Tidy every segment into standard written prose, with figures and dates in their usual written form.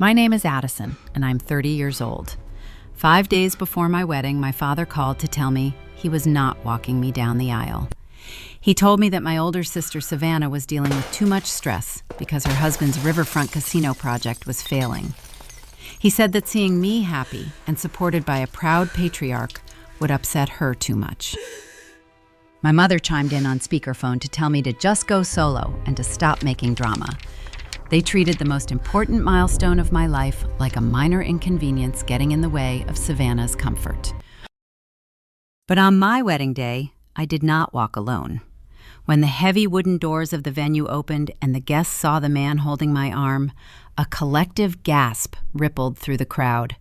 My name is Addison, and I'm 30 years old. 5 days before my wedding, my father called to tell me he was not walking me down the aisle. He told me that my older sister Savannah was dealing with too much stress because her husband's riverfront casino project was failing. He said that seeing me happy and supported by a proud patriarch would upset her too much. My mother chimed in on speakerphone to tell me to just go solo and to stop making drama. They treated the most important milestone of my life like a minor inconvenience getting in the way of Savannah's comfort. But on my wedding day, I did not walk alone. When the heavy wooden doors of the venue opened and the guests saw the man holding my arm, a collective gasp rippled through the crowd.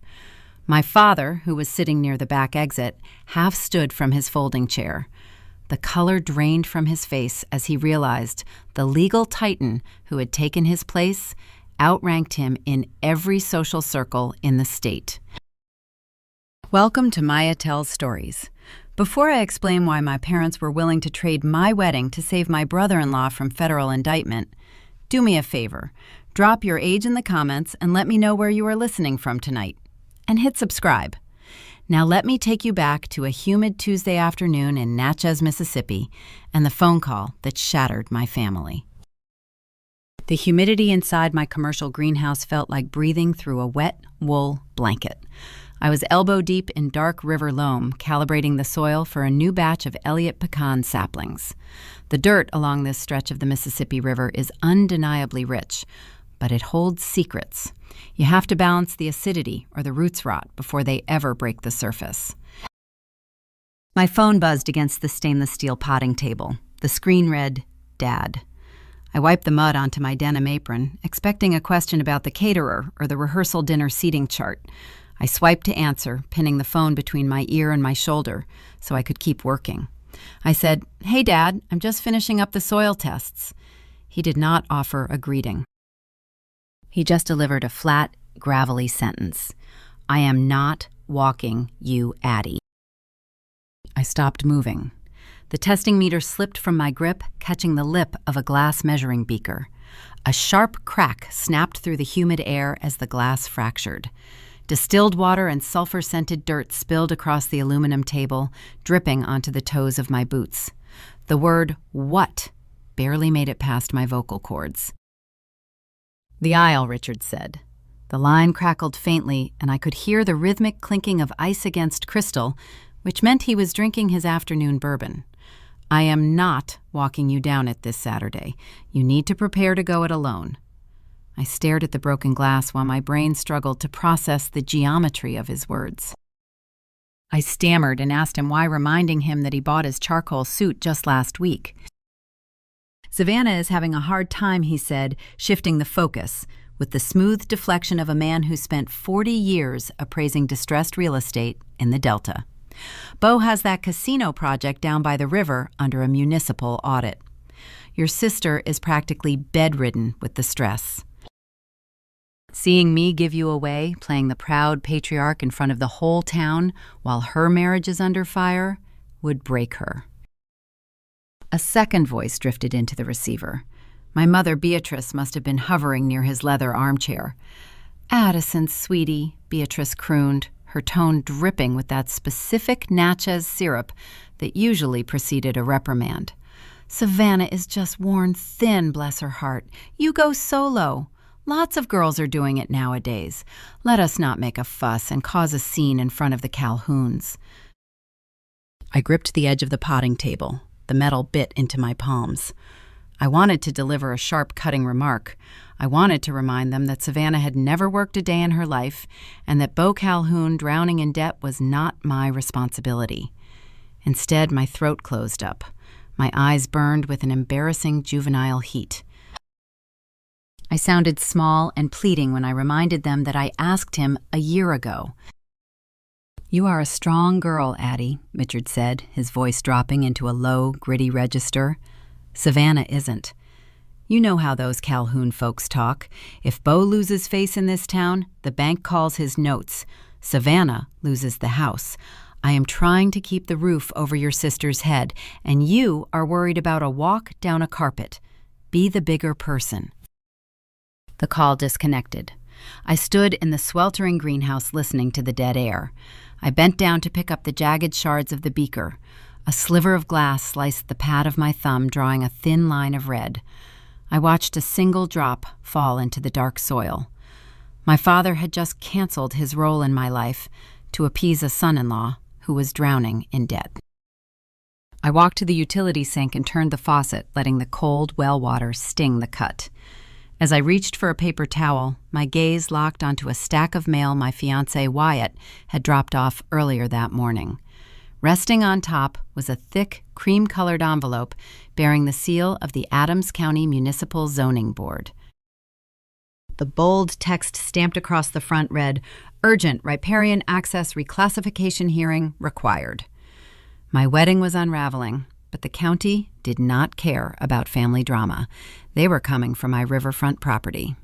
My father, who was sitting near the back exit, half stood from his folding chair. The color drained from his face as he realized the legal titan who had taken his place outranked him in every social circle in the state. Welcome to Maya Tells Stories. Before I explain why my parents were willing to trade my wedding to save my brother-in-law from federal indictment, do me a favor. Drop your age in the comments and let me know where you are listening from tonight. And hit subscribe. Now let me take you back to a humid Tuesday afternoon in Natchez, Mississippi, and the phone call that shattered my family. The humidity inside my commercial greenhouse felt like breathing through a wet wool blanket. I was elbow-deep in dark river loam, calibrating the soil for a new batch of Elliott pecan saplings. The dirt along this stretch of the Mississippi River is undeniably rich, but it holds secrets. You have to balance the acidity or the roots rot before they ever break the surface. My phone buzzed against the stainless steel potting table. The screen read, "Dad." I wiped the mud onto my denim apron, expecting a question about the caterer or the rehearsal dinner seating chart. I swiped to answer, pinning the phone between my ear and my shoulder so I could keep working. I said, "Hey, Dad, I'm just finishing up the soil tests." He did not offer a greeting. He just delivered a flat, gravelly sentence. "I am not walking you, Addie." I stopped moving. The testing meter slipped from my grip, catching the lip of a glass measuring beaker. A sharp crack snapped through the humid air as the glass fractured. Distilled water and sulfur-scented dirt spilled across the aluminum table, dripping onto the toes of my boots. The word "what" barely made it past my vocal cords. "The aisle," Richard said. The line crackled faintly, and I could hear the rhythmic clinking of ice against crystal, which meant he was drinking his afternoon bourbon. "I am not walking you down it this Saturday. You need to prepare to go it alone." I stared at the broken glass while my brain struggled to process the geometry of his words. I stammered and asked him why, reminding him that he bought his charcoal suit just last week. "Savannah is having a hard time," he said, shifting the focus, with the smooth deflection of a man who spent 40 years appraising distressed real estate in the Delta. "Bo has that casino project down by the river under a municipal audit. Your sister is practically bedridden with the stress. Seeing me give you away, playing the proud patriarch in front of the whole town while her marriage is under fire, would break her." A second voice drifted into the receiver. My mother, Beatrice, must have been hovering near his leather armchair. "Addison, sweetie," Beatrice crooned, her tone dripping with that specific Natchez syrup that usually preceded a reprimand. "Savannah is just worn thin, bless her heart. You go solo. Lots of girls are doing it nowadays. Let us not make a fuss and cause a scene in front of the Calhouns." I gripped the edge of the potting table. The metal bit into my palms. I wanted to deliver a sharp, cutting remark. I wanted to remind them that Savannah had never worked a day in her life and that Bo Calhoun drowning in debt was not my responsibility. Instead, my throat closed up. My eyes burned with an embarrassing juvenile heat. I sounded small and pleading when I reminded them that I asked him a year ago. "You are a strong girl, Addie," Richard said, his voice dropping into a low, gritty register. "Savannah isn't. You know how those Calhoun folks talk. If Bo loses face in this town, the bank calls his notes. Savannah loses the house. I am trying to keep the roof over your sister's head, and you are worried about a walk down a carpet. Be the bigger person." The call disconnected. I stood in the sweltering greenhouse listening to the dead air. I bent down to pick up the jagged shards of the beaker. A sliver of glass sliced the pad of my thumb, drawing a thin line of red. I watched a single drop fall into the dark soil. My father had just canceled his role in my life to appease a son-in-law who was drowning in debt. I walked to the utility sink and turned the faucet, letting the cold well water sting the cut. As I reached for a paper towel, my gaze locked onto a stack of mail my fiancé Wyatt had dropped off earlier that morning. Resting on top was a thick, cream-colored envelope bearing the seal of the Adams County Municipal Zoning Board. The bold text stamped across the front read, "Urgent Riparian Access Reclassification Hearing Required." My wedding was unraveling, but the county did not care about family drama. They were coming for my riverfront property.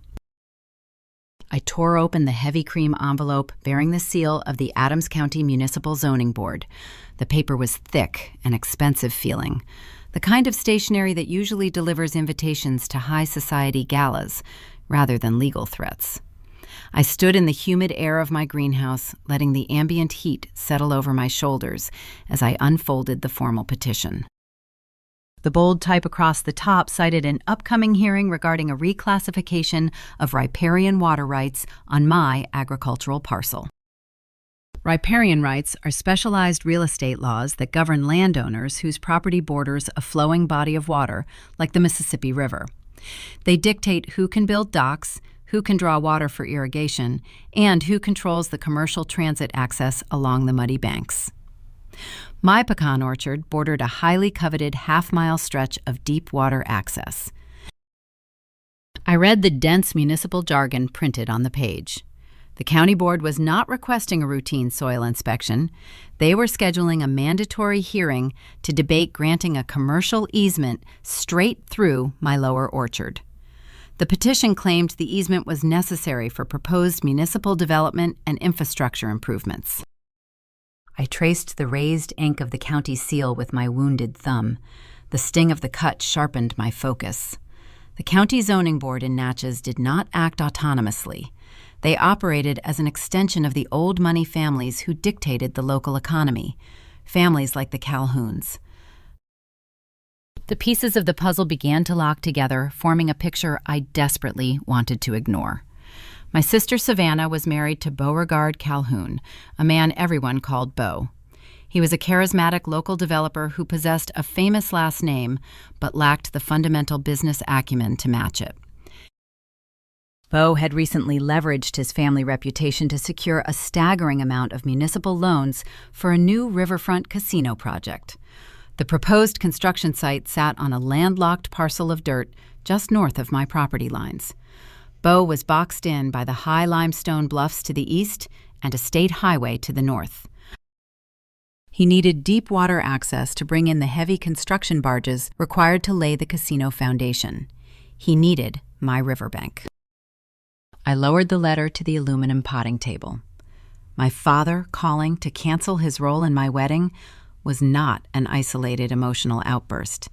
I tore open the heavy cream envelope bearing the seal of the Adams County Municipal Zoning Board. The paper was thick and expensive feeling, the kind of stationery that usually delivers invitations to high society galas rather than legal threats. I stood in the humid air of my greenhouse, letting the ambient heat settle over my shoulders as I unfolded the formal petition. The bold type across the top cited an upcoming hearing regarding a reclassification of riparian water rights on my agricultural parcel. Riparian rights are specialized real estate laws that govern landowners whose property borders a flowing body of water, like the Mississippi River. They dictate who can build docks, who can draw water for irrigation, and who controls the commercial transit access along the muddy banks. My pecan orchard bordered a highly coveted half-mile stretch of deep water access. I read the dense municipal jargon printed on the page. The county board was not requesting a routine soil inspection. They were scheduling a mandatory hearing to debate granting a commercial easement straight through my lower orchard. The petition claimed the easement was necessary for proposed municipal development and infrastructure improvements. I traced the raised ink of the county seal with my wounded thumb. The sting of the cut sharpened my focus. The county zoning board in Natchez did not act autonomously. They operated as an extension of the old money families who dictated the local economy, families like the Calhouns. The pieces of the puzzle began to lock together, forming a picture I desperately wanted to ignore. My sister Savannah was married to Beauregard Calhoun, a man everyone called Beau. He was a charismatic local developer who possessed a famous last name but lacked the fundamental business acumen to match it. Beau had recently leveraged his family reputation to secure a staggering amount of municipal loans for a new riverfront casino project. The proposed construction site sat on a landlocked parcel of dirt just north of my property lines. Beau was boxed in by the high limestone bluffs to the east and a state highway to the north. He needed deep water access to bring in the heavy construction barges required to lay the casino foundation. He needed my riverbank. I lowered the letter to the aluminum potting table. My father calling to cancel his role in my wedding was not an isolated emotional outburst.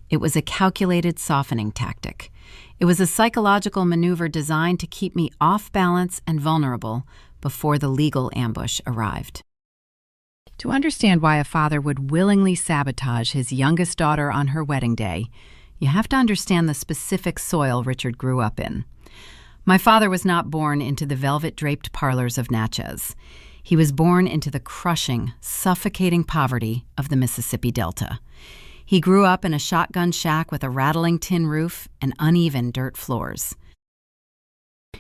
It was a calculated softening tactic. It was a psychological maneuver designed to keep me off balance and vulnerable before the legal ambush arrived. To understand why a father would willingly sabotage his youngest daughter on her wedding day, you have to understand the specific soil Richard grew up in. My father was not born into the velvet-draped parlors of Natchez. He was born into the crushing, suffocating poverty of the Mississippi Delta. He grew up in a shotgun shack with a rattling tin roof and uneven dirt floors.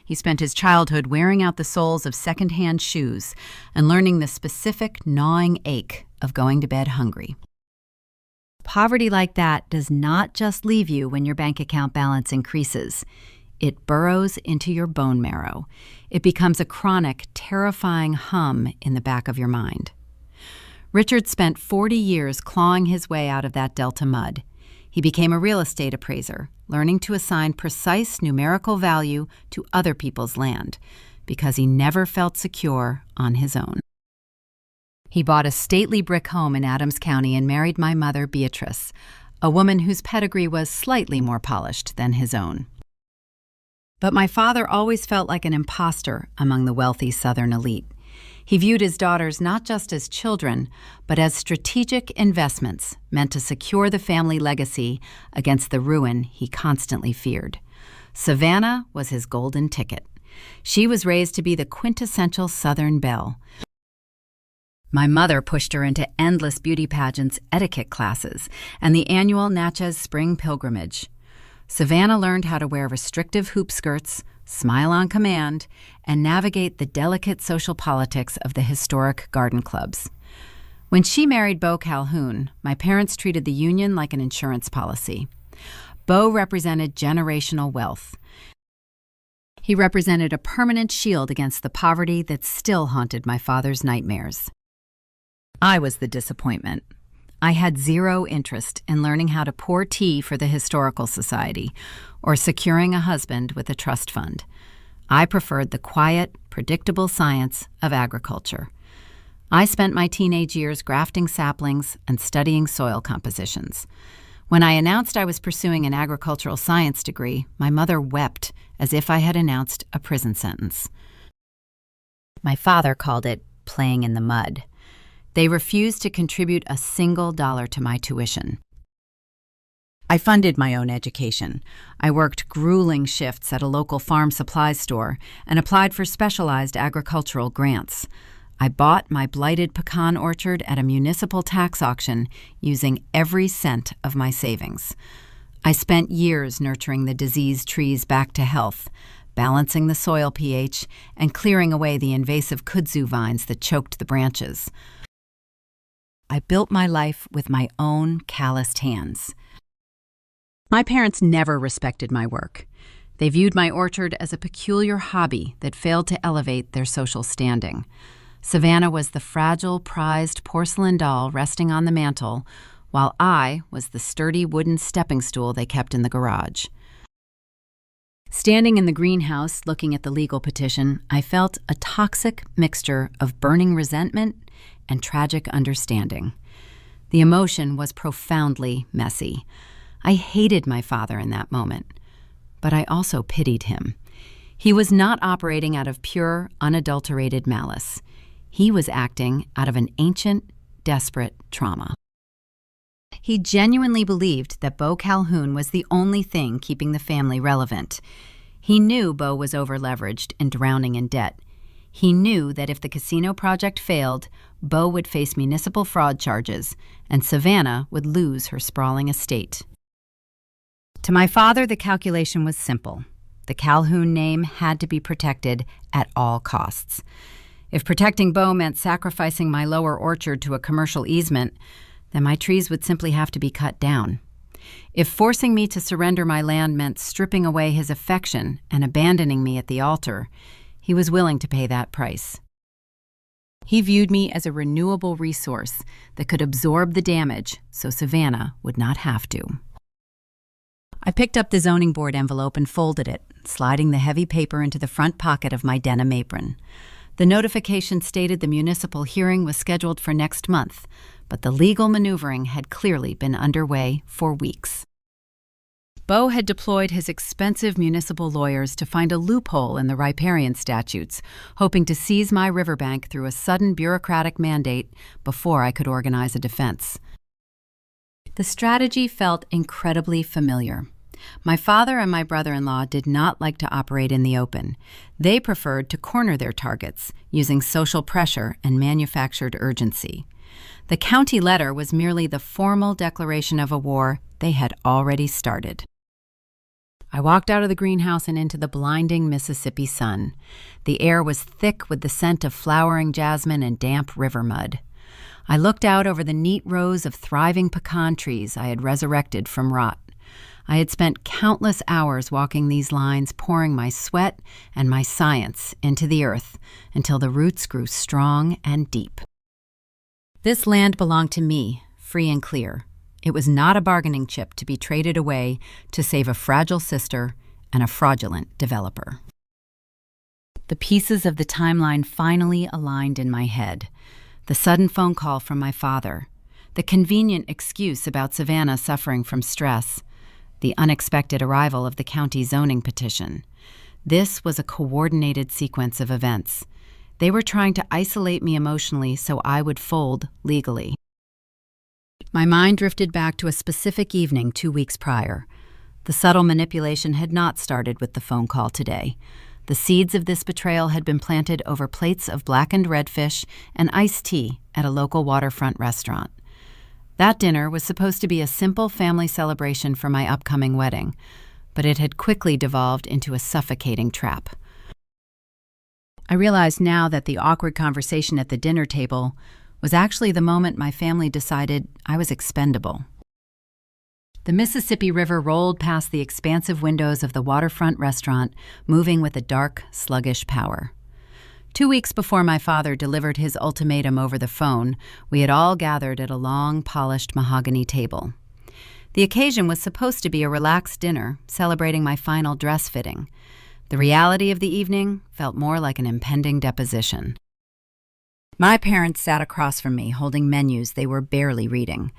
He spent his childhood wearing out the soles of second-hand shoes and learning the specific gnawing ache of going to bed hungry. Poverty like that does not just leave you when your bank account balance increases. It burrows into your bone marrow. It becomes a chronic, terrifying hum in the back of your mind. Richard spent 40 years clawing his way out of that Delta mud. He became a real estate appraiser, learning to assign precise numerical value to other people's land because he never felt secure on his own. He bought a stately brick home in Adams County and married my mother, Beatrice, a woman whose pedigree was slightly more polished than his own. But my father always felt like an imposter among the wealthy Southern elite. He viewed his daughters not just as children, but as strategic investments meant to secure the family legacy against the ruin he constantly feared. Savannah was his golden ticket. She was raised to be the quintessential Southern belle. My mother pushed her into endless beauty pageants, etiquette classes, and the annual Natchez Spring Pilgrimage. Savannah learned how to wear restrictive hoop skirts, smile on command, and navigate the delicate social politics of the historic garden clubs. When she married Beau Calhoun, my parents treated the union like an insurance policy. Beau represented generational wealth. He represented a permanent shield against the poverty that still haunted my father's nightmares. I was the disappointment. I had zero interest in learning how to pour tea for the Historical Society or securing a husband with a trust fund. I preferred the quiet, predictable science of agriculture. I spent my teenage years grafting saplings and studying soil compositions. When I announced I was pursuing an agricultural science degree, my mother wept as if I had announced a prison sentence. My father called it playing in the mud. They refused to contribute a single dollar to my tuition. I funded my own education. I worked grueling shifts at a local farm supply store and applied for specialized agricultural grants. I bought my blighted pecan orchard at a municipal tax auction using every cent of my savings. I spent years nurturing the diseased trees back to health, balancing the soil pH, and clearing away the invasive kudzu vines that choked the branches. I built my life with my own calloused hands. My parents never respected my work. They viewed my orchard as a peculiar hobby that failed to elevate their social standing. Savannah was the fragile, prized porcelain doll resting on the mantel, while I was the sturdy wooden stepping stool they kept in the garage. Standing in the greenhouse looking at the legal petition, I felt a toxic mixture of burning resentment and tragic understanding. The emotion was profoundly messy. I hated my father in that moment, but I also pitied him. He was not operating out of pure, unadulterated malice. He was acting out of an ancient, desperate trauma. He genuinely believed that Beau Calhoun was the only thing keeping the family relevant. He knew Beau was over-leveraged and drowning in debt. He knew that if the casino project failed, Beau would face municipal fraud charges, and Savannah would lose her sprawling estate. To my father, the calculation was simple. The Calhoun name had to be protected at all costs. If protecting Beau meant sacrificing my lower orchard to a commercial easement, then my trees would simply have to be cut down. If forcing me to surrender my land meant stripping away his affection and abandoning me at the altar, he was willing to pay that price. He viewed me as a renewable resource that could absorb the damage so Savannah would not have to. I picked up the zoning board envelope and folded it, sliding the heavy paper into the front pocket of my denim apron. The notification stated the municipal hearing was scheduled for next month, but the legal maneuvering had clearly been underway for weeks. Beau had deployed his expensive municipal lawyers to find a loophole in the riparian statutes, hoping to seize my riverbank through a sudden bureaucratic mandate before I could organize a defense. The strategy felt incredibly familiar. My father and my brother-in-law did not like to operate in the open. They preferred to corner their targets, using social pressure and manufactured urgency. The county letter was merely the formal declaration of a war they had already started. I walked out of the greenhouse and into the blinding Mississippi sun. The air was thick with the scent of flowering jasmine and damp river mud. I looked out over the neat rows of thriving pecan trees I had resurrected from rot. I had spent countless hours walking these lines, pouring my sweat and my science into the earth until the roots grew strong and deep. This land belonged to me, free and clear. It was not a bargaining chip to be traded away to save a fragile sister and a fraudulent developer. The pieces of the timeline finally aligned in my head. The sudden phone call from my father, the convenient excuse about Savannah suffering from stress, the unexpected arrival of the county zoning petition. This was a coordinated sequence of events. They were trying to isolate me emotionally so I would fold legally. My mind drifted back to a specific evening 2 weeks prior. The subtle manipulation had not started with the phone call today. The seeds of this betrayal had been planted over plates of blackened redfish and iced tea at a local waterfront restaurant. That dinner was supposed to be a simple family celebration for my upcoming wedding, but it had quickly devolved into a suffocating trap. I realized now that the awkward conversation at the dinner table was actually the moment my family decided I was expendable. The Mississippi River rolled past the expansive windows of the waterfront restaurant, moving with a dark, sluggish power. 2 weeks before my father delivered his ultimatum over the phone, we had all gathered at a long, polished mahogany table. The occasion was supposed to be a relaxed dinner, celebrating my final dress fitting. The reality of the evening felt more like an impending deposition. My parents sat across from me, holding menus they were barely reading.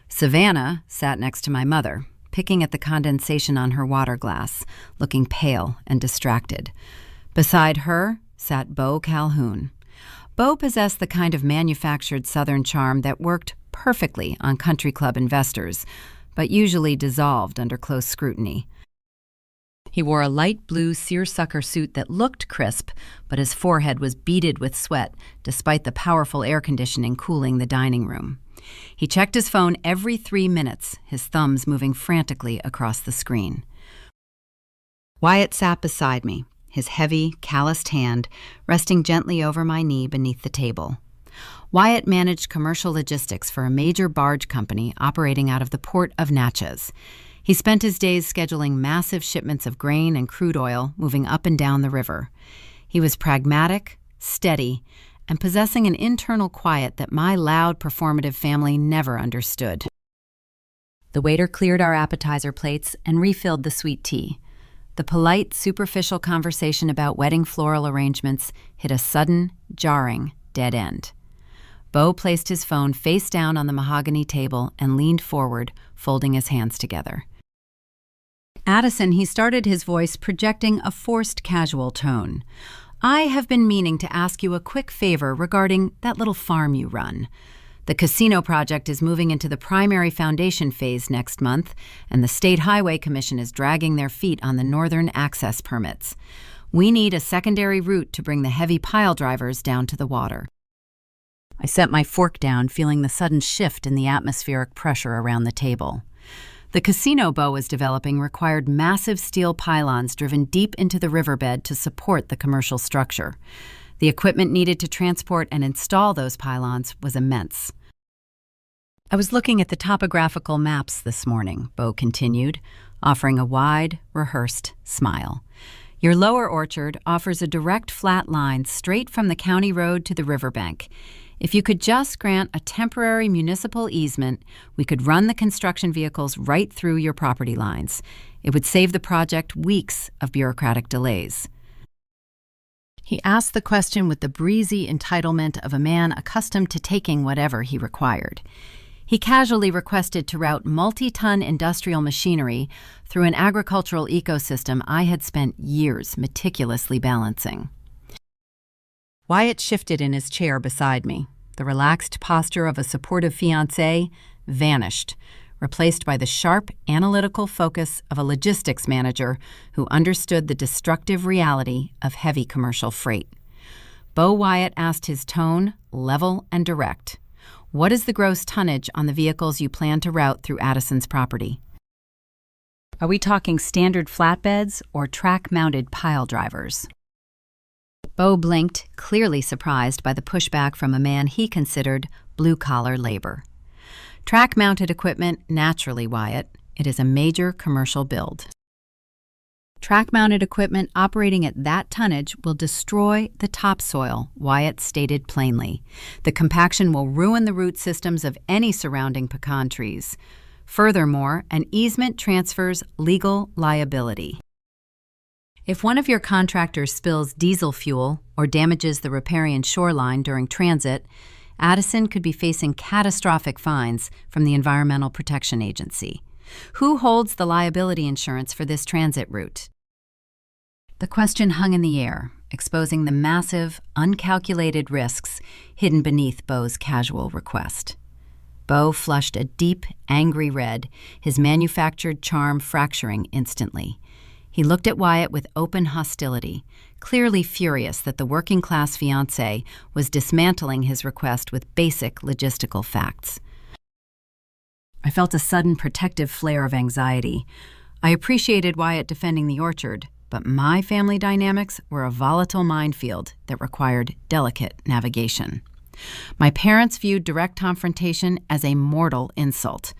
Savannah sat next to my mother, picking at the condensation on her water glass, looking pale and distracted. Beside her sat Beau Calhoun. Beau possessed the kind of manufactured Southern charm that worked perfectly on country club investors, but usually dissolved under close scrutiny. He wore a light blue seersucker suit that looked crisp, but his forehead was beaded with sweat, despite the powerful air conditioning cooling the dining room. He checked his phone every 3 minutes, his thumbs moving frantically across the screen. Wyatt sat beside me, his heavy, calloused hand resting gently over my knee beneath the table. Wyatt managed commercial logistics for a major barge company operating out of the port of Natchez. He spent his days scheduling massive shipments of grain and crude oil moving up and down the river. He was pragmatic, steady, and possessing an internal quiet that my loud, performative family never understood. The waiter cleared our appetizer plates and refilled the sweet tea. The polite, superficial conversation about wedding floral arrangements hit a sudden, jarring dead end. Beau placed his phone face down on the mahogany table and leaned forward, folding his hands together. Addison, he started his voice projecting a forced casual tone. I have been meaning to ask you a quick favor regarding that little farm you run. The casino project is moving into the primary foundation phase next month, and the State Highway Commission is dragging their feet on the northern access permits. We need a secondary route to bring the heavy pile drivers down to the water. I set my fork down, feeling the sudden shift in the atmospheric pressure around the table. The casino Beau was developing required massive steel pylons driven deep into the riverbed to support the commercial structure. The equipment needed to transport and install those pylons was immense. I was looking at the topographical maps this morning, Beau continued, offering a wide, rehearsed smile. Your lower orchard offers a direct flat line straight from the county road to the riverbank. If you could just grant a temporary municipal easement, we could run the construction vehicles right through your property lines. It would save the project weeks of bureaucratic delays. He asked the question with the breezy entitlement of a man accustomed to taking whatever he required. He casually requested to route multi-ton industrial machinery through an agricultural ecosystem I had spent years meticulously balancing. Wyatt shifted in his chair beside me. The relaxed posture of a supportive fiancé vanished, replaced by the sharp, analytical focus of a logistics manager who understood the destructive reality of heavy commercial freight. Beau Wyatt asked, his tone level and direct. What is the gross tonnage on the vehicles you plan to route through Addison's property? Are we talking standard flatbeds or track-mounted pile drivers? Beau blinked, clearly surprised by the pushback from a man he considered blue-collar labor. Track-mounted equipment, naturally, Wyatt. It is a major commercial build. Track-mounted equipment operating at that tonnage will destroy the topsoil, Wyatt stated plainly. The compaction will ruin the root systems of any surrounding pecan trees. Furthermore, an easement transfers legal liability. If one of your contractors spills diesel fuel or damages the riparian shoreline during transit, Addison could be facing catastrophic fines from the Environmental Protection Agency. Who holds the liability insurance for this transit route? The question hung in the air, exposing the massive, uncalculated risks hidden beneath Beau's casual request. Beau flushed a deep, angry red, his manufactured charm fracturing instantly. He looked at Wyatt with open hostility, clearly furious that the working-class fiancé was dismantling his request with basic logistical facts. I felt a sudden protective flare of anxiety. I appreciated Wyatt defending the orchard, but my family dynamics were a volatile minefield that required delicate navigation. My parents viewed direct confrontation as a mortal insult.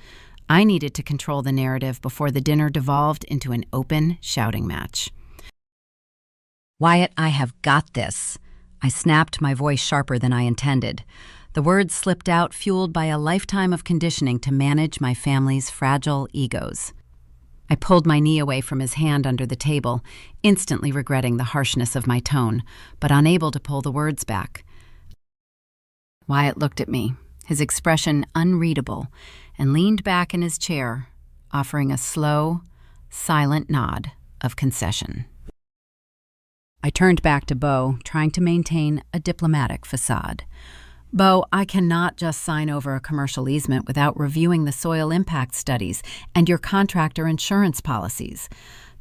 I needed to control the narrative before the dinner devolved into an open shouting match. "Wyatt, I have got this." I snapped, my voice sharper than I intended. The words slipped out, fueled by a lifetime of conditioning to manage my family's fragile egos. I pulled my knee away from his hand under the table, instantly regretting the harshness of my tone, but unable to pull the words back. Wyatt looked at me, his expression unreadable, and leaned back in his chair, offering a slow, silent nod of concession. I turned back to Beau, trying to maintain a diplomatic facade. "Beau, I cannot just sign over a commercial easement without reviewing the soil impact studies and your contractor insurance policies.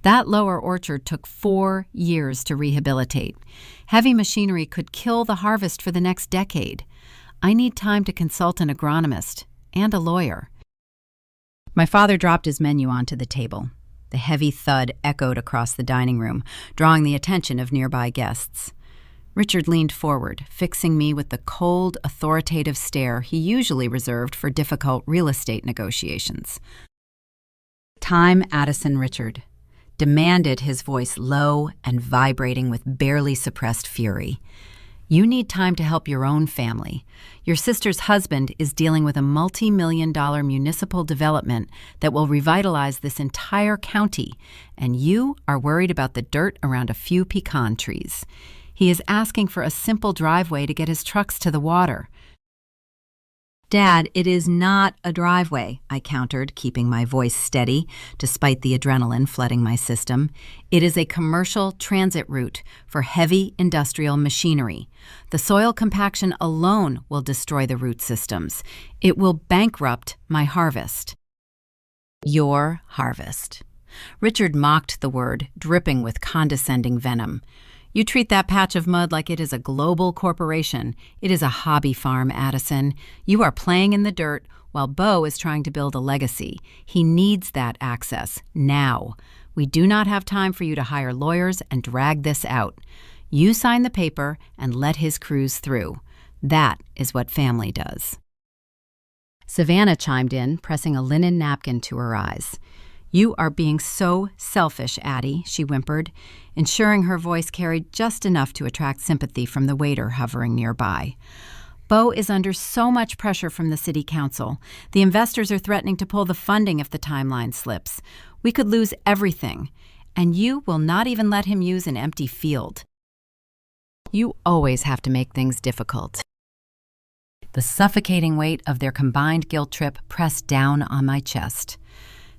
That lower orchard took 4 years to rehabilitate. Heavy machinery could kill the harvest for the next decade. I need time to consult an agronomist and a lawyer." My father dropped his menu onto the table. The heavy thud echoed across the dining room, drawing the attention of nearby guests. Richard leaned forward, fixing me with the cold, authoritative stare he usually reserved for difficult real estate negotiations. "Time, Addison, Richard," demanded, his voice low and vibrating with barely suppressed fury. "You need time to help your own family. Your sister's husband is dealing with a multi-million-dollar municipal development that will revitalize this entire county, and you are worried about the dirt around a few pecan trees. He is asking for a simple driveway to get his trucks to the water." "Dad, it is not a driveway," I countered, keeping my voice steady despite the adrenaline flooding my system. "It is a commercial transit route for heavy industrial machinery. The soil compaction alone will destroy the root systems. It will bankrupt my harvest." "Your harvest." Richard mocked the word, dripping with condescending venom. "You treat that patch of mud like it is a global corporation. It is a hobby farm, Addison. You are playing in the dirt while Beau is trying to build a legacy. He needs that access now. We do not have time for you to hire lawyers and drag this out. You sign the paper and let his cruise through. That is what family does." Savannah chimed in, pressing a linen napkin to her eyes. "You are being so selfish, Addie," she whimpered, ensuring her voice carried just enough to attract sympathy from the waiter hovering nearby. "Beau is under so much pressure from the city council. The investors are threatening to pull the funding if the timeline slips. We could lose everything, and you will not even let him use an empty field. You always have to make things difficult." The suffocating weight of their combined guilt trip pressed down on my chest.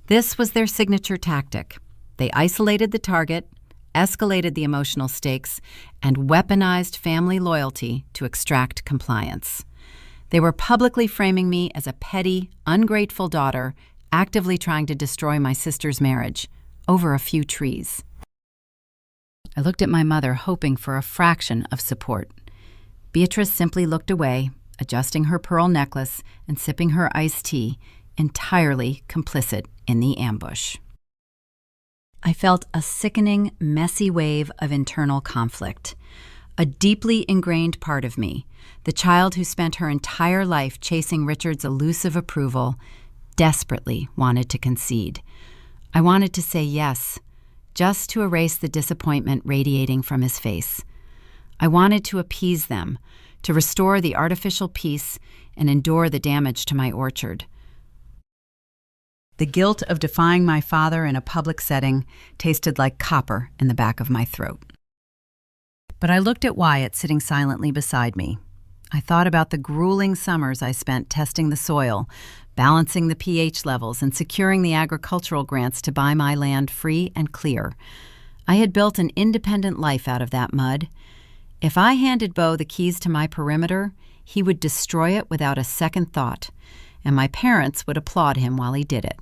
This was their signature tactic. They isolated the target, escalated the emotional stakes, and weaponized family loyalty to extract compliance. They were publicly framing me as a petty, ungrateful daughter actively trying to destroy my sister's marriage over a few trees. I looked at my mother, hoping for a fraction of support. Beatrice simply looked away, adjusting her pearl necklace and sipping her iced tea, entirely complicit in the ambush. I felt a sickening, messy wave of internal conflict. A deeply ingrained part of me, the child who spent her entire life chasing Richard's elusive approval, desperately wanted to concede. I wanted to say yes, just to erase the disappointment radiating from his face. I wanted to appease them, to restore the artificial peace and endure the damage to my orchard. The guilt of defying my father in a public setting tasted like copper in the back of my throat. But I looked at Wyatt sitting silently beside me. I thought about the grueling summers I spent testing the soil, balancing the pH levels, and securing the agricultural grants to buy my land free and clear. I had built an independent life out of that mud. If I handed Beau the keys to my perimeter, he would destroy it without a second thought, and my parents would applaud him while he did it.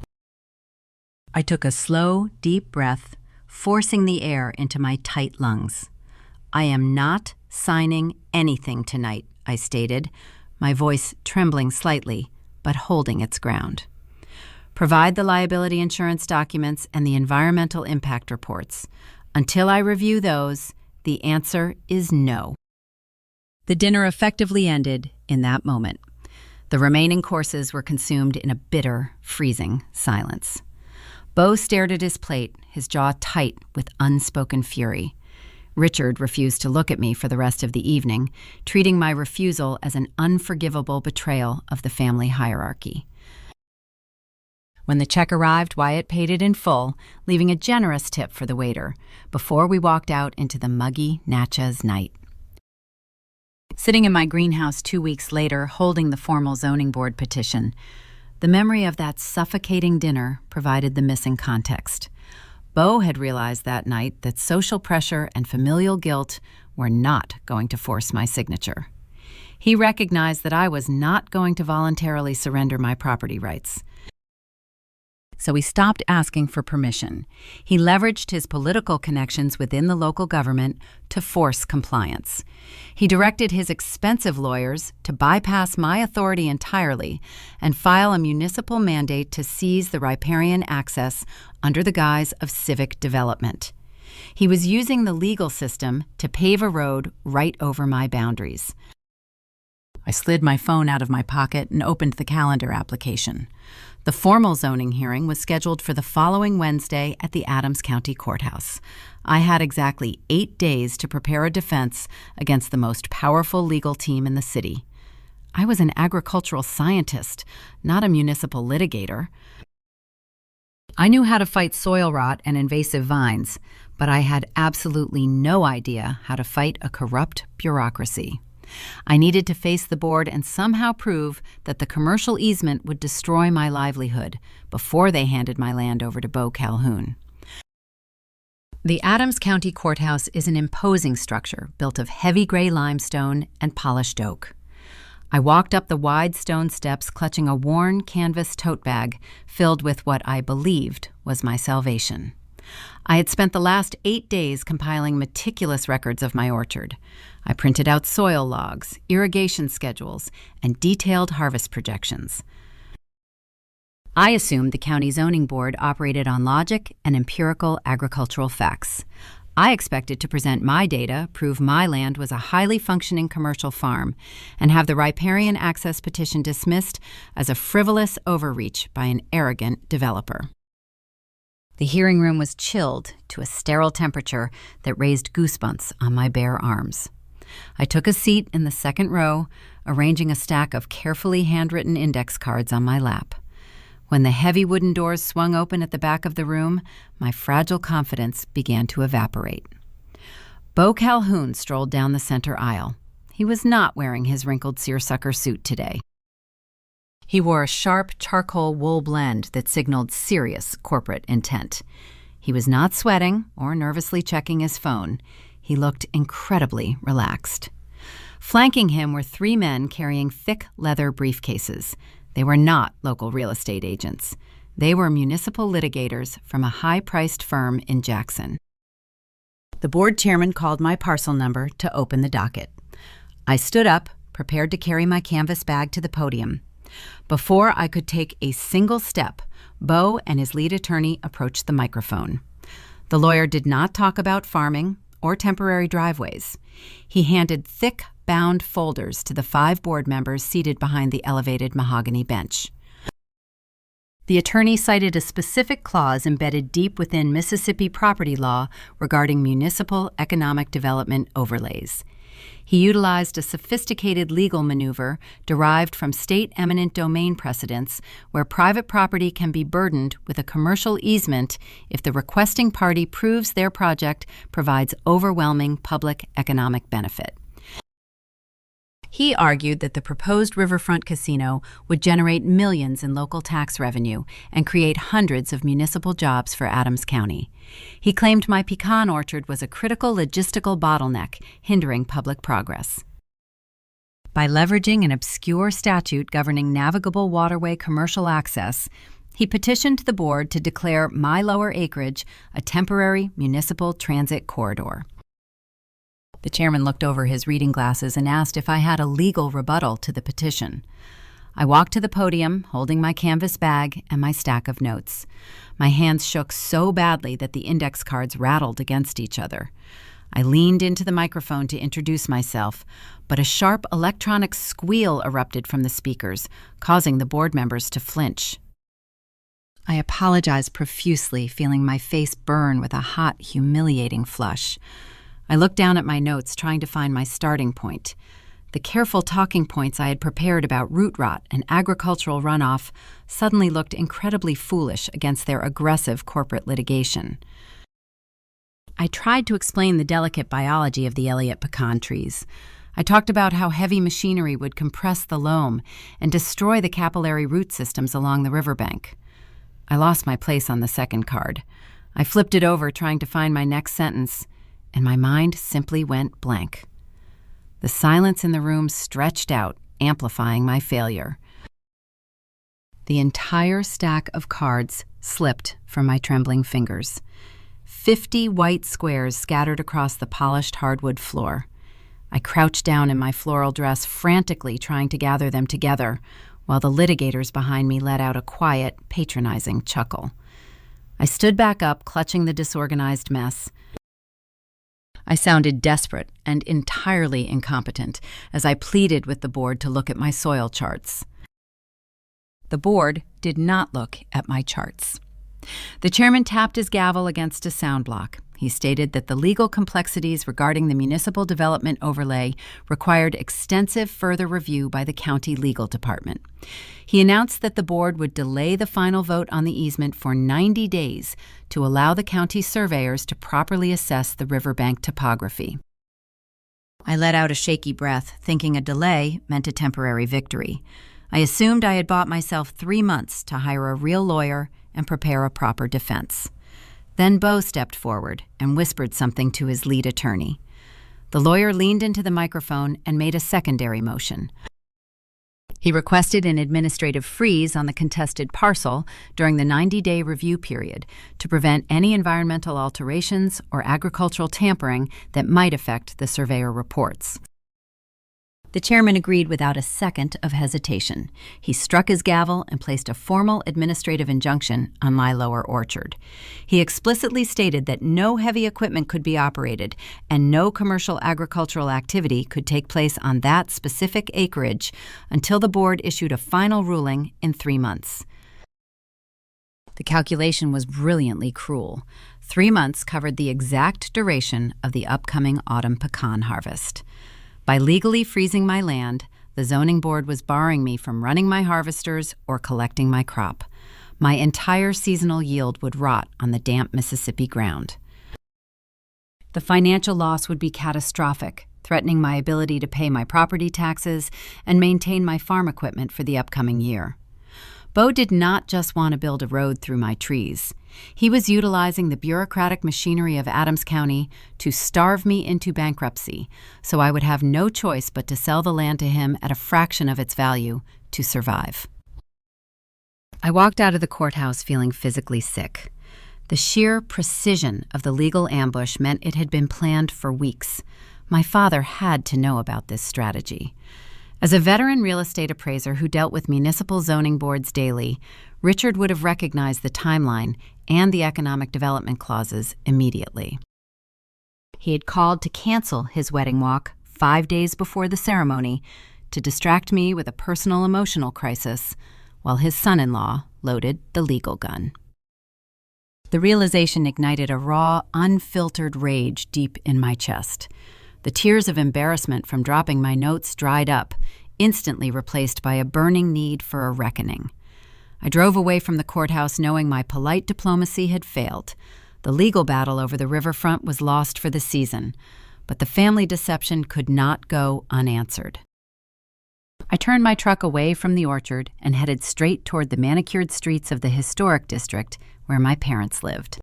I took a slow, deep breath, forcing the air into my tight lungs. "I am not signing anything tonight," I stated, my voice trembling slightly, but holding its ground. "Provide the liability insurance documents and the environmental impact reports. Until I review those, the answer is no." The dinner effectively ended in that moment. The remaining courses were consumed in a bitter, freezing silence. Beau stared at his plate, his jaw tight with unspoken fury. Richard refused to look at me for the rest of the evening, treating my refusal as an unforgivable betrayal of the family hierarchy. When the check arrived, Wyatt paid it in full, leaving a generous tip for the waiter, before we walked out into the muggy Natchez night. Sitting in my greenhouse 2 weeks later, holding the formal zoning board petition, the memory of that suffocating dinner provided the missing context. Beau had realized that night that social pressure and familial guilt were not going to force my signature. He recognized that I was not going to voluntarily surrender my property rights. So he stopped asking for permission. He leveraged his political connections within the local government to force compliance. He directed his expensive lawyers to bypass my authority entirely and file a municipal mandate to seize the riparian access under the guise of civic development. He was using the legal system to pave a road right over my boundaries. I slid my phone out of my pocket and opened the calendar application. The formal zoning hearing was scheduled for the following Wednesday at the Adams County Courthouse. I had exactly 8 days to prepare a defense against the most powerful legal team in the city. I was an agricultural scientist, not a municipal litigator. I knew how to fight soil rot and invasive vines, but I had absolutely no idea how to fight a corrupt bureaucracy. I needed to face the board and somehow prove that the commercial easement would destroy my livelihood before they handed my land over to Beau Calhoun. The Adams County Courthouse is an imposing structure built of heavy gray limestone and polished oak. I walked up the wide stone steps clutching a worn canvas tote bag filled with what I believed was my salvation. I had spent the last 8 days compiling meticulous records of my orchard. I printed out soil logs, irrigation schedules, and detailed harvest projections. I assumed the county zoning board operated on logic and empirical agricultural facts. I expected to present my data, prove my land was a highly functioning commercial farm, and have the riparian access petition dismissed as a frivolous overreach by an arrogant developer. The hearing room was chilled to a sterile temperature that raised goosebumps on my bare arms. I took a seat in the second row, arranging a stack of carefully handwritten index cards on my lap. When the heavy wooden doors swung open at the back of the room, my fragile confidence began to evaporate. Beau Calhoun strolled down the center aisle. He was not wearing his wrinkled seersucker suit today. He wore a sharp charcoal wool blend that signaled serious corporate intent. He was not sweating or nervously checking his phone. He looked incredibly relaxed. Flanking him were 3 men carrying thick leather briefcases. They were not local real estate agents. They were municipal litigators from a high-priced firm in Jackson. The board chairman called my parcel number to open the docket. I stood up, prepared to carry my canvas bag to the podium. Before I could take a single step, Beau and his lead attorney approached the microphone. The lawyer did not talk about farming or temporary driveways. He handed thick, bound folders to the 5 board members seated behind the elevated mahogany bench. The attorney cited a specific clause embedded deep within Mississippi property law regarding municipal economic development overlays. He utilized a sophisticated legal maneuver derived from state eminent domain precedents where private property can be burdened with a commercial easement if the requesting party proves their project provides overwhelming public economic benefit. He argued that the proposed riverfront casino would generate millions in local tax revenue and create hundreds of municipal jobs for Adams County. He claimed my pecan orchard was a critical logistical bottleneck, hindering public progress. By leveraging an obscure statute governing navigable waterway commercial access, he petitioned the board to declare my lower acreage a temporary municipal transit corridor. The chairman looked over his reading glasses and asked if I had a legal rebuttal to the petition. I walked to the podium, holding my canvas bag and my stack of notes. My hands shook so badly that the index cards rattled against each other. I leaned into the microphone to introduce myself, but a sharp electronic squeal erupted from the speakers, causing the board members to flinch. I apologized profusely, feeling my face burn with a hot, humiliating flush. I looked down at my notes, trying to find my starting point. The careful talking points I had prepared about root rot and agricultural runoff suddenly looked incredibly foolish against their aggressive corporate litigation. I tried to explain the delicate biology of the Elliott pecan trees. I talked about how heavy machinery would compress the loam and destroy the capillary root systems along the riverbank. I lost my place on the second card. I flipped it over, trying to find my next sentence, and my mind simply went blank. The silence in the room stretched out, amplifying my failure. The entire stack of cards slipped from my trembling fingers. 50 white squares scattered across the polished hardwood floor. I crouched down in my floral dress, frantically trying to gather them together, while the litigators behind me let out a quiet, patronizing chuckle. I stood back up, clutching the disorganized mess. I sounded desperate and entirely incompetent as I pleaded with the board to look at my soil charts. The board did not look at my charts. The chairman tapped his gavel against a sound block. He stated that the legal complexities regarding the municipal development overlay required extensive further review by the county legal department. He announced that the board would delay the final vote on the easement for 90 days to allow the county surveyors to properly assess the riverbank topography. I let out a shaky breath, thinking a delay meant a temporary victory. I assumed I had bought myself 3 months to hire a real lawyer and prepare a proper defense. Then Bo stepped forward and whispered something to his lead attorney. The lawyer leaned into the microphone and made a secondary motion. He requested an administrative freeze on the contested parcel during the 90-day review period to prevent any environmental alterations or agricultural tampering that might affect the surveyor reports. The chairman agreed without a second of hesitation. He struck his gavel and placed a formal administrative injunction on my lower orchard. He explicitly stated that no heavy equipment could be operated and no commercial agricultural activity could take place on that specific acreage until the board issued a final ruling in 3 months. The calculation was brilliantly cruel. 3 months covered the exact duration of the upcoming autumn pecan harvest. By legally freezing my land, the zoning board was barring me from running my harvesters or collecting my crop. My entire seasonal yield would rot on the damp Mississippi ground. The financial loss would be catastrophic, threatening my ability to pay my property taxes and maintain my farm equipment for the upcoming year. Bo did not just want to build a road through my trees. He was utilizing the bureaucratic machinery of Adams County to starve me into bankruptcy, so I would have no choice but to sell the land to him at a fraction of its value to survive. I walked out of the courthouse feeling physically sick. The sheer precision of the legal ambush meant it had been planned for weeks. My father had to know about this strategy. As a veteran real estate appraiser who dealt with municipal zoning boards daily, Richard would have recognized the timeline and the economic development clauses immediately. He had called to cancel his wedding walk 5 days before the ceremony to distract me with a personal emotional crisis, while his son-in-law loaded the legal gun. The realization ignited a raw, unfiltered rage deep in my chest. The tears of embarrassment from dropping my notes dried up, instantly replaced by a burning need for a reckoning. I drove away from the courthouse knowing my polite diplomacy had failed. The legal battle over the riverfront was lost for the season, but the family deception could not go unanswered. I turned my truck away from the orchard and headed straight toward the manicured streets of the historic district where my parents lived.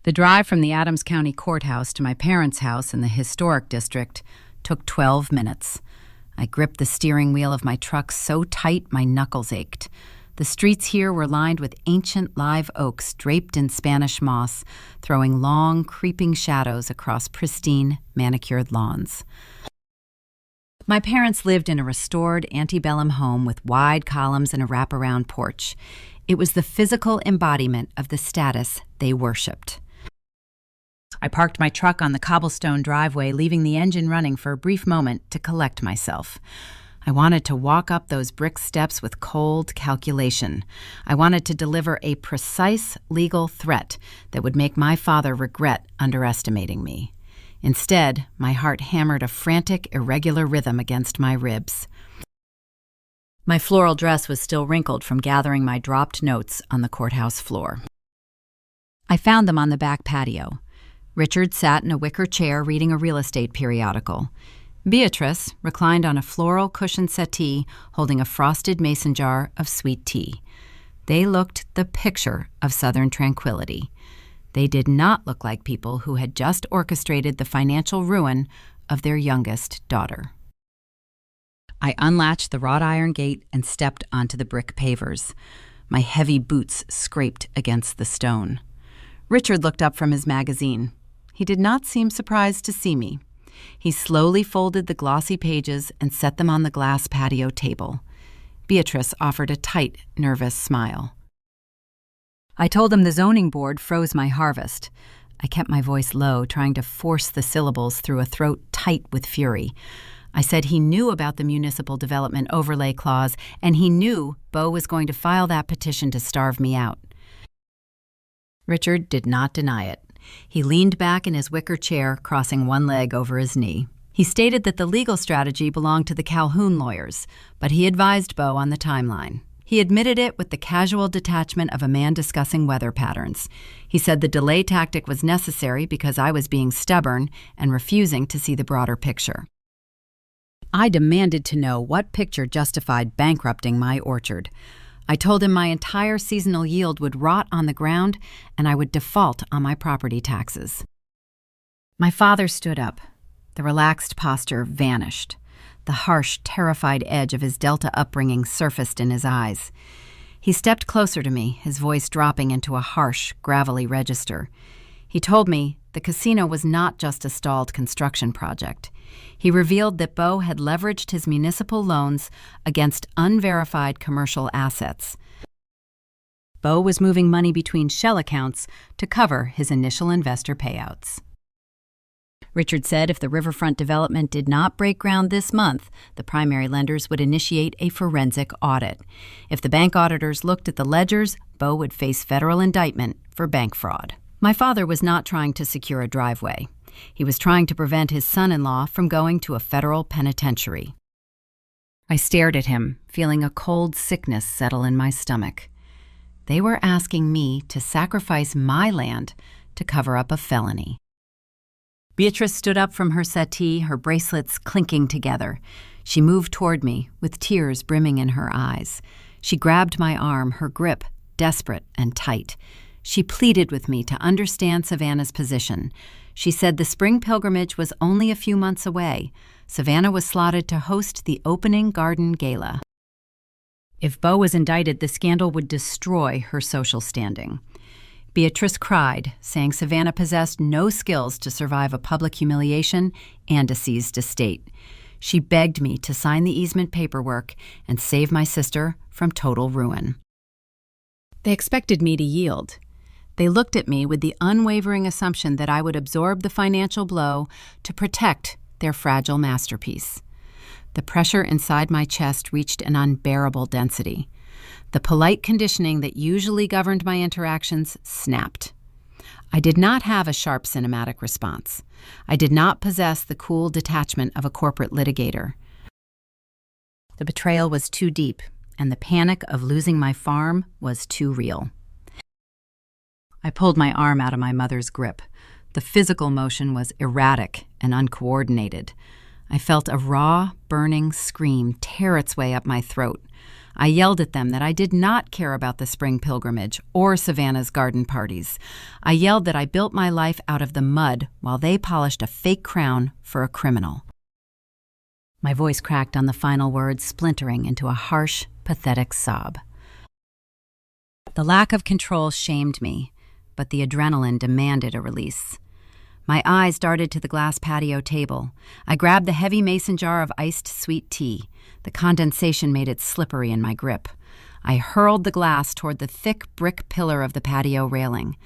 The drive from the Adams County Courthouse to my parents' house in the historic district took 12 minutes. I gripped the steering wheel of my truck so tight my knuckles ached. The streets here were lined with ancient live oaks draped in Spanish moss, throwing long, creeping shadows across pristine, manicured lawns. My parents lived in a restored antebellum home with wide columns and a wraparound porch. It was the physical embodiment of the status they worshipped. I parked my truck on the cobblestone driveway, leaving the engine running for a brief moment to collect myself. I wanted to walk up those brick steps with cold calculation. I wanted to deliver a precise legal threat that would make my father regret underestimating me. Instead, my heart hammered a frantic, irregular rhythm against my ribs. My floral dress was still wrinkled from gathering my dropped notes on the courthouse floor. I found them on the back patio. Richard sat in a wicker chair reading a real estate periodical. Beatrice reclined on a floral cushioned settee holding a frosted mason jar of sweet tea. They looked the picture of Southern tranquility. They did not look like people who had just orchestrated the financial ruin of their youngest daughter. I unlatched the wrought iron gate and stepped onto the brick pavers. My heavy boots scraped against the stone. Richard looked up from his magazine. He did not seem surprised to see me. He slowly folded the glossy pages and set them on the glass patio table. Beatrice offered a tight, nervous smile. I told him the zoning board froze my harvest. I kept my voice low, trying to force the syllables through a throat tight with fury. I said he knew about the municipal development overlay clause, and he knew Beau was going to file that petition to starve me out. Richard did not deny it. He leaned back in his wicker chair, crossing one leg over his knee. He stated that the legal strategy belonged to the Calhoun lawyers, but he advised Beau on the timeline. He admitted it with the casual detachment of a man discussing weather patterns. He said the delay tactic was necessary because I was being stubborn and refusing to see the broader picture. I demanded to know what picture justified bankrupting my orchard. I told him my entire seasonal yield would rot on the ground and I would default on my property taxes. My father stood up. The relaxed posture vanished. The harsh, terrified edge of his Delta upbringing surfaced in his eyes. He stepped closer to me, his voice dropping into a harsh, gravelly register. He told me the casino was not just a stalled construction project. He revealed that Beau had leveraged his municipal loans against unverified commercial assets. Beau was moving money between shell accounts to cover his initial investor payouts. Richard said if the riverfront development did not break ground this month, the primary lenders would initiate a forensic audit. If the bank auditors looked at the ledgers, Beau would face federal indictment for bank fraud. My father was not trying to secure a driveway. He was trying to prevent his son-in-law from going to a federal penitentiary. I stared at him, feeling a cold sickness settle in my stomach. They were asking me to sacrifice my land to cover up a felony. Beatrice stood up from her settee, her bracelets clinking together. She moved toward me, with tears brimming in her eyes. She grabbed my arm, her grip desperate and tight. She pleaded with me to understand Savannah's position. She said the spring pilgrimage was only a few months away. Savannah was slotted to host the opening garden gala. If Beau was indicted, the scandal would destroy her social standing. Beatrice cried, saying Savannah possessed no skills to survive a public humiliation and a seized estate. She begged me to sign the easement paperwork and save my sister from total ruin. They expected me to yield. They looked at me with the unwavering assumption that I would absorb the financial blow to protect their fragile masterpiece. The pressure inside my chest reached an unbearable density. The polite conditioning that usually governed my interactions snapped. I did not have a sharp cinematic response. I did not possess the cool detachment of a corporate litigator. The betrayal was too deep, and the panic of losing my farm was too real. I pulled my arm out of my mother's grip. The physical motion was erratic and uncoordinated. I felt a raw, burning scream tear its way up my throat. I yelled at them that I did not care about the spring pilgrimage or Savannah's garden parties. I yelled that I built my life out of the mud while they polished a fake crown for a criminal. My voice cracked on the final words, splintering into a harsh, pathetic sob. The lack of control shamed me, but the adrenaline demanded a release. My eyes darted to the glass patio table. I grabbed the heavy mason jar of iced sweet tea. The condensation made it slippery in my grip. I hurled the glass toward the thick brick pillar of the patio railing.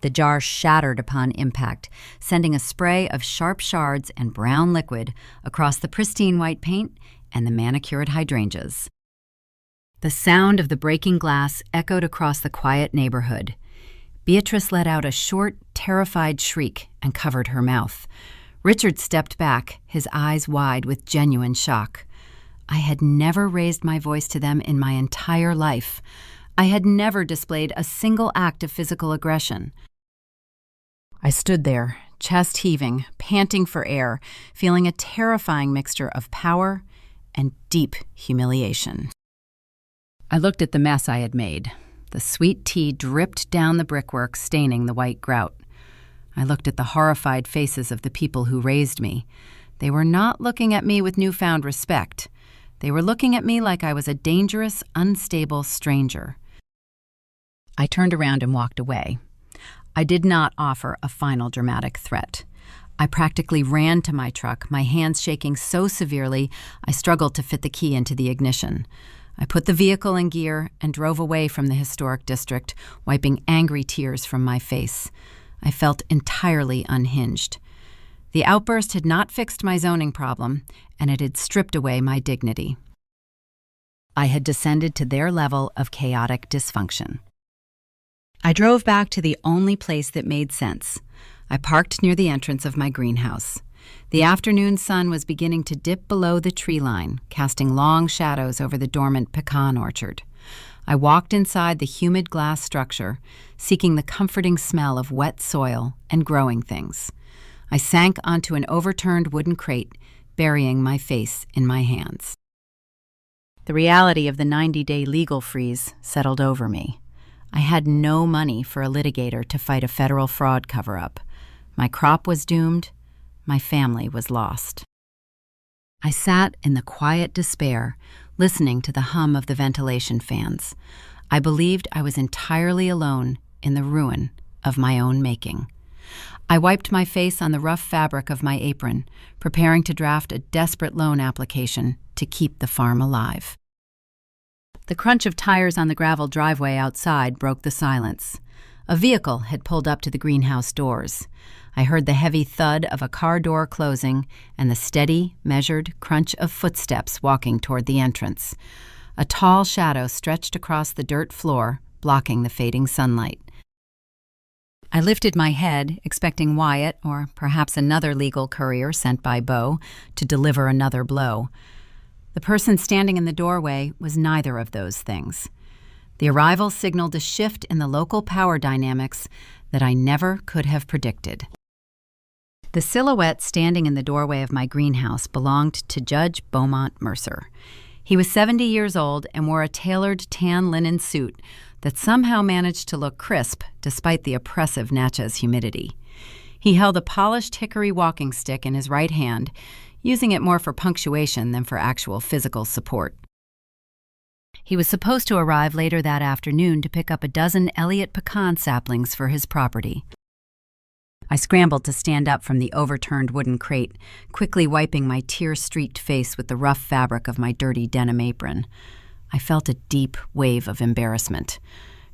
The jar shattered upon impact, sending a spray of sharp shards and brown liquid across the pristine white paint and the manicured hydrangeas. The sound of the breaking glass echoed across the quiet neighborhood. Beatrice let out a short, terrified shriek and covered her mouth. Richard stepped back, his eyes wide with genuine shock. I had never raised my voice to them in my entire life. I had never displayed a single act of physical aggression. I stood there, chest heaving, panting for air, feeling a terrifying mixture of power and deep humiliation. I looked at the mess I had made. The sweet tea dripped down the brickwork, staining the white grout. I looked at the horrified faces of the people who raised me. They were not looking at me with newfound respect. They were looking at me like I was a dangerous, unstable stranger. I turned around and walked away. I did not offer a final dramatic threat. I practically ran to my truck, my hands shaking so severely I struggled to fit the key into the ignition. I put the vehicle in gear and drove away from the historic district, wiping angry tears from my face. I felt entirely unhinged. The outburst had not fixed my zoning problem, and it had stripped away my dignity. I had descended to their level of chaotic dysfunction. I drove back to the only place that made sense. I parked near the entrance of my greenhouse. The afternoon sun was beginning to dip below the tree line, casting long shadows over the dormant pecan orchard. I walked inside the humid glass structure, seeking the comforting smell of wet soil and growing things. I sank onto an overturned wooden crate, burying my face in my hands. The reality of the 90-day legal freeze settled over me. I had no money for a litigator to fight a federal fraud cover-up. My crop was doomed. My family was lost. I sat in the quiet despair, listening to the hum of the ventilation fans. I believed I was entirely alone in the ruin of my own making. I wiped my face on the rough fabric of my apron, preparing to draft a desperate loan application to keep the farm alive. The crunch of tires on the gravel driveway outside broke the silence. A vehicle had pulled up to the greenhouse doors. I heard the heavy thud of a car door closing and the steady, measured crunch of footsteps walking toward the entrance. A tall shadow stretched across the dirt floor, blocking the fading sunlight. I lifted my head, expecting Wyatt, or perhaps another legal courier sent by Bo, to deliver another blow. The person standing in the doorway was neither of those things. The arrival signaled a shift in the local power dynamics that I never could have predicted. The silhouette standing in the doorway of my greenhouse belonged to Judge Beaumont Mercer. He was 70 years old and wore a tailored tan linen suit that somehow managed to look crisp despite the oppressive Natchez humidity. He held a polished hickory walking stick in his right hand, using it more for punctuation than for actual physical support. He was supposed to arrive later that afternoon to pick up a dozen Elliott pecan saplings for his property. I scrambled to stand up from the overturned wooden crate, quickly wiping my tear-streaked face with the rough fabric of my dirty denim apron. I felt a deep wave of embarrassment.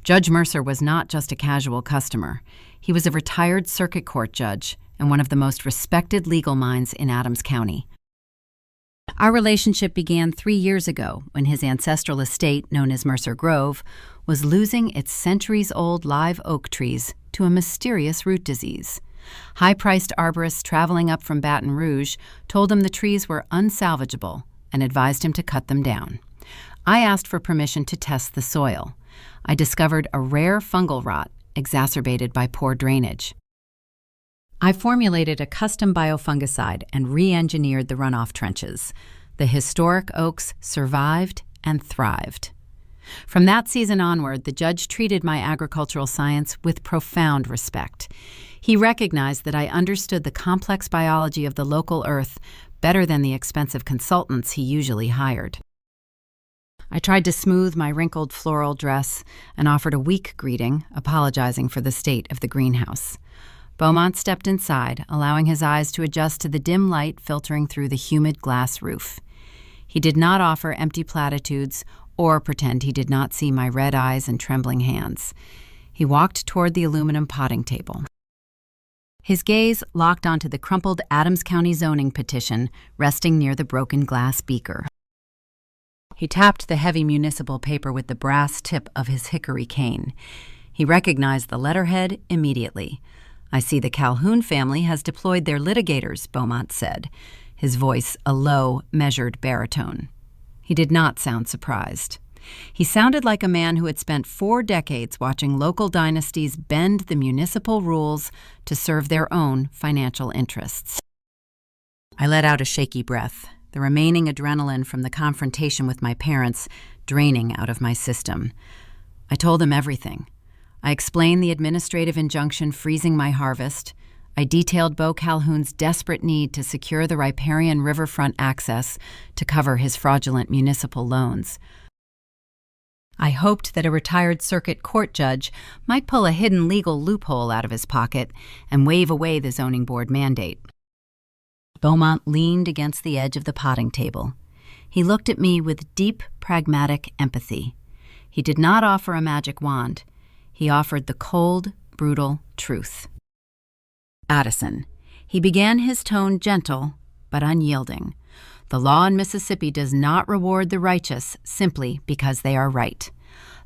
Judge Mercer was not just a casual customer. He was a retired circuit court judge and one of the most respected legal minds in Adams County. Our relationship began 3 years ago when his ancestral estate, known as Mercer Grove, was losing its centuries-old live oak trees to a mysterious root disease. High-priced arborists traveling up from Baton Rouge told him the trees were unsalvageable and advised him to cut them down. I asked for permission to test the soil. I discovered a rare fungal rot exacerbated by poor drainage. I formulated a custom biofungicide and re-engineered the runoff trenches. The historic oaks survived and thrived. From that season onward, the judge treated my agricultural science with profound respect. He recognized that I understood the complex biology of the local earth better than the expensive consultants he usually hired. I tried to smooth my wrinkled floral dress and offered a weak greeting, apologizing for the state of the greenhouse. Beaumont stepped inside, allowing his eyes to adjust to the dim light filtering through the humid glass roof. He did not offer empty platitudes or pretend he did not see my red eyes and trembling hands. He walked toward the aluminum potting table. His gaze locked onto the crumpled Adams County zoning petition resting near the broken glass beaker. He tapped the heavy municipal paper with the brass tip of his hickory cane. He recognized the letterhead immediately. "I see the Calhoun family has deployed their litigators," Beaumont said, his voice a low, measured baritone. He did not sound surprised. He sounded like a man who had spent 4 decades watching local dynasties bend the municipal rules to serve their own financial interests. I let out a shaky breath, the remaining adrenaline from the confrontation with my parents draining out of my system. I told them everything. I explained the administrative injunction freezing my harvest. I detailed Beau Calhoun's desperate need to secure the riparian riverfront access to cover his fraudulent municipal loans. I hoped that a retired circuit court judge might pull a hidden legal loophole out of his pocket and wave away the zoning board mandate. Beaumont leaned against the edge of the potting table. He looked at me with deep, pragmatic empathy. He did not offer a magic wand. He offered the cold, brutal truth. "Addison." He began his tone gentle but unyielding. "The law in Mississippi does not reward the righteous simply because they are right.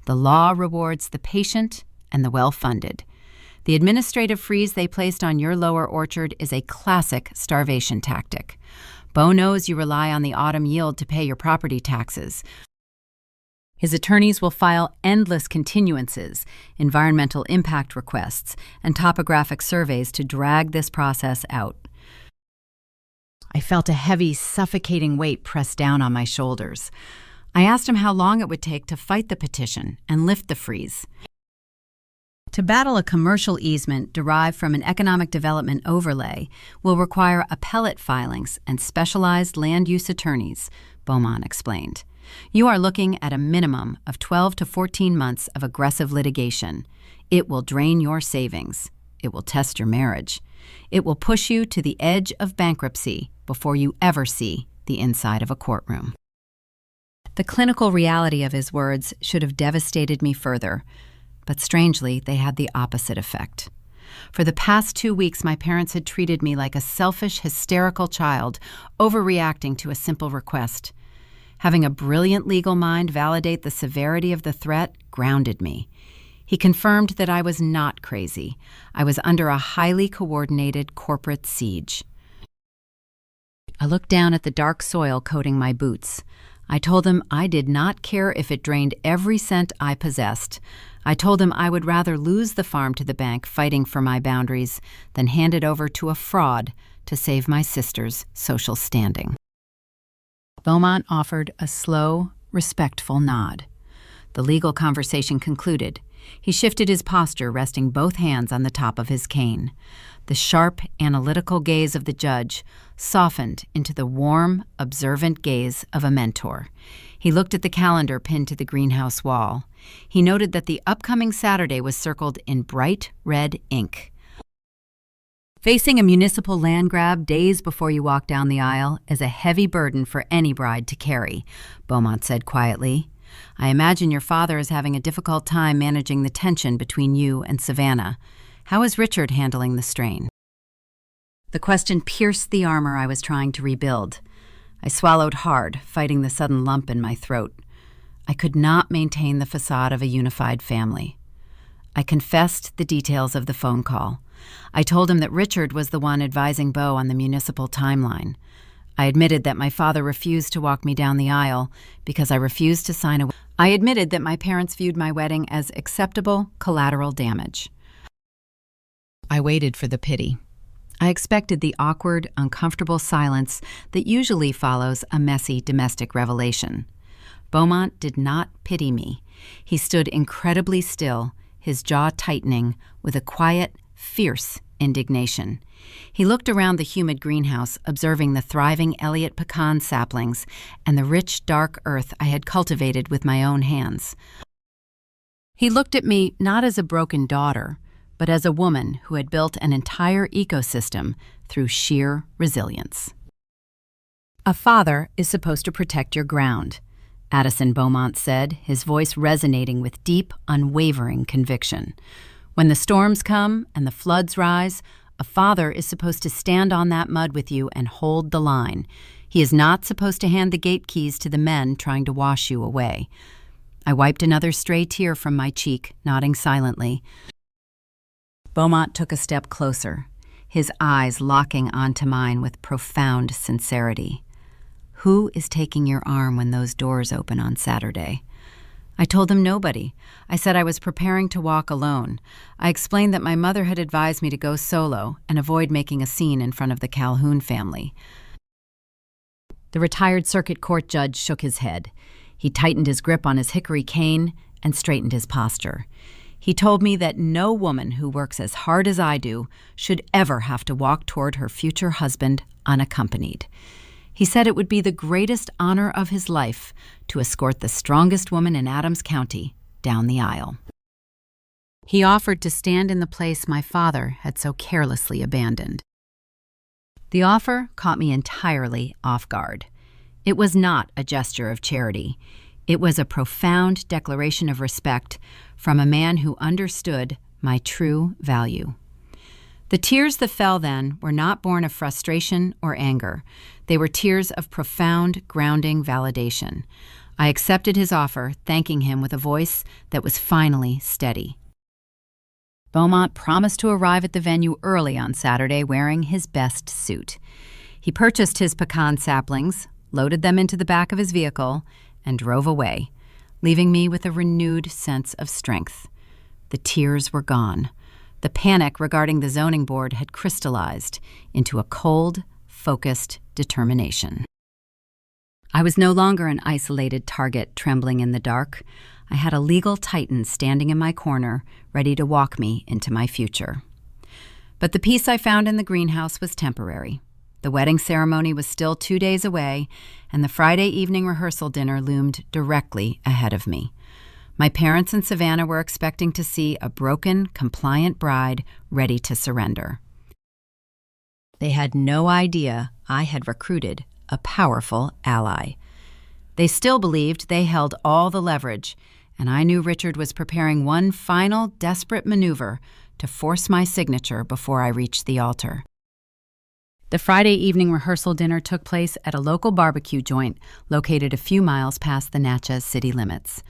The law rewards the patient and the well-funded. The administrative freeze they placed on your lower orchard is a classic starvation tactic. Beau knows you rely on the autumn yield to pay your property taxes. His attorneys will file endless continuances, environmental impact requests, and topographic surveys to drag this process out." I felt a heavy, suffocating weight press down on my shoulders. I asked him how long it would take to fight the petition and lift the freeze. To battle a commercial easement derived from an economic development overlay will require appellate filings and specialized land use attorneys, Beaumont explained. "You are looking at a minimum of 12 to 14 months of aggressive litigation. It will drain your savings. It will test your marriage. It will push you to the edge of bankruptcy before you ever see the inside of a courtroom." The clinical reality of his words should have devastated me further, but strangely, they had the opposite effect. For the past 2 weeks, my parents had treated me like a selfish, hysterical child, overreacting to a simple request. Having a brilliant legal mind validate the severity of the threat grounded me. He confirmed that I was not crazy. I was under a highly coordinated corporate siege. I looked down at the dark soil coating my boots. I told him I did not care if it drained every cent I possessed. I told him I would rather lose the farm to the bank fighting for my boundaries than hand it over to a fraud to save my sister's social standing. Beaumont offered a slow, respectful nod. The legal conversation concluded. He shifted his posture, resting both hands on the top of his cane. The sharp, analytical gaze of the judge softened into the warm, observant gaze of a mentor. He looked at the calendar pinned to the greenhouse wall. He noted that the upcoming Saturday was circled in bright red ink. "Facing a municipal land grab days before you walk down the aisle is a heavy burden for any bride to carry," Beaumont said quietly. "I imagine your father is having a difficult time managing the tension between you and Savannah. How is Richard handling the strain?" The question pierced the armor I was trying to rebuild. I swallowed hard, fighting the sudden lump in my throat. I could not maintain the facade of a unified family. I confessed the details of the phone call. I told him that Richard was the one advising Beau on the municipal timeline. I admitted that my father refused to walk me down the aisle because I refused to sign a... I admitted that my parents viewed my wedding as acceptable collateral damage. I waited for the pity. I expected the awkward, uncomfortable silence that usually follows a messy domestic revelation. Beaumont did not pity me. He stood incredibly still, his jaw tightening, with a quiet, fierce indignation. He looked around the humid greenhouse, observing the thriving Elliott pecan saplings and the rich, dark earth I had cultivated with my own hands. He looked at me not as a broken daughter, but as a woman who had built an entire ecosystem through sheer resilience. A father is supposed to protect your ground, Addison Beaumont said, his voice resonating with deep, unwavering conviction. When the storms come and the floods rise, a father is supposed to stand on that mud with you and hold the line. He is not supposed to hand the gate keys to the men trying to wash you away. I wiped another stray tear from my cheek, nodding silently. Beaumont took a step closer, his eyes locking onto mine with profound sincerity. Who is taking your arm when those doors open on Saturday? I told him nobody. I said I was preparing to walk alone. I explained that my mother had advised me to go solo and avoid making a scene in front of the Calhoun family. The retired circuit court judge shook his head. He tightened his grip on his hickory cane and straightened his posture. He told me that no woman who works as hard as I do should ever have to walk toward her future husband unaccompanied. He said it would be the greatest honor of his life to escort the strongest woman in Adams County down the aisle. He offered to stand in the place my father had so carelessly abandoned. The offer caught me entirely off guard. It was not a gesture of charity. It was a profound declaration of respect from a man who understood my true value. The tears that fell then were not born of frustration or anger. They were tears of profound, grounding validation. I accepted his offer, thanking him with a voice that was finally steady. Beaumont promised to arrive at the venue early on Saturday wearing his best suit. He purchased his pecan saplings, loaded them into the back of his vehicle, and drove away, leaving me with a renewed sense of strength. The tears were gone. The panic regarding the zoning board had crystallized into a cold, focused determination. I was no longer an isolated target trembling in the dark. I had a legal titan standing in my corner, ready to walk me into my future. But the peace I found in the greenhouse was temporary. The wedding ceremony was still 2 days away, and the Friday evening rehearsal dinner loomed directly ahead of me. My parents and Savannah were expecting to see a broken, compliant bride ready to surrender. They had no idea I had recruited a powerful ally. They still believed they held all the leverage, and I knew Richard was preparing one final, desperate maneuver to force my signature before I reached the altar. The Friday evening rehearsal dinner took place at a local barbecue joint located a few miles past the Natchez city limits.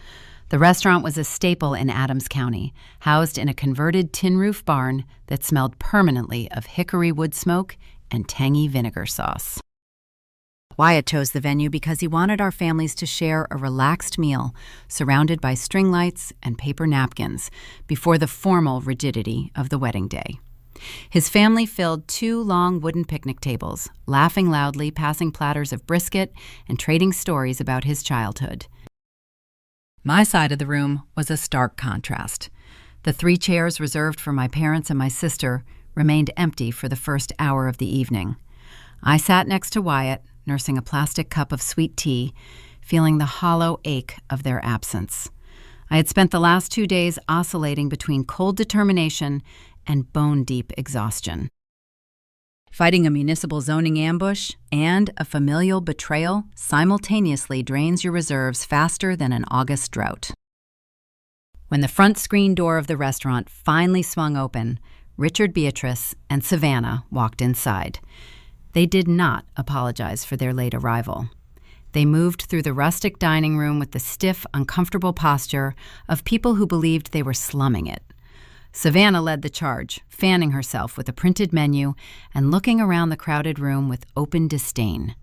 The restaurant was a staple in Adams County, housed in a converted tin roof barn that smelled permanently of hickory wood smoke and tangy vinegar sauce. Wyatt chose the venue because he wanted our families to share a relaxed meal surrounded by string lights and paper napkins before the formal rigidity of the wedding day. His family filled 2 long wooden picnic tables, laughing loudly, passing platters of brisket, and trading stories about his childhood. My side of the room was a stark contrast. The 3 chairs reserved for my parents and my sister remained empty for the first hour of the evening. I sat next to Wyatt, nursing a plastic cup of sweet tea, feeling the hollow ache of their absence. I had spent the last 2 days oscillating between cold determination and bone-deep exhaustion. Fighting a municipal zoning ambush and a familial betrayal simultaneously drains your reserves faster than an August drought. When the front screen door of the restaurant finally swung open, Richard, Beatrice, and Savannah walked inside. They did not apologize for their late arrival. They moved through the rustic dining room with the stiff, uncomfortable posture of people who believed they were slumming it. Savannah led the charge, fanning herself with a printed menu and looking around the crowded room with open disdain.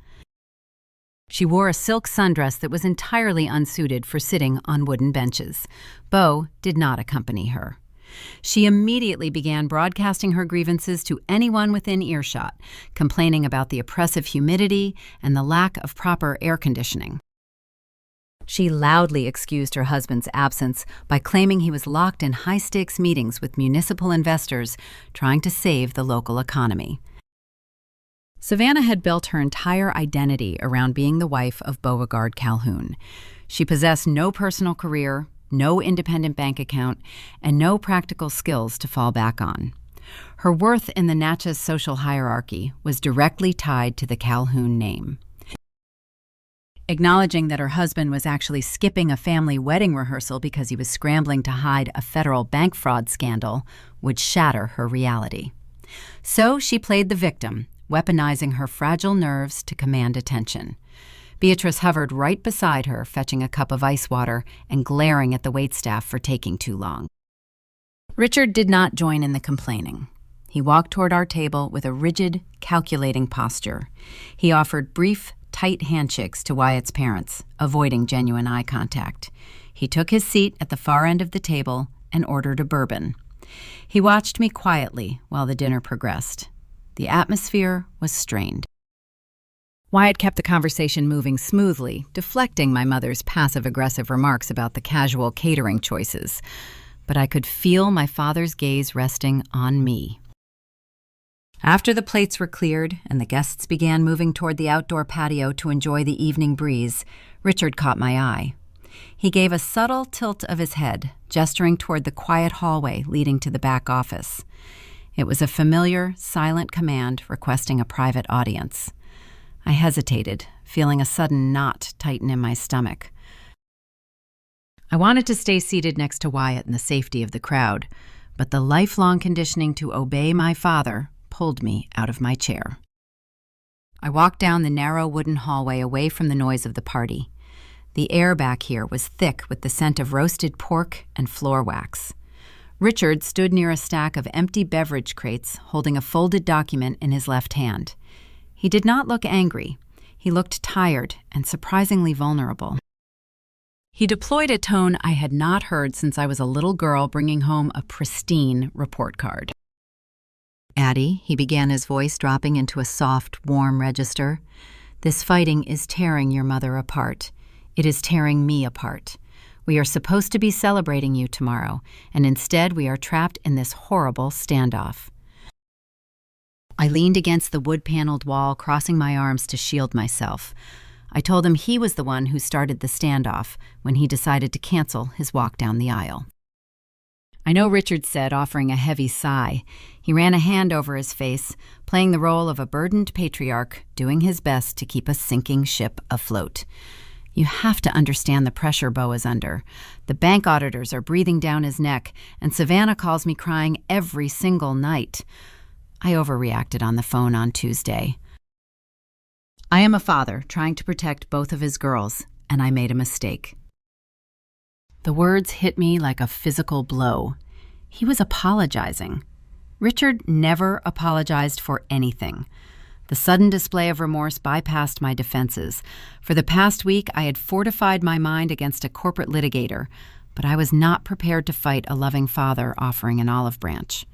She wore a silk sundress that was entirely unsuited for sitting on wooden benches. Beau did not accompany her. She immediately began broadcasting her grievances to anyone within earshot, complaining about the oppressive humidity and the lack of proper air conditioning. She loudly excused her husband's absence by claiming he was locked in high-stakes meetings with municipal investors trying to save the local economy. Savannah had built her entire identity around being the wife of Beauregard Calhoun. She possessed no personal career, no independent bank account, and no practical skills to fall back on. Her worth in the Natchez social hierarchy was directly tied to the Calhoun name. Acknowledging that her husband was actually skipping a family wedding rehearsal because he was scrambling to hide a federal bank fraud scandal would shatter her reality. So she played the victim, weaponizing her fragile nerves to command attention. Beatrice hovered right beside her, fetching a cup of ice water and glaring at the waitstaff for taking too long. Richard did not join in the complaining. He walked toward our table with a rigid, calculating posture. He offered brief, tight handshakes to Wyatt's parents, avoiding genuine eye contact. He took his seat at the far end of the table and ordered a bourbon. He watched me quietly while the dinner progressed. The atmosphere was strained. Wyatt kept the conversation moving smoothly, deflecting my mother's passive-aggressive remarks about the casual catering choices. But I could feel my father's gaze resting on me. After the plates were cleared and the guests began moving toward the outdoor patio to enjoy the evening breeze, Richard caught my eye. He gave a subtle tilt of his head, gesturing toward the quiet hallway leading to the back office. It was a familiar, silent command requesting a private audience. I hesitated, feeling a sudden knot tighten in my stomach. I wanted to stay seated next to Wyatt in the safety of the crowd, but the lifelong conditioning to obey my father pulled me out of my chair. I walked down the narrow wooden hallway away from the noise of the party. The air back here was thick with the scent of roasted pork and floor wax. Richard stood near a stack of empty beverage crates, holding a folded document in his left hand. He did not look angry. He looked tired and surprisingly vulnerable. He deployed a tone I had not heard since I was a little girl bringing home a pristine report card. "Addie," he began, his voice dropping into a soft, warm register, "this fighting is tearing your mother apart. It is tearing me apart. We are supposed to be celebrating you tomorrow, and instead we are trapped in this horrible standoff." I leaned against the wood-paneled wall, crossing my arms to shield myself. I told him he was the one who started the standoff when he decided to cancel his walk down the aisle. "I know," Richard said, offering a heavy sigh. He ran a hand over his face, playing the role of a burdened patriarch, doing his best to keep a sinking ship afloat. "You have to understand the pressure Beau is under. The bank auditors are breathing down his neck, and Savannah calls me crying every single night. I overreacted on the phone on Tuesday. I am a father trying to protect both of his girls, and I made a mistake." The words hit me like a physical blow. He was apologizing. Richard never apologized for anything. The sudden display of remorse bypassed my defenses. For the past week, I had fortified my mind against a corporate litigator, but I was not prepared to fight a loving father offering an olive branch.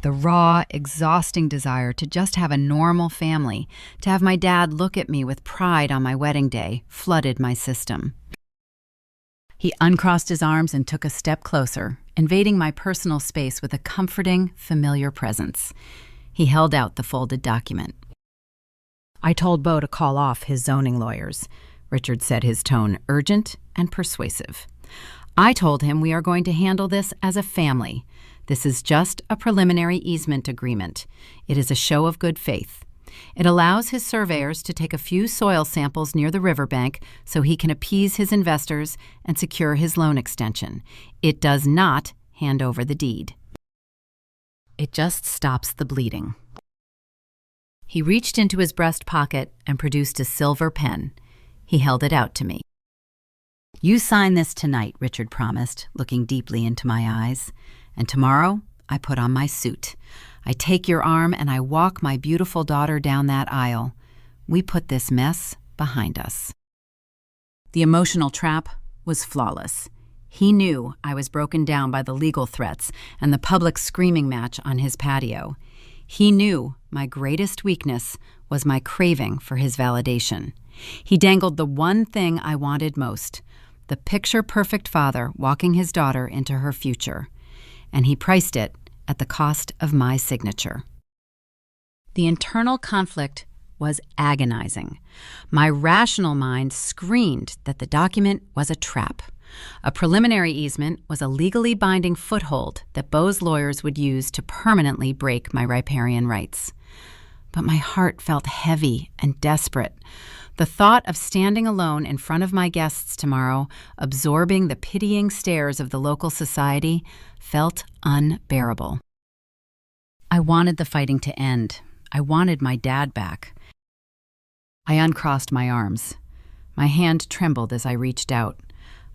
The raw, exhausting desire to just have a normal family, to have my dad look at me with pride on my wedding day, flooded my system. He uncrossed his arms and took a step closer, invading my personal space with a comforting, familiar presence. He held out the folded document. "I told Beau to call off his zoning lawyers," Richard said, his tone urgent and persuasive. "I told him we are going to handle this as a family. This is just a preliminary easement agreement. It is a show of good faith. It allows his surveyors to take a few soil samples near the riverbank so he can appease his investors and secure his loan extension. It does not hand over the deed. It just stops the bleeding." He reached into his breast pocket and produced a silver pen. He held it out to me. "You sign this tonight," Richard promised, looking deeply into my eyes. "And tomorrow, I put on my suit. I take your arm and I walk my beautiful daughter down that aisle. We put this mess behind us." The emotional trap was flawless. He knew I was broken down by the legal threats and the public screaming match on his patio. He knew my greatest weakness was my craving for his validation. He dangled the one thing I wanted most, the picture-perfect father walking his daughter into her future, and he priced it at the cost of my signature. The internal conflict was agonizing. My rational mind screamed that the document was a trap. A preliminary easement was a legally binding foothold that Beau's lawyers would use to permanently break my riparian rights. But my heart felt heavy and desperate. The thought of standing alone in front of my guests tomorrow, absorbing the pitying stares of the local society, felt unbearable. I wanted the fighting to end. I wanted my dad back. I uncrossed my arms. My hand trembled as I reached out.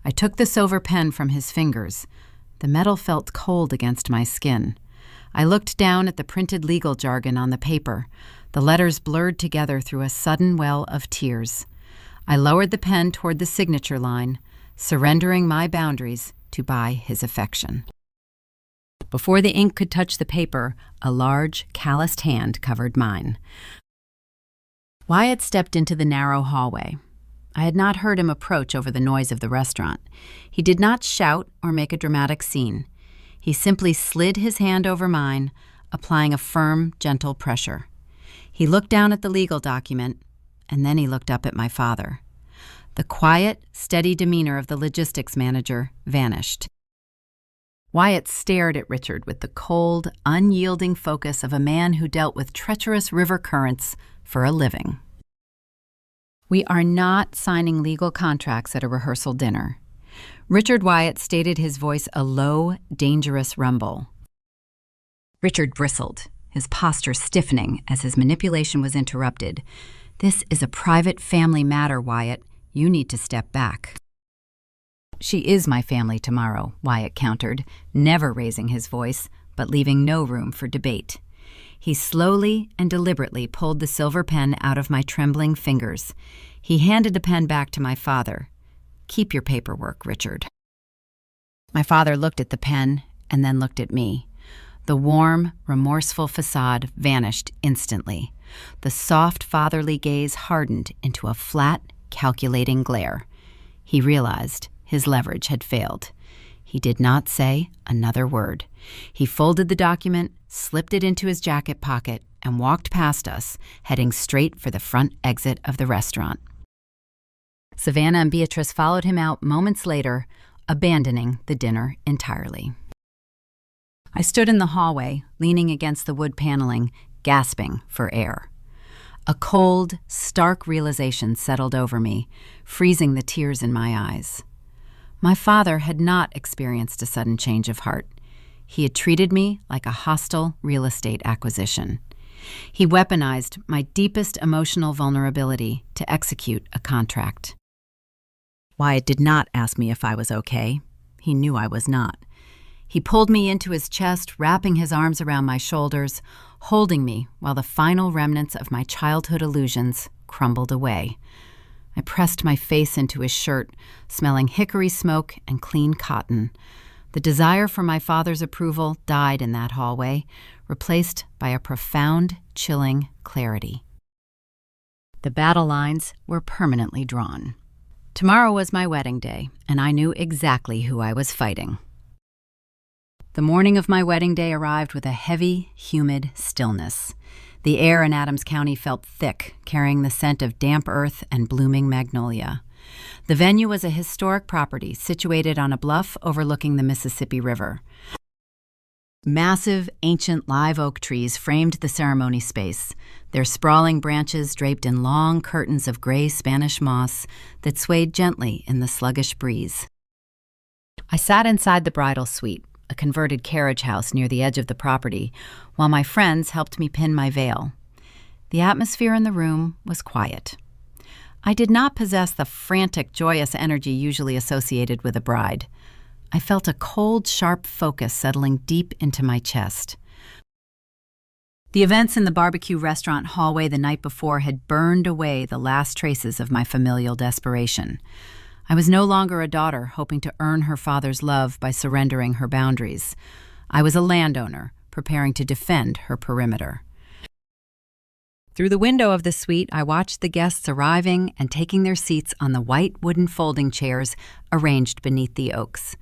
I took the silver pen from his fingers. The metal felt cold against my skin. I looked down at the printed legal jargon on the paper. The letters blurred together through a sudden well of tears. I lowered the pen toward the signature line, surrendering my boundaries to buy his affection. Before the ink could touch the paper, a large, calloused hand covered mine. Wyatt stepped into the narrow hallway. I had not heard him approach over the noise of the restaurant. He did not shout or make a dramatic scene. He simply slid his hand over mine, applying a firm, gentle pressure. He looked down at the legal document, and then he looked up at my father. The quiet, steady demeanor of the logistics manager vanished. Wyatt stared at Richard with the cold, unyielding focus of a man who dealt with treacherous river currents for a living. We are not signing legal contracts at a rehearsal dinner. Richard Wyatt stated, his voice a low, dangerous rumble. Richard bristled, his posture stiffening as his manipulation was interrupted. This is a private family matter, Wyatt. You need to step back. She is my family tomorrow, Wyatt countered, never raising his voice, but leaving no room for debate. He slowly and deliberately pulled the silver pen out of my trembling fingers. He handed the pen back to my father. Keep your paperwork, Richard. My father looked at the pen and then looked at me. The warm, remorseful facade vanished instantly. The soft fatherly gaze hardened into a flat, calculating glare. He realized his leverage had failed. He did not say another word. He folded the document, slipped it into his jacket pocket, and walked past us, heading straight for the front exit of the restaurant. Savannah and Beatrice followed him out moments later, abandoning the dinner entirely. I stood in the hallway, leaning against the wood paneling, gasping for air. A cold, stark realization settled over me, freezing the tears in my eyes. My father had not experienced a sudden change of heart. He had treated me like a hostile real estate acquisition. He weaponized my deepest emotional vulnerability to execute a contract. Wyatt did not ask me if I was okay. He knew I was not. He pulled me into his chest, wrapping his arms around my shoulders, holding me while the final remnants of my childhood illusions crumbled away. I pressed my face into his shirt, smelling hickory smoke and clean cotton. The desire for my father's approval died in that hallway, replaced by a profound, chilling clarity. The battle lines were permanently drawn. Tomorrow was my wedding day, and I knew exactly who I was fighting. The morning of my wedding day arrived with a heavy, humid stillness. The air in Adams County felt thick, carrying the scent of damp earth and blooming magnolia. The venue was a historic property situated on a bluff overlooking the Mississippi River. Massive, ancient live oak trees framed the ceremony space, their sprawling branches draped in long curtains of gray Spanish moss that swayed gently in the sluggish breeze. I sat inside the bridal suite, a converted carriage house near the edge of the property, while my friends helped me pin my veil. The atmosphere in the room was quiet. I did not possess the frantic, joyous energy usually associated with a bride. I felt a cold, sharp focus settling deep into my chest. The events in the barbecue restaurant hallway the night before had burned away the last traces of my familial desperation. I was no longer a daughter hoping to earn her father's love by surrendering her boundaries. I was a landowner preparing to defend her perimeter. Through the window of the suite, I watched the guests arriving and taking their seats on the white wooden folding chairs arranged beneath the oaks.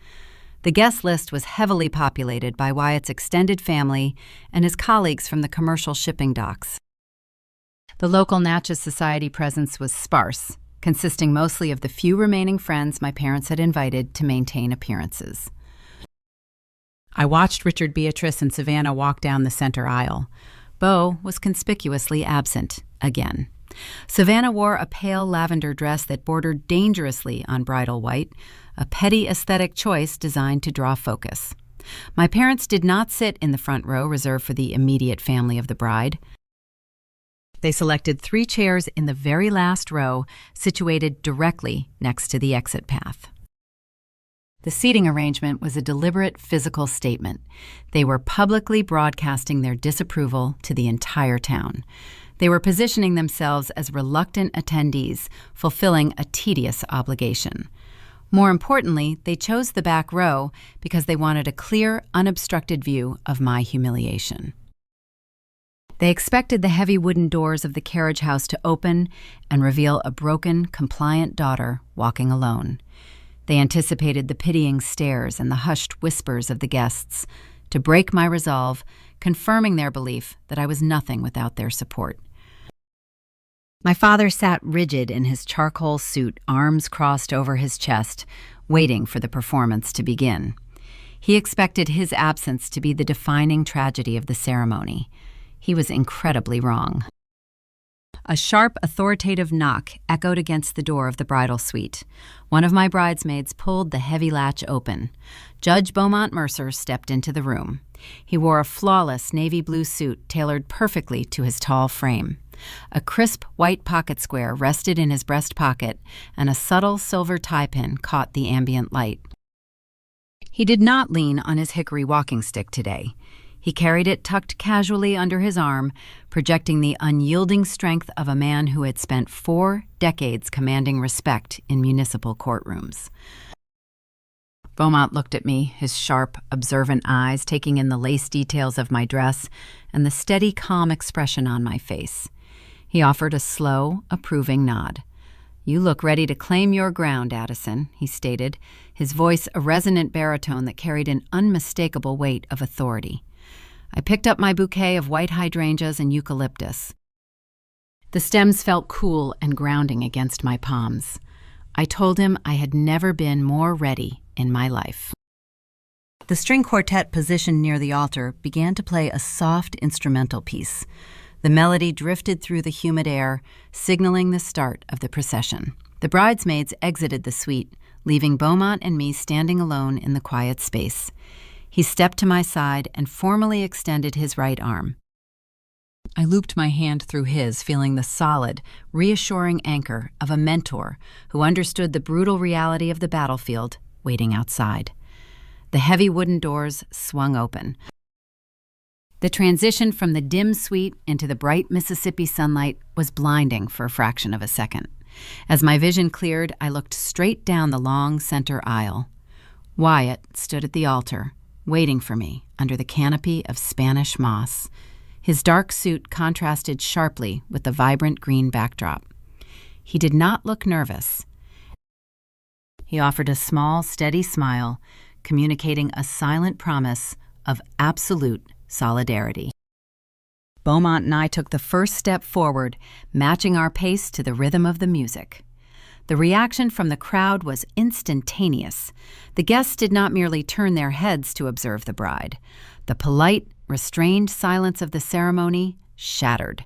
The guest list was heavily populated by Wyatt's extended family and his colleagues from the commercial shipping docks. The local Natchez Society presence was sparse, consisting mostly of the few remaining friends my parents had invited to maintain appearances. I watched Richard, Beatrice, and Savannah walk down the center aisle. Beau was conspicuously absent again. Savannah wore a pale lavender dress that bordered dangerously on bridal white, a petty aesthetic choice designed to draw focus. My parents did not sit in the front row reserved for the immediate family of the bride. They selected 3 chairs in the very last row, situated directly next to the exit path. The seating arrangement was a deliberate physical statement. They were publicly broadcasting their disapproval to the entire town. They were positioning themselves as reluctant attendees, fulfilling a tedious obligation. More importantly, they chose the back row because they wanted a clear, unobstructed view of my humiliation. They expected the heavy wooden doors of the carriage house to open and reveal a broken, compliant daughter walking alone. They anticipated the pitying stares and the hushed whispers of the guests to break my resolve, confirming their belief that I was nothing without their support. My father sat rigid in his charcoal suit, arms crossed over his chest, waiting for the performance to begin. He expected his absence to be the defining tragedy of the ceremony. He was incredibly wrong. A sharp, authoritative knock echoed against the door of the bridal suite. One of my bridesmaids pulled the heavy latch open. Judge Beaumont Mercer stepped into the room. He wore a flawless navy blue suit tailored perfectly to his tall frame. A crisp white pocket square rested in his breast pocket, and a subtle silver tie pin caught the ambient light. He did not lean on his hickory walking stick today. He carried it tucked casually under his arm, projecting the unyielding strength of a man who had spent 4 decades commanding respect in municipal courtrooms. Beaumont looked at me, his sharp, observant eyes taking in the lace details of my dress and the steady, calm expression on my face. He offered a slow, approving nod. "You look ready to claim your ground, Addison," he stated, his voice a resonant baritone that carried an unmistakable weight of authority. I picked up my bouquet of white hydrangeas and eucalyptus. The stems felt cool and grounding against my palms. I told him I had never been more ready in my life. The string quartet positioned near the altar began to play a soft instrumental piece. The melody drifted through the humid air, signaling the start of the procession. The bridesmaids exited the suite, leaving Beaumont and me standing alone in the quiet space. He stepped to my side and formally extended his right arm. I looped my hand through his, feeling the solid, reassuring anchor of a mentor who understood the brutal reality of the battlefield waiting outside. The heavy wooden doors swung open. The transition from the dim suite into the bright Mississippi sunlight was blinding for a fraction of a second. As my vision cleared, I looked straight down the long center aisle. Wyatt stood at the altar, waiting for me under the canopy of Spanish moss. His dark suit contrasted sharply with the vibrant green backdrop. He did not look nervous. He offered a small, steady smile, communicating a silent promise of absolute solidarity. Beaumont and I took the first step forward, matching our pace to the rhythm of the music. The reaction from the crowd was instantaneous. The guests did not merely turn their heads to observe the bride. The polite, restrained silence of the ceremony shattered.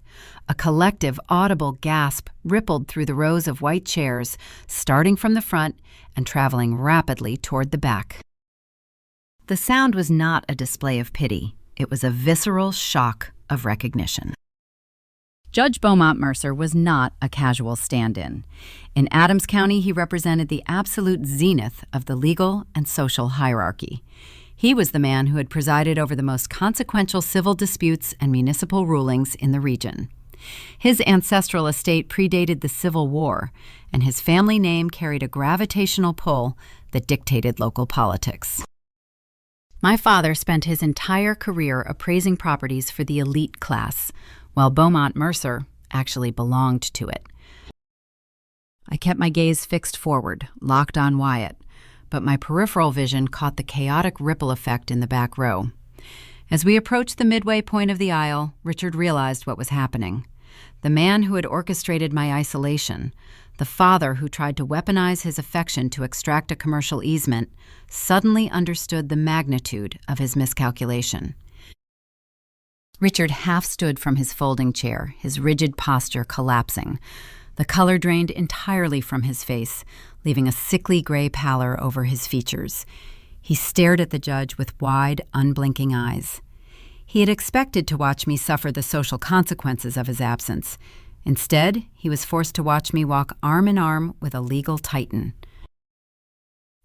A collective, audible gasp rippled through the rows of white chairs, starting from the front and traveling rapidly toward the back. The sound was not a display of pity. It was a visceral shock of recognition. Judge Beaumont Mercer was not a casual stand-in. In Adams County, he represented the absolute zenith of the legal and social hierarchy. He was the man who had presided over the most consequential civil disputes and municipal rulings in the region. His ancestral estate predated the Civil War, and his family name carried a gravitational pull that dictated local politics. My father spent his entire career appraising properties for the elite class, while Beaumont Mercer actually belonged to it. I kept my gaze fixed forward, locked on Wyatt, but my peripheral vision caught the chaotic ripple effect in the back row. As we approached the midway point of the aisle, Richard realized what was happening. The man who had orchestrated my isolation, the father who tried to weaponize his affection to extract a commercial easement, suddenly understood the magnitude of his miscalculation. Richard half stood from his folding chair, his rigid posture collapsing. The color drained entirely from his face, leaving a sickly gray pallor over his features. He stared at the judge with wide, unblinking eyes. He had expected to watch me suffer the social consequences of his absence. Instead, he was forced to watch me walk arm in arm with a legal titan.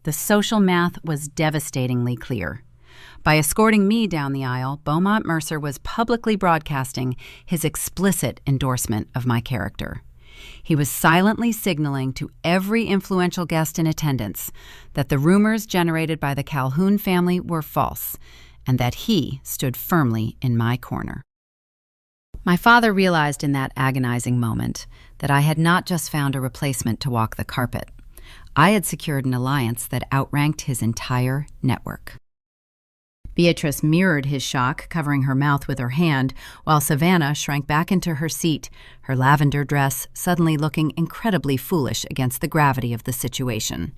The social math was devastatingly clear. By escorting me down the aisle, Beaumont Mercer was publicly broadcasting his explicit endorsement of my character. He was silently signaling to every influential guest in attendance that the rumors generated by the Calhoun family were false, and that he stood firmly in my corner. My father realized in that agonizing moment that I had not just found a replacement to walk the carpet. I had secured an alliance that outranked his entire network. Beatrice mirrored his shock, covering her mouth with her hand, while Savannah shrank back into her seat, her lavender dress suddenly looking incredibly foolish against the gravity of the situation.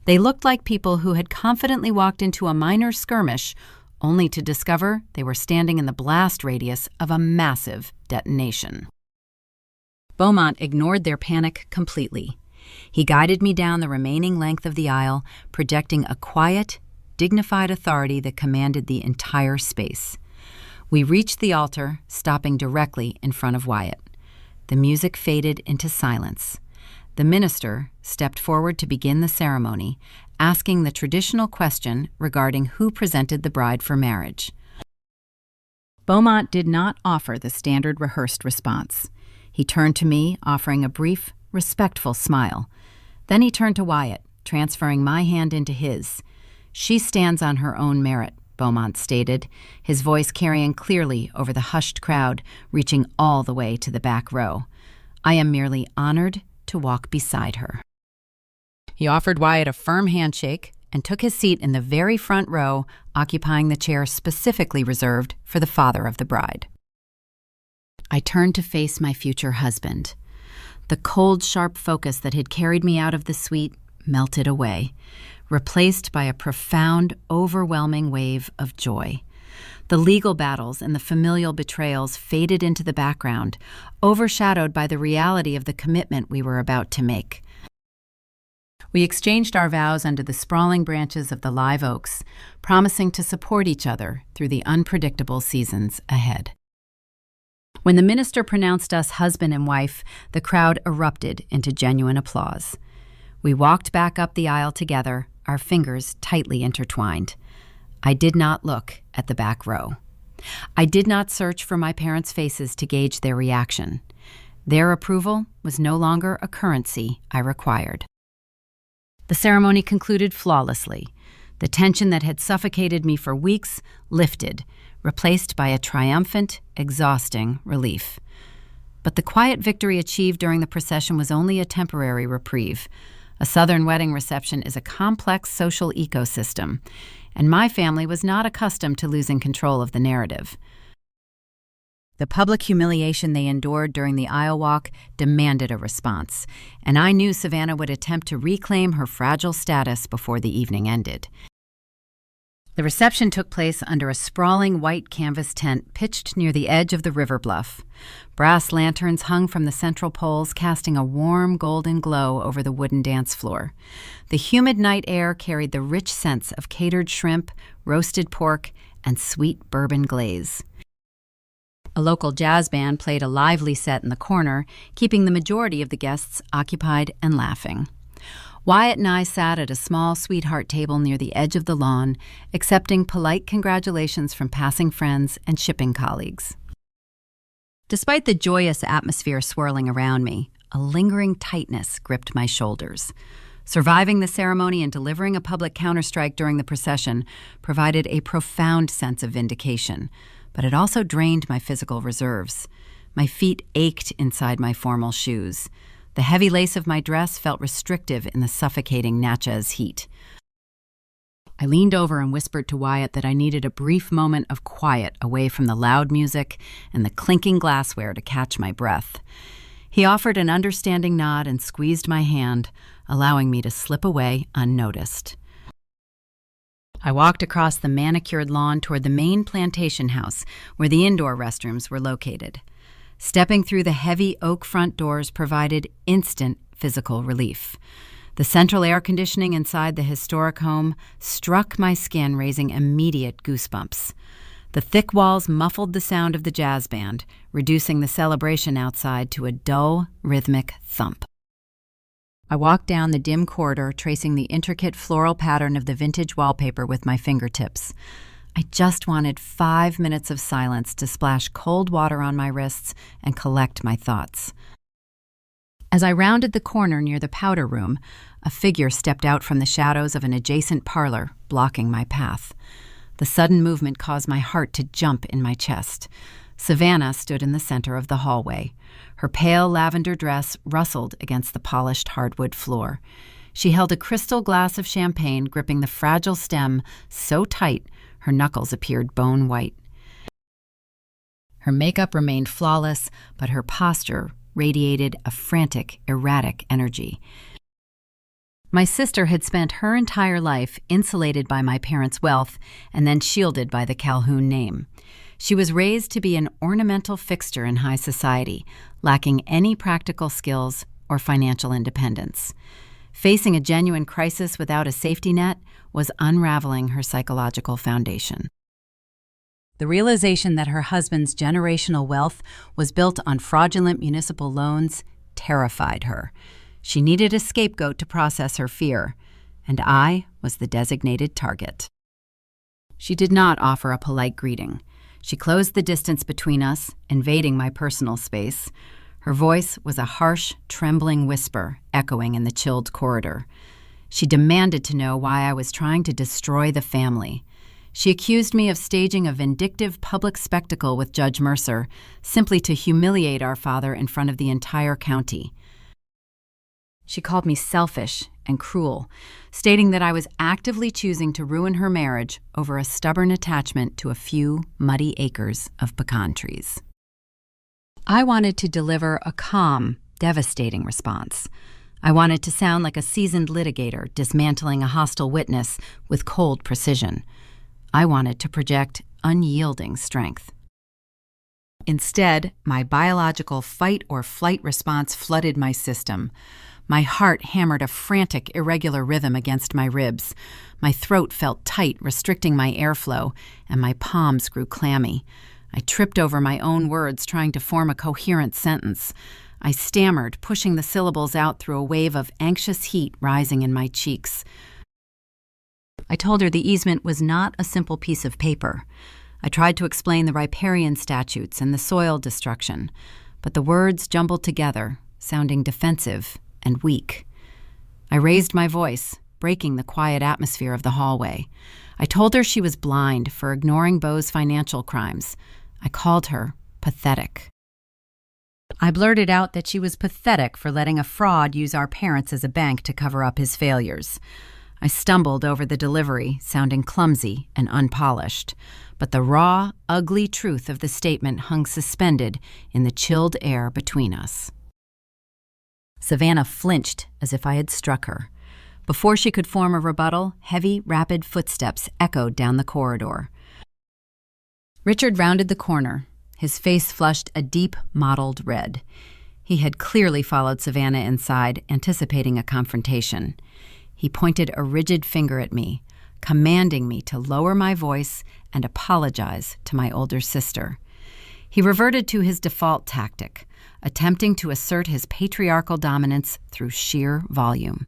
They looked like people who had confidently walked into a minor skirmish, only to discover they were standing in the blast radius of a massive detonation. Beaumont ignored their panic completely. He guided me down the remaining length of the aisle, projecting a quiet, dignified authority that commanded the entire space. We reached the altar, stopping directly in front of Wyatt. The music faded into silence. The minister stepped forward to begin the ceremony, asking the traditional question regarding who presented the bride for marriage. Beaumont did not offer the standard rehearsed response. He turned to me, offering a brief, respectful smile. Then he turned to Wyatt, transferring my hand into his. "She stands on her own merit," Beaumont stated, his voice carrying clearly over the hushed crowd, reaching all the way to the back row. "I am merely honored to walk beside her." He offered Wyatt a firm handshake and took his seat in the very front row, occupying the chair specifically reserved for the father of the bride. I turned to face my future husband. The cold, sharp focus that had carried me out of the suite melted away, replaced by a profound, overwhelming wave of joy. The legal battles and the familial betrayals faded into the background, overshadowed by the reality of the commitment we were about to make. We exchanged our vows under the sprawling branches of the live oaks, promising to support each other through the unpredictable seasons ahead. When the minister pronounced us husband and wife, the crowd erupted into genuine applause. We walked back up the aisle together, our fingers tightly intertwined. I did not look at the back row. I did not search for my parents' faces to gauge their reaction. Their approval was no longer a currency I required. The ceremony concluded flawlessly. The tension that had suffocated me for weeks lifted, replaced by a triumphant, exhausting relief. But the quiet victory achieved during the procession was only a temporary reprieve. A Southern wedding reception is a complex social ecosystem, and my family was not accustomed to losing control of the narrative. The public humiliation they endured during the aisle walk demanded a response, and I knew Savannah would attempt to reclaim her fragile status before the evening ended. The reception took place under a sprawling white canvas tent pitched near the edge of the river bluff. Brass lanterns hung from the central poles, casting a warm golden glow over the wooden dance floor. The humid night air carried the rich scents of catered shrimp, roasted pork, and sweet bourbon glaze. A local jazz band played a lively set in the corner, keeping the majority of the guests occupied and laughing. Wyatt and I sat at a small sweetheart table near the edge of the lawn, accepting polite congratulations from passing friends and shipping colleagues. Despite the joyous atmosphere swirling around me, a lingering tightness gripped my shoulders. Surviving the ceremony and delivering a public counterstrike during the procession provided a profound sense of vindication, but it also drained my physical reserves. My feet ached inside my formal shoes. The heavy lace of my dress felt restrictive in the suffocating Natchez heat. I leaned over and whispered to Wyatt that I needed a brief moment of quiet away from the loud music and the clinking glassware to catch my breath. He offered an understanding nod and squeezed my hand, allowing me to slip away unnoticed. I walked across the manicured lawn toward the main plantation house where the indoor restrooms were located. Stepping through the heavy oak front doors provided instant physical relief. The central air conditioning inside the historic home struck my skin, raising immediate goosebumps. The thick walls muffled the sound of the jazz band, reducing the celebration outside to a dull, rhythmic thump. I walked down the dim corridor, tracing the intricate floral pattern of the vintage wallpaper with my fingertips. I just wanted 5 minutes of silence to splash cold water on my wrists and collect my thoughts. As I rounded the corner near the powder room, a figure stepped out from the shadows of an adjacent parlor, blocking my path. The sudden movement caused my heart to jump in my chest. Savannah stood in the center of the hallway. Her pale lavender dress rustled against the polished hardwood floor. She held a crystal glass of champagne, gripping the fragile stem so tight her knuckles appeared bone white. Her makeup remained flawless, but her posture radiated a frantic, erratic energy. My sister had spent her entire life insulated by my parents' wealth and then shielded by the Calhoun name. She was raised to be an ornamental fixture in high society, lacking any practical skills or financial independence. Facing a genuine crisis without a safety net was unraveling her psychological foundation. The realization that her husband's generational wealth was built on fraudulent municipal loans terrified her. She needed a scapegoat to process her fear, and I was the designated target. She did not offer a polite greeting. She closed the distance between us, invading my personal space. Her voice was a harsh, trembling whisper echoing in the chilled corridor. She demanded to know why I was trying to destroy the family. She accused me of staging a vindictive public spectacle with Judge Mercer, simply to humiliate our father in front of the entire county. She called me selfish and cruel, stating that I was actively choosing to ruin her marriage over a stubborn attachment to a few muddy acres of pecan trees. I wanted to deliver a calm, devastating response. I wanted to sound like a seasoned litigator dismantling a hostile witness with cold precision. I wanted to project unyielding strength. Instead, my biological fight-or-flight response flooded my system. My heart hammered a frantic, irregular rhythm against my ribs. My throat felt tight, restricting my airflow, and my palms grew clammy. I tripped over my own words, trying to form a coherent sentence. I stammered, pushing the syllables out through a wave of anxious heat rising in my cheeks. I told her the easement was not a simple piece of paper. I tried to explain the riparian statutes and the soil destruction, but the words jumbled together, sounding defensive and weak. I raised my voice, breaking the quiet atmosphere of the hallway. I told her she was blind for ignoring Beau's financial crimes. I called her pathetic. I blurted out that she was pathetic for letting a fraud use our parents as a bank to cover up his failures. I stumbled over the delivery, sounding clumsy and unpolished, but the raw, ugly truth of the statement hung suspended in the chilled air between us. Savannah flinched as if I had struck her. Before she could form a rebuttal, heavy, rapid footsteps echoed down the corridor. Richard rounded the corner. His face flushed a deep, mottled red. He had clearly followed Savannah inside, anticipating a confrontation. He pointed a rigid finger at me, commanding me to lower my voice and apologize to my older sister. He reverted to his default tactic, attempting to assert his patriarchal dominance through sheer volume.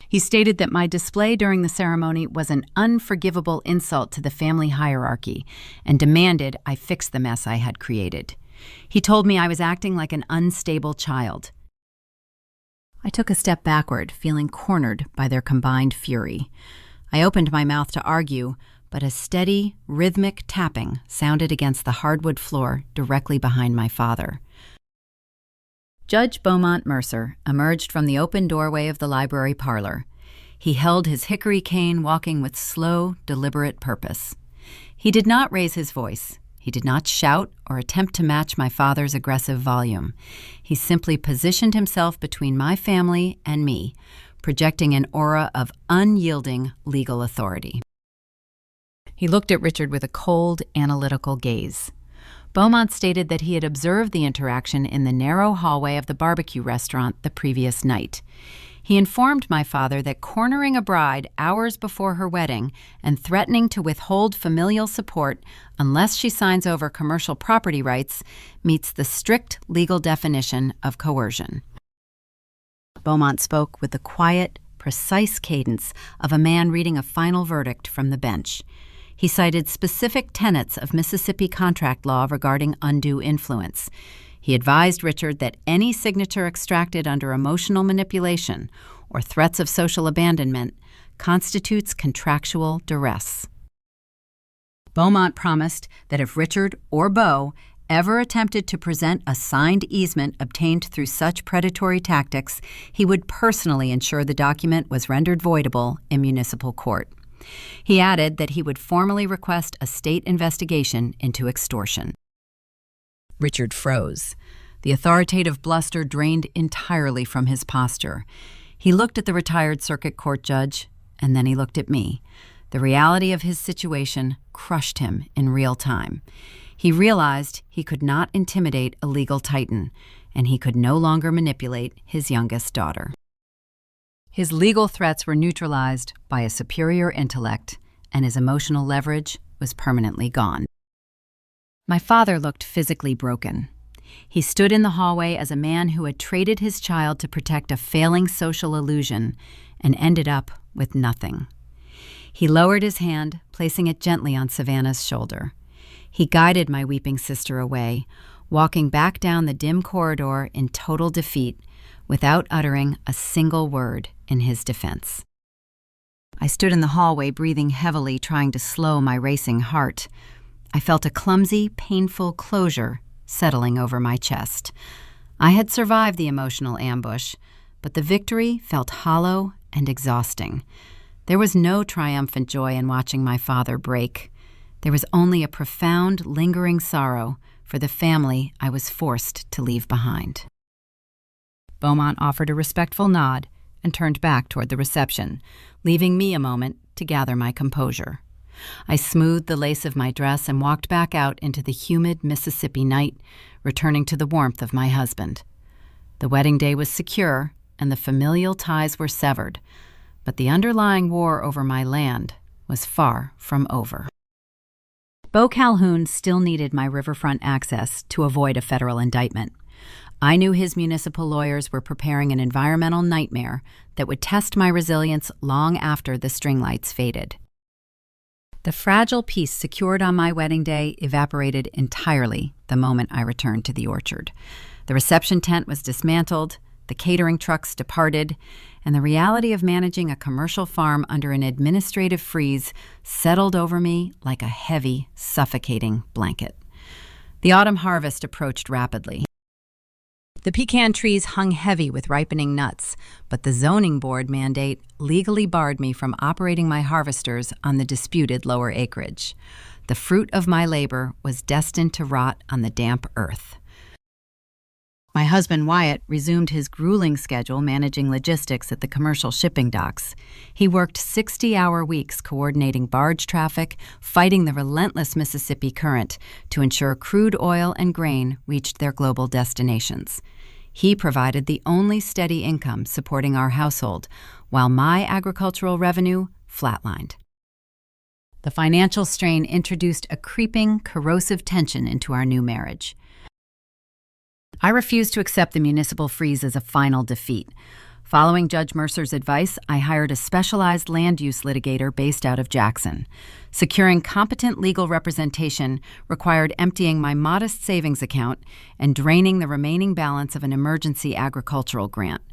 He stated that my display during the ceremony was an unforgivable insult to the family hierarchy and demanded I fix the mess I had created. He told me I was acting like an unstable child. I took a step backward, feeling cornered by their combined fury. I opened my mouth to argue, but a steady, rhythmic tapping sounded against the hardwood floor directly behind my father. Judge Beaumont Mercer emerged from the open doorway of the library parlor. He held his hickory cane, walking with slow, deliberate purpose. He did not raise his voice. He did not shout or attempt to match my father's aggressive volume. He simply positioned himself between my family and me, projecting an aura of unyielding legal authority. He looked at Richard with a cold, analytical gaze. Beaumont stated that he had observed the interaction in the narrow hallway of the barbecue restaurant the previous night. He informed my father that cornering a bride hours before her wedding and threatening to withhold familial support unless she signs over commercial property rights meets the strict legal definition of coercion. Beaumont spoke with the quiet, precise cadence of a man reading a final verdict from the bench. He cited specific tenets of Mississippi contract law regarding undue influence. He advised Richard that any signature extracted under emotional manipulation or threats of social abandonment constitutes contractual duress. Beaumont promised that if Richard or Beau ever attempted to present a signed easement obtained through such predatory tactics, he would personally ensure the document was rendered voidable in municipal court. He added that he would formally request a state investigation into extortion. Richard froze. The authoritative bluster drained entirely from his posture. He looked at the retired circuit court judge, and then he looked at me. The reality of his situation crushed him in real time. He realized he could not intimidate a legal titan, and he could no longer manipulate his youngest daughter. His legal threats were neutralized by a superior intellect, and his emotional leverage was permanently gone. My father looked physically broken. He stood in the hallway as a man who had traded his child to protect a failing social illusion and ended up with nothing. He lowered his hand, placing it gently on Savannah's shoulder. He guided my weeping sister away, walking back down the dim corridor in total defeat, without uttering a single word in his defense. I stood in the hallway, breathing heavily, trying to slow my racing heart. I felt a clumsy, painful closure settling over my chest. I had survived the emotional ambush, but the victory felt hollow and exhausting. There was no triumphant joy in watching my father break. There was only a profound, lingering sorrow for the family I was forced to leave behind. Beaumont offered a respectful nod and turned back toward the reception, leaving me a moment to gather my composure. I smoothed the lace of my dress and walked back out into the humid Mississippi night, returning to the warmth of my husband. The wedding day was secure, and the familial ties were severed, but the underlying war over my land was far from over. Beau Calhoun still needed my riverfront access to avoid a federal indictment. I knew his municipal lawyers were preparing an environmental nightmare that would test my resilience long after the string lights faded. The fragile peace secured on my wedding day evaporated entirely the moment I returned to the orchard. The reception tent was dismantled, the catering trucks departed, and the reality of managing a commercial farm under an administrative freeze settled over me like a heavy, suffocating blanket. The autumn harvest approached rapidly. The pecan trees hung heavy with ripening nuts, but the zoning board mandate legally barred me from operating my harvesters on the disputed lower acreage. The fruit of my labor was destined to rot on the damp earth. My husband Wyatt resumed his grueling schedule managing logistics at the commercial shipping docks. He worked 60-hour weeks coordinating barge traffic, fighting the relentless Mississippi current to ensure crude oil and grain reached their global destinations. He provided the only steady income supporting our household, while my agricultural revenue flatlined. The financial strain introduced a creeping, corrosive tension into our new marriage. I refused to accept the municipal freeze as a final defeat. Following Judge Mercer's advice, I hired a specialized land use litigator based out of Jackson. Securing competent legal representation required emptying my modest savings account and draining the remaining balance of an emergency agricultural grant.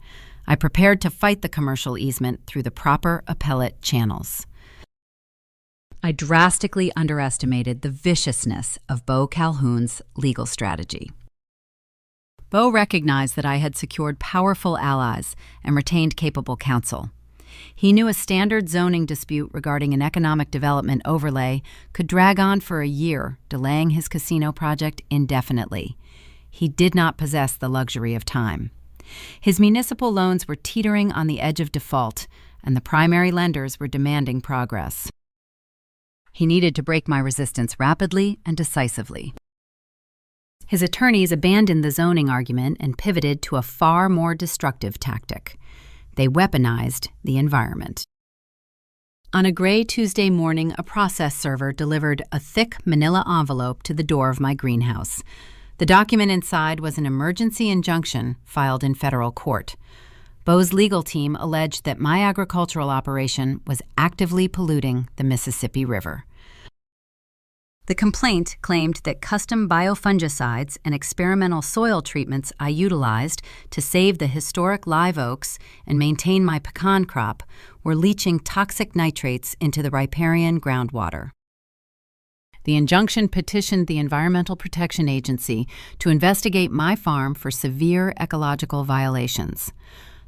I prepared to fight the commercial easement through the proper appellate channels. I drastically underestimated the viciousness of Beau Calhoun's legal strategy. Beau recognized that I had secured powerful allies and retained capable counsel. He knew a standard zoning dispute regarding an economic development overlay could drag on for a year, delaying his casino project indefinitely. He did not possess the luxury of time. His municipal loans were teetering on the edge of default, and the primary lenders were demanding progress. He needed to break my resistance rapidly and decisively. His attorneys abandoned the zoning argument and pivoted to a far more destructive tactic. They weaponized the environment. On a gray Tuesday morning, a process server delivered a thick manila envelope to the door of my greenhouse. The document inside was an emergency injunction filed in federal court. Beau's legal team alleged that my agricultural operation was actively polluting the Mississippi River. The complaint claimed that custom biofungicides and experimental soil treatments I utilized to save the historic live oaks and maintain my pecan crop were leaching toxic nitrates into the riparian groundwater. The injunction petitioned the Environmental Protection Agency to investigate my farm for severe ecological violations.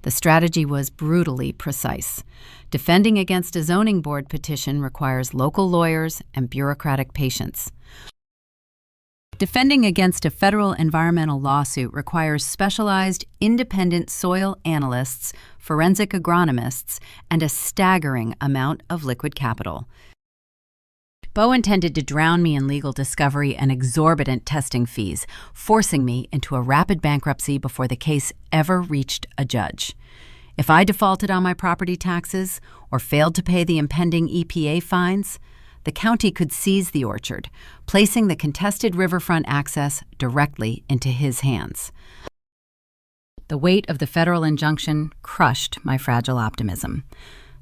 The strategy was brutally precise. Defending against a zoning board petition requires local lawyers and bureaucratic patience. Defending against a federal environmental lawsuit requires specialized, independent soil analysts, forensic agronomists, and a staggering amount of liquid capital. Beau intended to drown me in legal discovery and exorbitant testing fees, forcing me into a rapid bankruptcy before the case ever reached a judge. If I defaulted on my property taxes or failed to pay the impending EPA fines, the county could seize the orchard, placing the contested riverfront access directly into his hands. The weight of the federal injunction crushed my fragile optimism.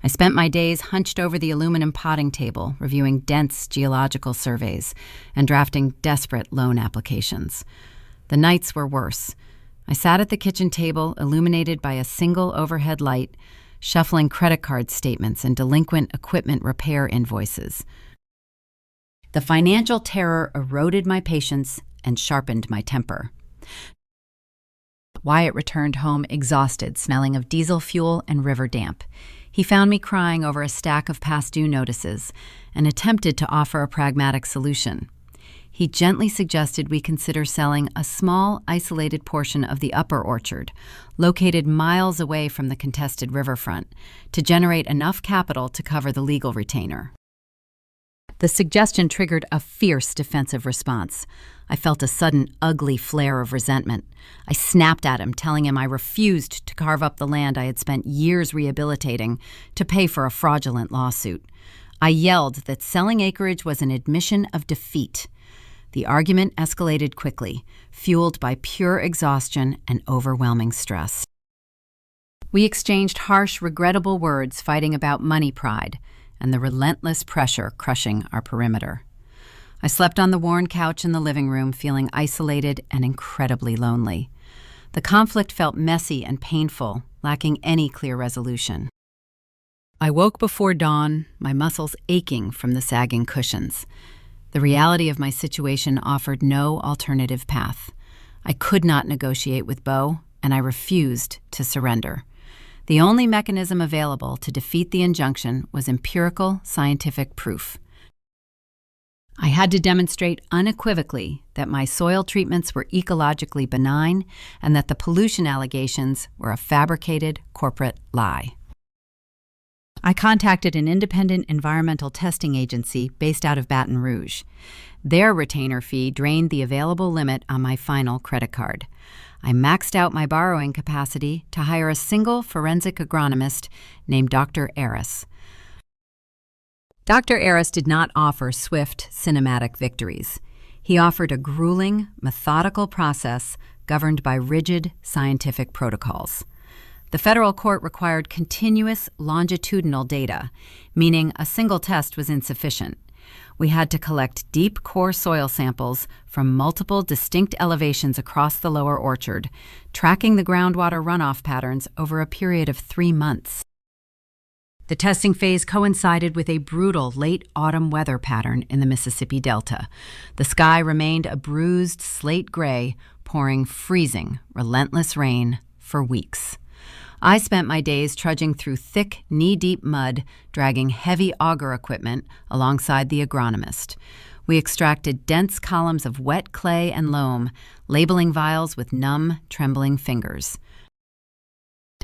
I spent my days hunched over the aluminum potting table, reviewing dense geological surveys and drafting desperate loan applications. The nights were worse. I sat at the kitchen table, illuminated by a single overhead light, shuffling credit card statements and delinquent equipment repair invoices. The financial terror eroded my patience and sharpened my temper. Wyatt returned home exhausted, smelling of diesel fuel and river damp. He found me crying over a stack of past due notices and attempted to offer a pragmatic solution. He gently suggested we consider selling a small, isolated portion of the upper orchard, located miles away from the contested riverfront, to generate enough capital to cover the legal retainer. The suggestion triggered a fierce defensive response. I felt a sudden, ugly flare of resentment. I snapped at him, telling him I refused to carve up the land I had spent years rehabilitating to pay for a fraudulent lawsuit. I yelled that selling acreage was an admission of defeat. The argument escalated quickly, fueled by pure exhaustion and overwhelming stress. We exchanged harsh, regrettable words, fighting about money pride and the relentless pressure crushing our perimeter. I slept on the worn couch in the living room, feeling isolated and incredibly lonely. The conflict felt messy and painful, lacking any clear resolution. I woke before dawn, my muscles aching from the sagging cushions. The reality of my situation offered no alternative path. I could not negotiate with Beau, and I refused to surrender. The only mechanism available to defeat the injunction was empirical scientific proof. I had to demonstrate unequivocally that my soil treatments were ecologically benign and that the pollution allegations were a fabricated corporate lie. I contacted an independent environmental testing agency based out of Baton Rouge. Their retainer fee drained the available limit on my final credit card. I maxed out my borrowing capacity to hire a single forensic agronomist named Dr. Addison. Dr. Addison did not offer swift, cinematic victories. He offered a grueling, methodical process governed by rigid scientific protocols. The The federal court required continuous longitudinal data, meaning a single test was insufficient. We had to collect deep core soil samples from multiple distinct elevations across the lower orchard, tracking the groundwater runoff patterns over a period of 3 months. The testing phase coincided with a brutal late autumn weather pattern in the Mississippi Delta. The sky remained a bruised slate gray, pouring freezing, relentless rain for weeks. I spent my days trudging through thick, knee-deep mud, dragging heavy auger equipment alongside the agronomist. We extracted dense columns of wet clay and loam, labeling vials with numb, trembling fingers.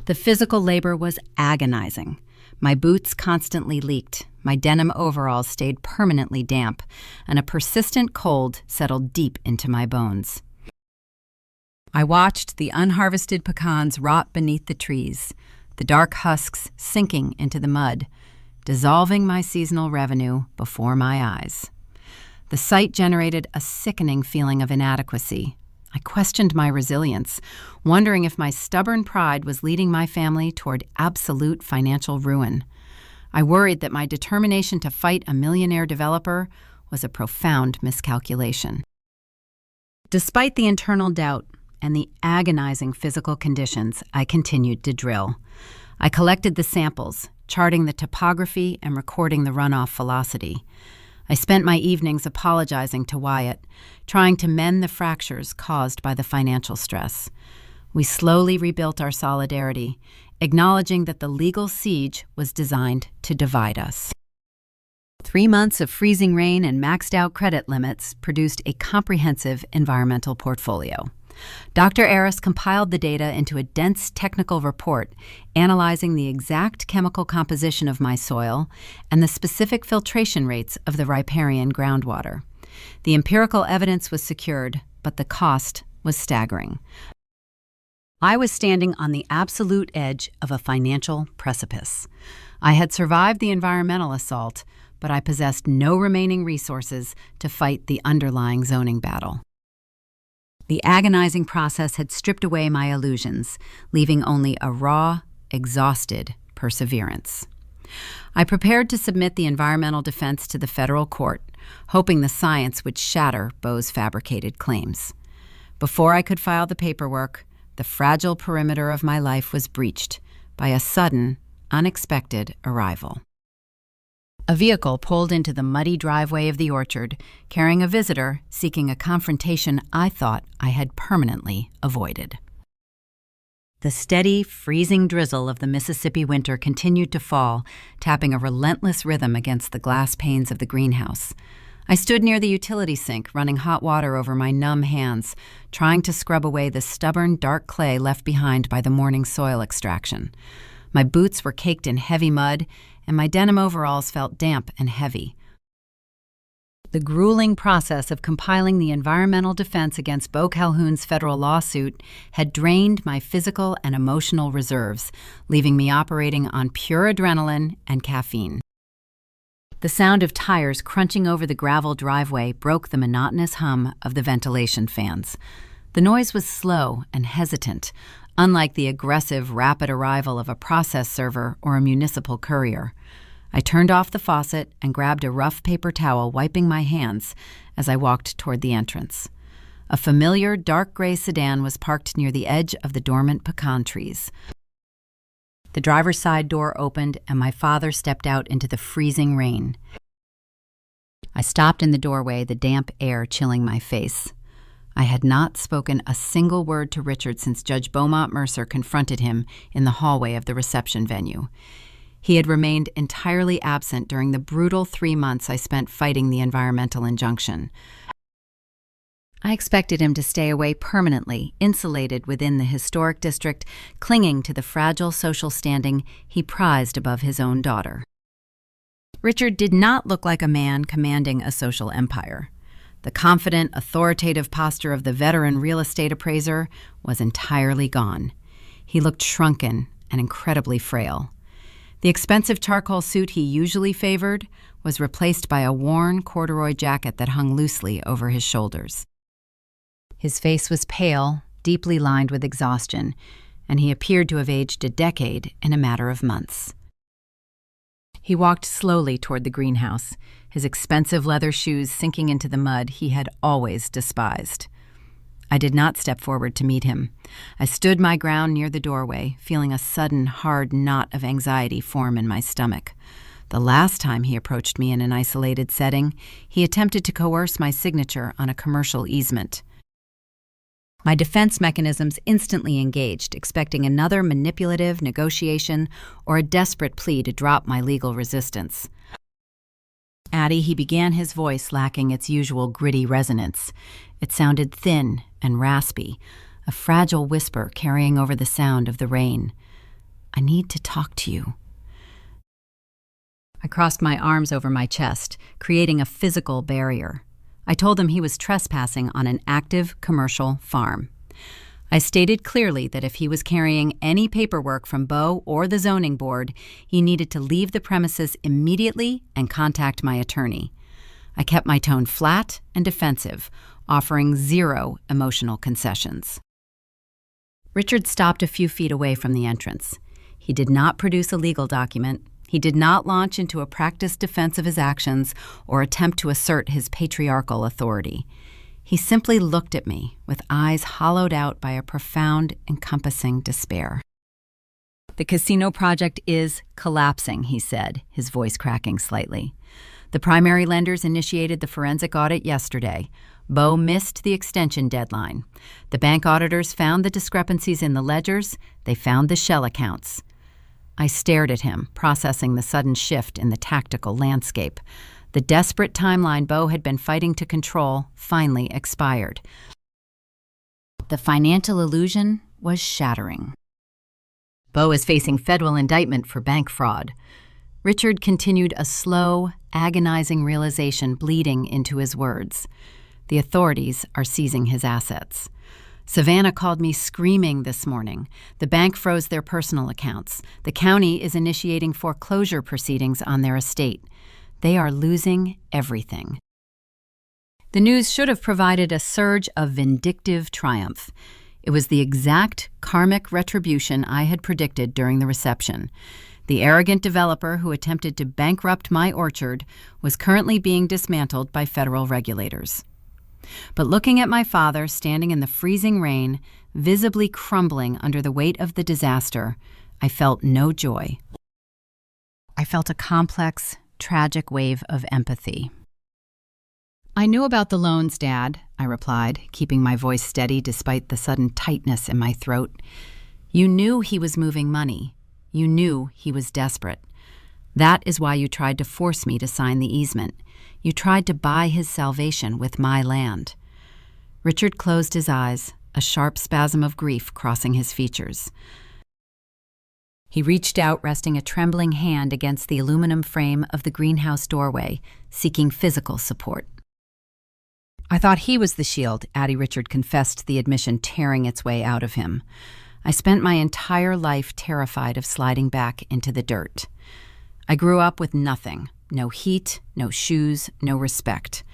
The physical labor was agonizing. My boots constantly leaked, my denim overalls stayed permanently damp, and a persistent cold settled deep into my bones. I watched the unharvested pecans rot beneath the trees, the dark husks sinking into the mud, dissolving my seasonal revenue before my eyes. The sight generated a sickening feeling of inadequacy. I questioned my resilience, wondering if my stubborn pride was leading my family toward absolute financial ruin. I worried that my determination to fight a millionaire developer was a profound miscalculation. Despite the internal doubt and the agonizing physical conditions, I continued to drill. I collected the samples, charting the topography and recording the runoff velocity. I spent my evenings apologizing to Wyatt, trying to mend the fractures caused by the financial stress. We slowly rebuilt our solidarity, acknowledging that the legal siege was designed to divide us. 3 months of freezing rain and maxed-out credit limits produced a comprehensive environmental portfolio. Dr. Aris compiled the data into a dense technical report analyzing the exact chemical composition of my soil and the specific filtration rates of the riparian groundwater. The empirical evidence was secured, but the cost was staggering. I was standing on the absolute edge of a financial precipice. I had survived the environmental assault, but I possessed no remaining resources to fight the underlying zoning battle. The agonizing process had stripped away my illusions, leaving only a raw, exhausted perseverance. I prepared to submit the environmental defense to the federal court, hoping the science would shatter Beau's fabricated claims. Before I could file the paperwork, the fragile perimeter of my life was breached by a sudden, unexpected arrival. A vehicle pulled into the muddy driveway of the orchard, carrying a visitor seeking a confrontation I thought I had permanently avoided. The steady, freezing drizzle of the Mississippi winter continued to fall, tapping a relentless rhythm against the glass panes of the greenhouse. I stood near the utility sink, running hot water over my numb hands, trying to scrub away the stubborn, dark clay left behind by the morning soil extraction. My boots were caked in heavy mud, and my denim overalls felt damp and heavy. The grueling process of compiling the environmental defense against Beau Calhoun's federal lawsuit had drained my physical and emotional reserves, leaving me operating on pure adrenaline and caffeine. The sound of tires crunching over the gravel driveway broke the monotonous hum of the ventilation fans. The noise was slow and hesitant, unlike the aggressive, rapid arrival of a process server or a municipal courier. I turned off the faucet and grabbed a rough paper towel, wiping my hands as I walked toward the entrance. A familiar dark gray sedan was parked near the edge of the dormant pecan trees. The driver's side door opened and my father stepped out into the freezing rain. I stopped in the doorway, the damp air chilling my face. I had not spoken a single word to Richard since Judge Beaumont Mercer confronted him in the hallway of the reception venue. He had remained entirely absent during the brutal 3 months I spent fighting the environmental injunction. I expected him to stay away permanently, insulated within the historic district, clinging to the fragile social standing he prized above his own daughter. Richard did not look like a man commanding a social empire. The confident, authoritative posture of the veteran real estate appraiser was entirely gone. He looked shrunken and incredibly frail. The expensive charcoal suit he usually favored was replaced by a worn corduroy jacket that hung loosely over his shoulders. His face was pale, deeply lined with exhaustion, and he appeared to have aged a decade in a matter of months. He walked slowly toward the greenhouse, his expensive leather shoes sinking into the mud he had always despised. I did not step forward to meet him. I stood my ground near the doorway, feeling a sudden, hard knot of anxiety form in my stomach. The last time he approached me in an isolated setting, he attempted to coerce my signature on a commercial easement. My defense mechanisms instantly engaged, expecting another manipulative negotiation or a desperate plea to drop my legal resistance. Addie, he began, his voice lacking its usual gritty resonance. It sounded thin and raspy, a fragile whisper carrying over the sound of the rain. I need to talk to you. I crossed my arms over my chest, creating a physical barrier. I told him he was trespassing on an active commercial farm. I stated clearly that if he was carrying any paperwork from Beau or the zoning board, he needed to leave the premises immediately and contact my attorney. I kept my tone flat and defensive, offering zero emotional concessions. Richard stopped a few feet away from the entrance. He did not produce a legal document. He did not launch into a practiced defense of his actions or attempt to assert his patriarchal authority. He simply looked at me with eyes hollowed out by a profound, encompassing despair. "The casino project is collapsing," he said, his voice cracking slightly. "The primary lenders initiated the forensic audit yesterday. Beau missed the extension deadline. The bank auditors found the discrepancies in the ledgers. They found the shell accounts." I stared at him, processing the sudden shift in the tactical landscape. The desperate timeline Beau had been fighting to control finally expired. The financial illusion was shattering. Beau is facing federal indictment for bank fraud. Richard continued, a slow, agonizing realization bleeding into his words. The authorities are seizing his assets. Savannah called me screaming this morning. The bank froze their personal accounts. The county is initiating foreclosure proceedings on their estate. They are losing everything. The news should have provided a surge of vindictive triumph. It was the exact karmic retribution I had predicted during the reception. The arrogant developer who attempted to bankrupt my orchard was currently being dismantled by federal regulators. But looking at my father standing in the freezing rain, visibly crumbling under the weight of the disaster, I felt no joy. I felt a complex, tragic wave of empathy. "I knew about the loans, Dad," I replied, keeping my voice steady despite the sudden tightness in my throat. "You knew he was moving money. You knew he was desperate. That is why you tried to force me to sign the easement. You tried to buy his salvation with my land." Richard closed his eyes, a sharp spasm of grief crossing his features. He reached out, resting a trembling hand against the aluminum frame of the greenhouse doorway, seeking physical support. "I thought he was the shield," Addie Richard confessed, the admission tearing its way out of him. "I spent my entire life terrified of sliding back into the dirt. I grew up with nothing. No heat, no shoes, no respect.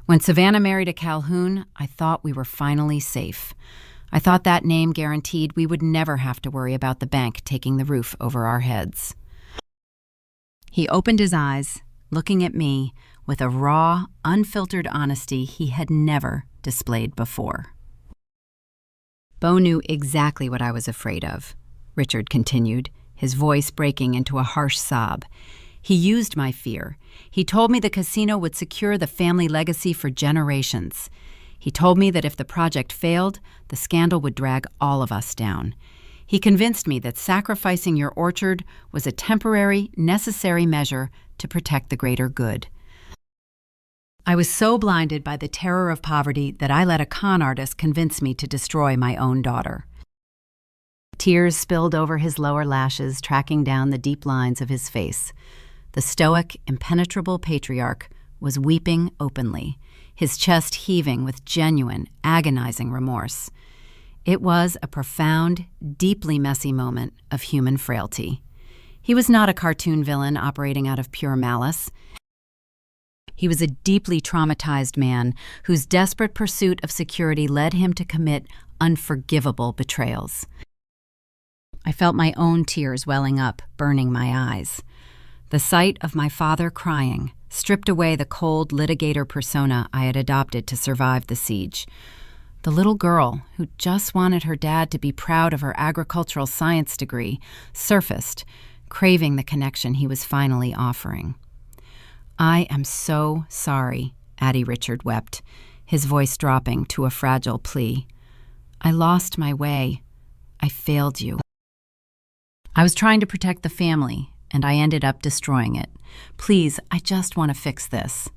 When Savannah married a Calhoun, I thought we were finally safe. I thought that name guaranteed we would never have to worry about the bank taking the roof over our heads." He opened his eyes, looking at me with a raw, unfiltered honesty he had never displayed before. "Beau knew exactly what I was afraid of," Richard continued, his voice breaking into a harsh sob. "He used my fear. He told me the casino would secure the family legacy for generations. He told me that if the project failed, the scandal would drag all of us down. He convinced me that sacrificing your orchard was a temporary, necessary measure to protect the greater good. I was so blinded by the terror of poverty that I let a con artist convince me to destroy my own daughter." Tears spilled over his lower lashes, tracking down the deep lines of his face. The stoic, impenetrable patriarch was weeping openly, his chest heaving with genuine, agonizing remorse. It was a profound, deeply messy moment of human frailty. He was not a cartoon villain operating out of pure malice. He was a deeply traumatized man whose desperate pursuit of security led him to commit unforgivable betrayals. I felt my own tears welling up, burning my eyes. The sight of my father crying stripped away the cold litigator persona I had adopted to survive the siege. The little girl, who just wanted her dad to be proud of her agricultural science degree, surfaced, craving the connection he was finally offering. "I am so sorry," Addie Richard wept, his voice dropping to a fragile plea. "I lost my way. I failed you. I was trying to protect the family, and I ended up destroying it. Please, I just want to fix this."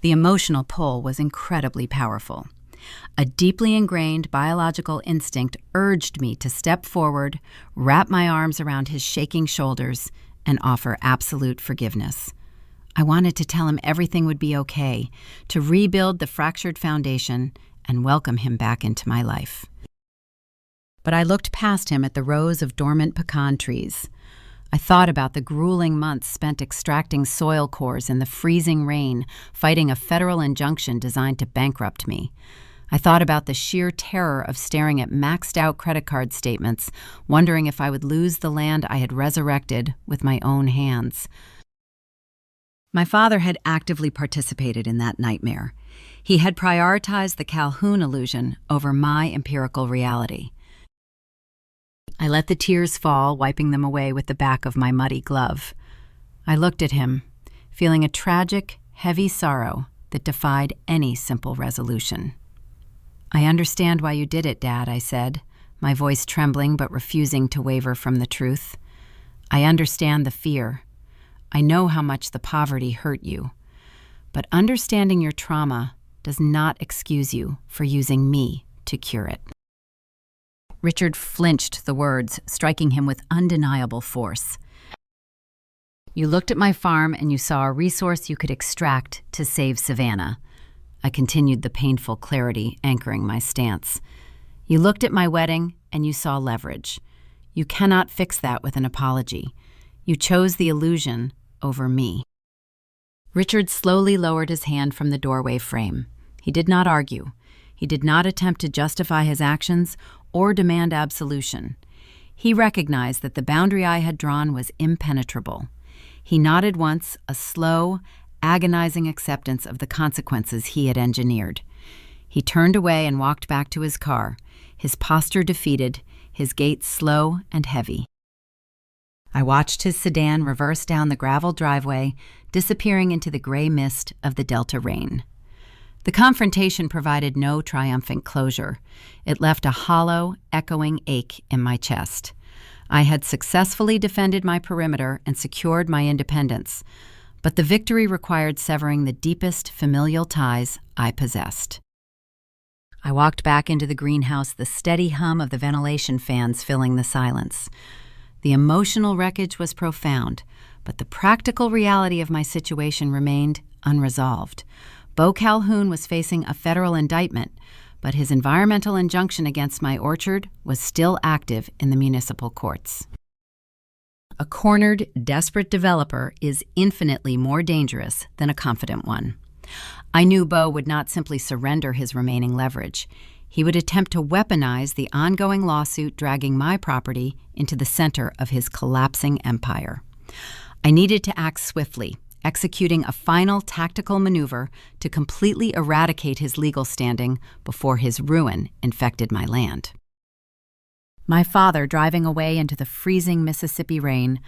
The emotional pull was incredibly powerful. A deeply ingrained biological instinct urged me to step forward, wrap my arms around his shaking shoulders, and offer absolute forgiveness. I wanted to tell him everything would be okay, to rebuild the fractured foundation and welcome him back into my life. But I looked past him at the rows of dormant pecan trees. I thought about the grueling months spent extracting soil cores in the freezing rain, fighting a federal injunction designed to bankrupt me. I thought about the sheer terror of staring at maxed-out credit card statements, wondering if I would lose the land I had resurrected with my own hands. My father had actively participated in that nightmare. He had prioritized the Calhoun illusion over my empirical reality. I let the tears fall, wiping them away with the back of my muddy glove. I looked at him, feeling a tragic, heavy sorrow that defied any simple resolution. "I understand why you did it, Dad," I said, my voice trembling but refusing to waver from the truth. "I understand the fear. I know how much the poverty hurt you. But understanding your trauma does not excuse you for using me to cure it." Richard flinched the words, striking him with undeniable force. "You looked at my farm and you saw a resource you could extract to save Savannah." I continued the painful clarity, anchoring my stance. "You looked at my wedding and you saw leverage. You cannot fix that with an apology. You chose the illusion over me." Richard slowly lowered his hand from the doorway frame. He did not argue. He did not attempt to justify his actions or demand absolution. He recognized that the boundary I had drawn was impenetrable. He nodded once, a slow, agonizing acceptance of the consequences he had engineered. He turned away and walked back to his car, his posture defeated, his gait slow and heavy. I watched his sedan reverse down the gravel driveway, disappearing into the gray mist of the Delta rain. The confrontation provided no triumphant closure. It left a hollow, echoing ache in my chest. I had successfully defended my perimeter and secured my independence, but the victory required severing the deepest familial ties I possessed. I walked back into the greenhouse, the steady hum of the ventilation fans filling the silence. The emotional wreckage was profound, but the practical reality of my situation remained unresolved. Bo Calhoun was facing a federal indictment, but his environmental injunction against my orchard was still active in the municipal courts. A cornered, desperate developer is infinitely more dangerous than a confident one. I knew Bo would not simply surrender his remaining leverage. He would attempt to weaponize the ongoing lawsuit dragging my property into the center of his collapsing empire. I needed to act swiftly, executing a final tactical maneuver to completely eradicate his legal standing before his ruin infected my land. My father, driving away into the freezing Mississippi rain,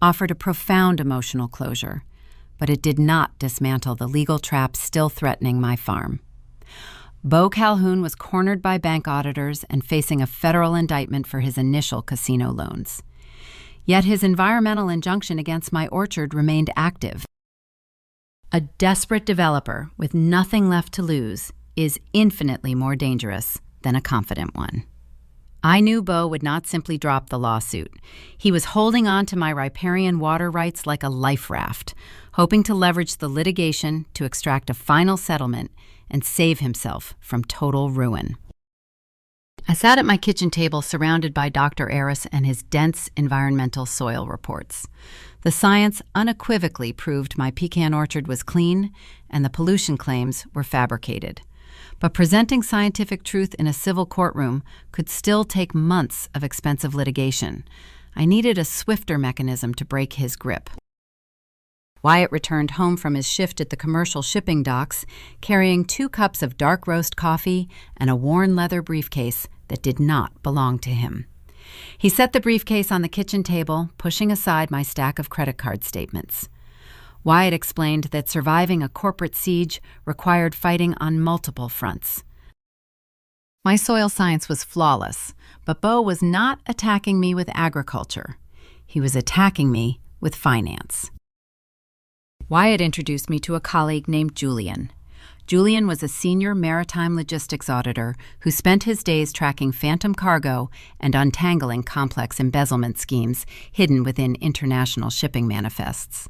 offered a profound emotional closure, but it did not dismantle the legal trap still threatening my farm. Bo Calhoun was cornered by bank auditors and facing a federal indictment for his initial casino loans. Yet his environmental injunction against my orchard remained active. A desperate developer with nothing left to lose is infinitely more dangerous than a confident one. I knew Bo would not simply drop the lawsuit. He was holding on to my riparian water rights like a life raft, hoping to leverage the litigation to extract a final settlement and save himself from total ruin. I sat at my kitchen table surrounded by Dr. Addison and his dense environmental soil reports. The science unequivocally proved my pecan orchard was clean and the pollution claims were fabricated. But presenting scientific truth in a civil courtroom could still take months of expensive litigation. I needed a swifter mechanism to break his grip. Wyatt returned home from his shift at the commercial shipping docks, carrying 2 cups of dark roast coffee and a worn leather briefcase that did not belong to him. He set the briefcase on the kitchen table, pushing aside my stack of credit card statements. Wyatt explained that surviving a corporate siege required fighting on multiple fronts. My soil science was flawless, but Beau was not attacking me with agriculture. He was attacking me with finance. Wyatt introduced me to a colleague named Julian. Julian was a senior maritime logistics auditor who spent his days tracking phantom cargo and untangling complex embezzlement schemes hidden within international shipping manifests.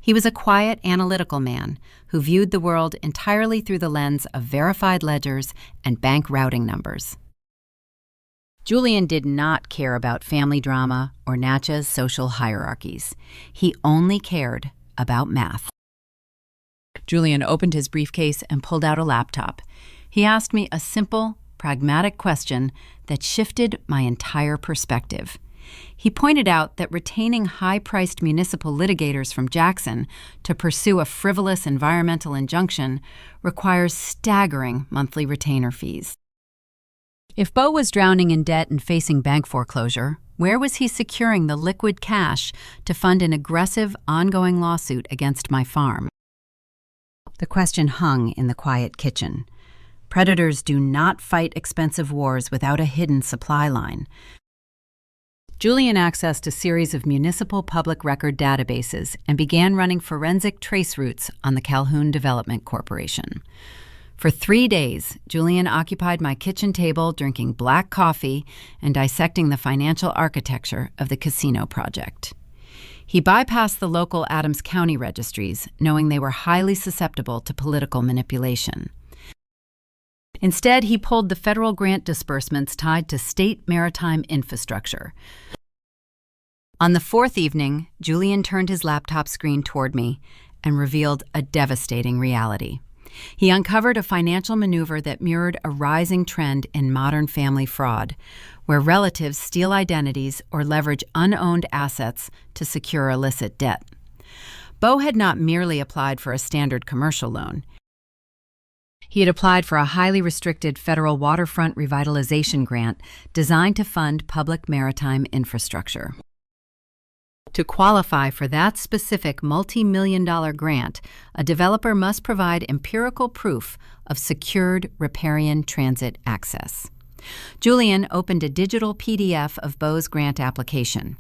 He was a quiet, analytical man who viewed the world entirely through the lens of verified ledgers and bank routing numbers. Julian did not care about family drama or Natchez social hierarchies. He only cared about math. Julian opened his briefcase and pulled out a laptop. He asked me a simple, pragmatic question that shifted my entire perspective. He pointed out that retaining high-priced municipal litigators from Jackson to pursue a frivolous environmental injunction requires staggering monthly retainer fees. If Beau was drowning in debt and facing bank foreclosure, where was he securing the liquid cash to fund an aggressive, ongoing lawsuit against my farm? The question hung in the quiet kitchen. Predators do not fight expensive wars without a hidden supply line. Julian accessed a series of municipal public record databases and began running forensic trace routes on the Calhoun Development Corporation. For 3 days, Julian occupied my kitchen table drinking black coffee and dissecting the financial architecture of the casino project. He bypassed the local Adams County registries, knowing they were highly susceptible to political manipulation. Instead, he pulled the federal grant disbursements tied to state maritime infrastructure. On the 4th evening, Julian turned his laptop screen toward me and revealed a devastating reality. He uncovered a financial maneuver that mirrored a rising trend in modern family fraud, where relatives steal identities or leverage unowned assets to secure illicit debt. Beau had not merely applied for a standard commercial loan. He had applied for a highly restricted federal waterfront revitalization grant designed to fund public maritime infrastructure. To qualify for that specific multi-million-dollar grant, a developer must provide empirical proof of secured riparian transit access. Julian opened a digital PDF of Beau's grant application.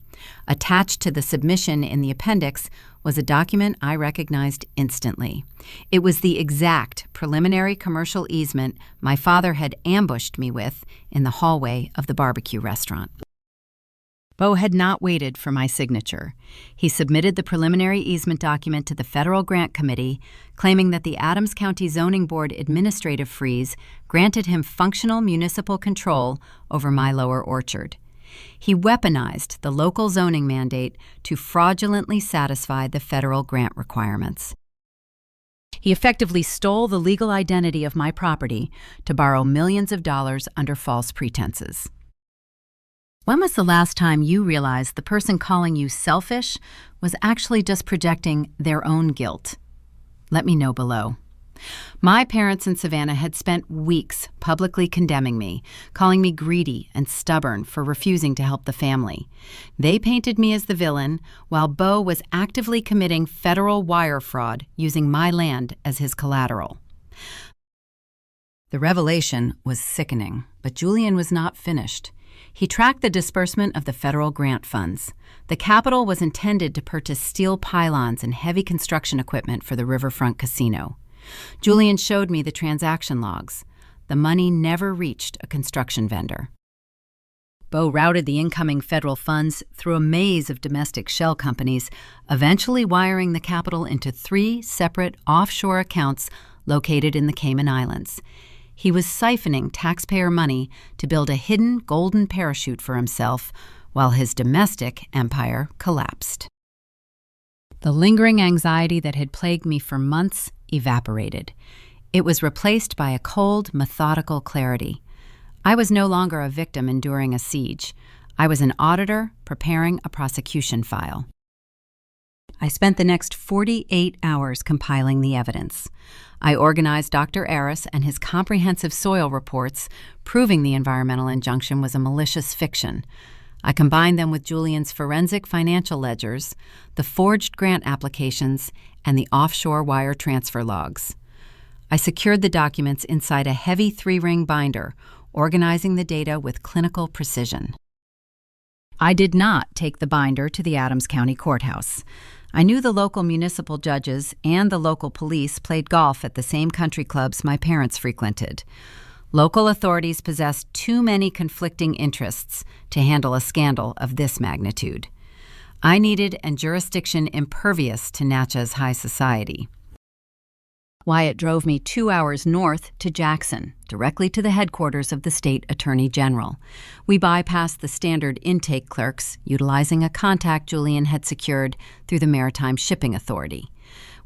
Attached to the submission in the appendix was a document I recognized instantly. It was the exact preliminary commercial easement my father had ambushed me with in the hallway of the barbecue restaurant. Beau had not waited for my signature. He submitted the preliminary easement document to the Federal Grant Committee, claiming that the Adams County Zoning Board administrative freeze granted him functional municipal control over my lower orchard. He weaponized the local zoning mandate to fraudulently satisfy the federal grant requirements. He effectively stole the legal identity of my property to borrow millions of dollars under false pretenses. When was the last time you realized the person calling you selfish was actually just projecting their own guilt? Let me know below. My parents in Savannah had spent weeks publicly condemning me, calling me greedy and stubborn for refusing to help the family. They painted me as the villain, while Beau was actively committing federal wire fraud using my land as his collateral. The revelation was sickening, but Julian was not finished. He tracked the disbursement of the federal grant funds. The capital was intended to purchase steel pylons and heavy construction equipment for the riverfront casino. Julian showed me the transaction logs. The money never reached a construction vendor. Beau routed the incoming federal funds through a maze of domestic shell companies, eventually wiring the capital into 3 separate offshore accounts located in the Cayman Islands. He was siphoning taxpayer money to build a hidden golden parachute for himself while his domestic empire collapsed. The lingering anxiety that had plagued me for months evaporated. It was replaced by a cold, methodical clarity. I was no longer a victim enduring a siege. I was an auditor preparing a prosecution file. I spent the next 48 hours compiling the evidence. I organized Dr. Addison and his comprehensive soil reports, proving the environmental injunction was a malicious fiction. I combined them with Julian's forensic financial ledgers, the forged grant applications, and the offshore wire transfer logs. I secured the documents inside a heavy 3-ring binder, organizing the data with clinical precision. I did not take the binder to the Adams County Courthouse. I knew the local municipal judges and the local police played golf at the same country clubs my parents frequented. Local authorities possessed too many conflicting interests to handle a scandal of this magnitude. I needed a jurisdiction impervious to Natchez high society. Wyatt drove me 2 hours north to Jackson, directly to the headquarters of the state attorney general. We bypassed the standard intake clerks, utilizing a contact Julian had secured through the Maritime Shipping Authority.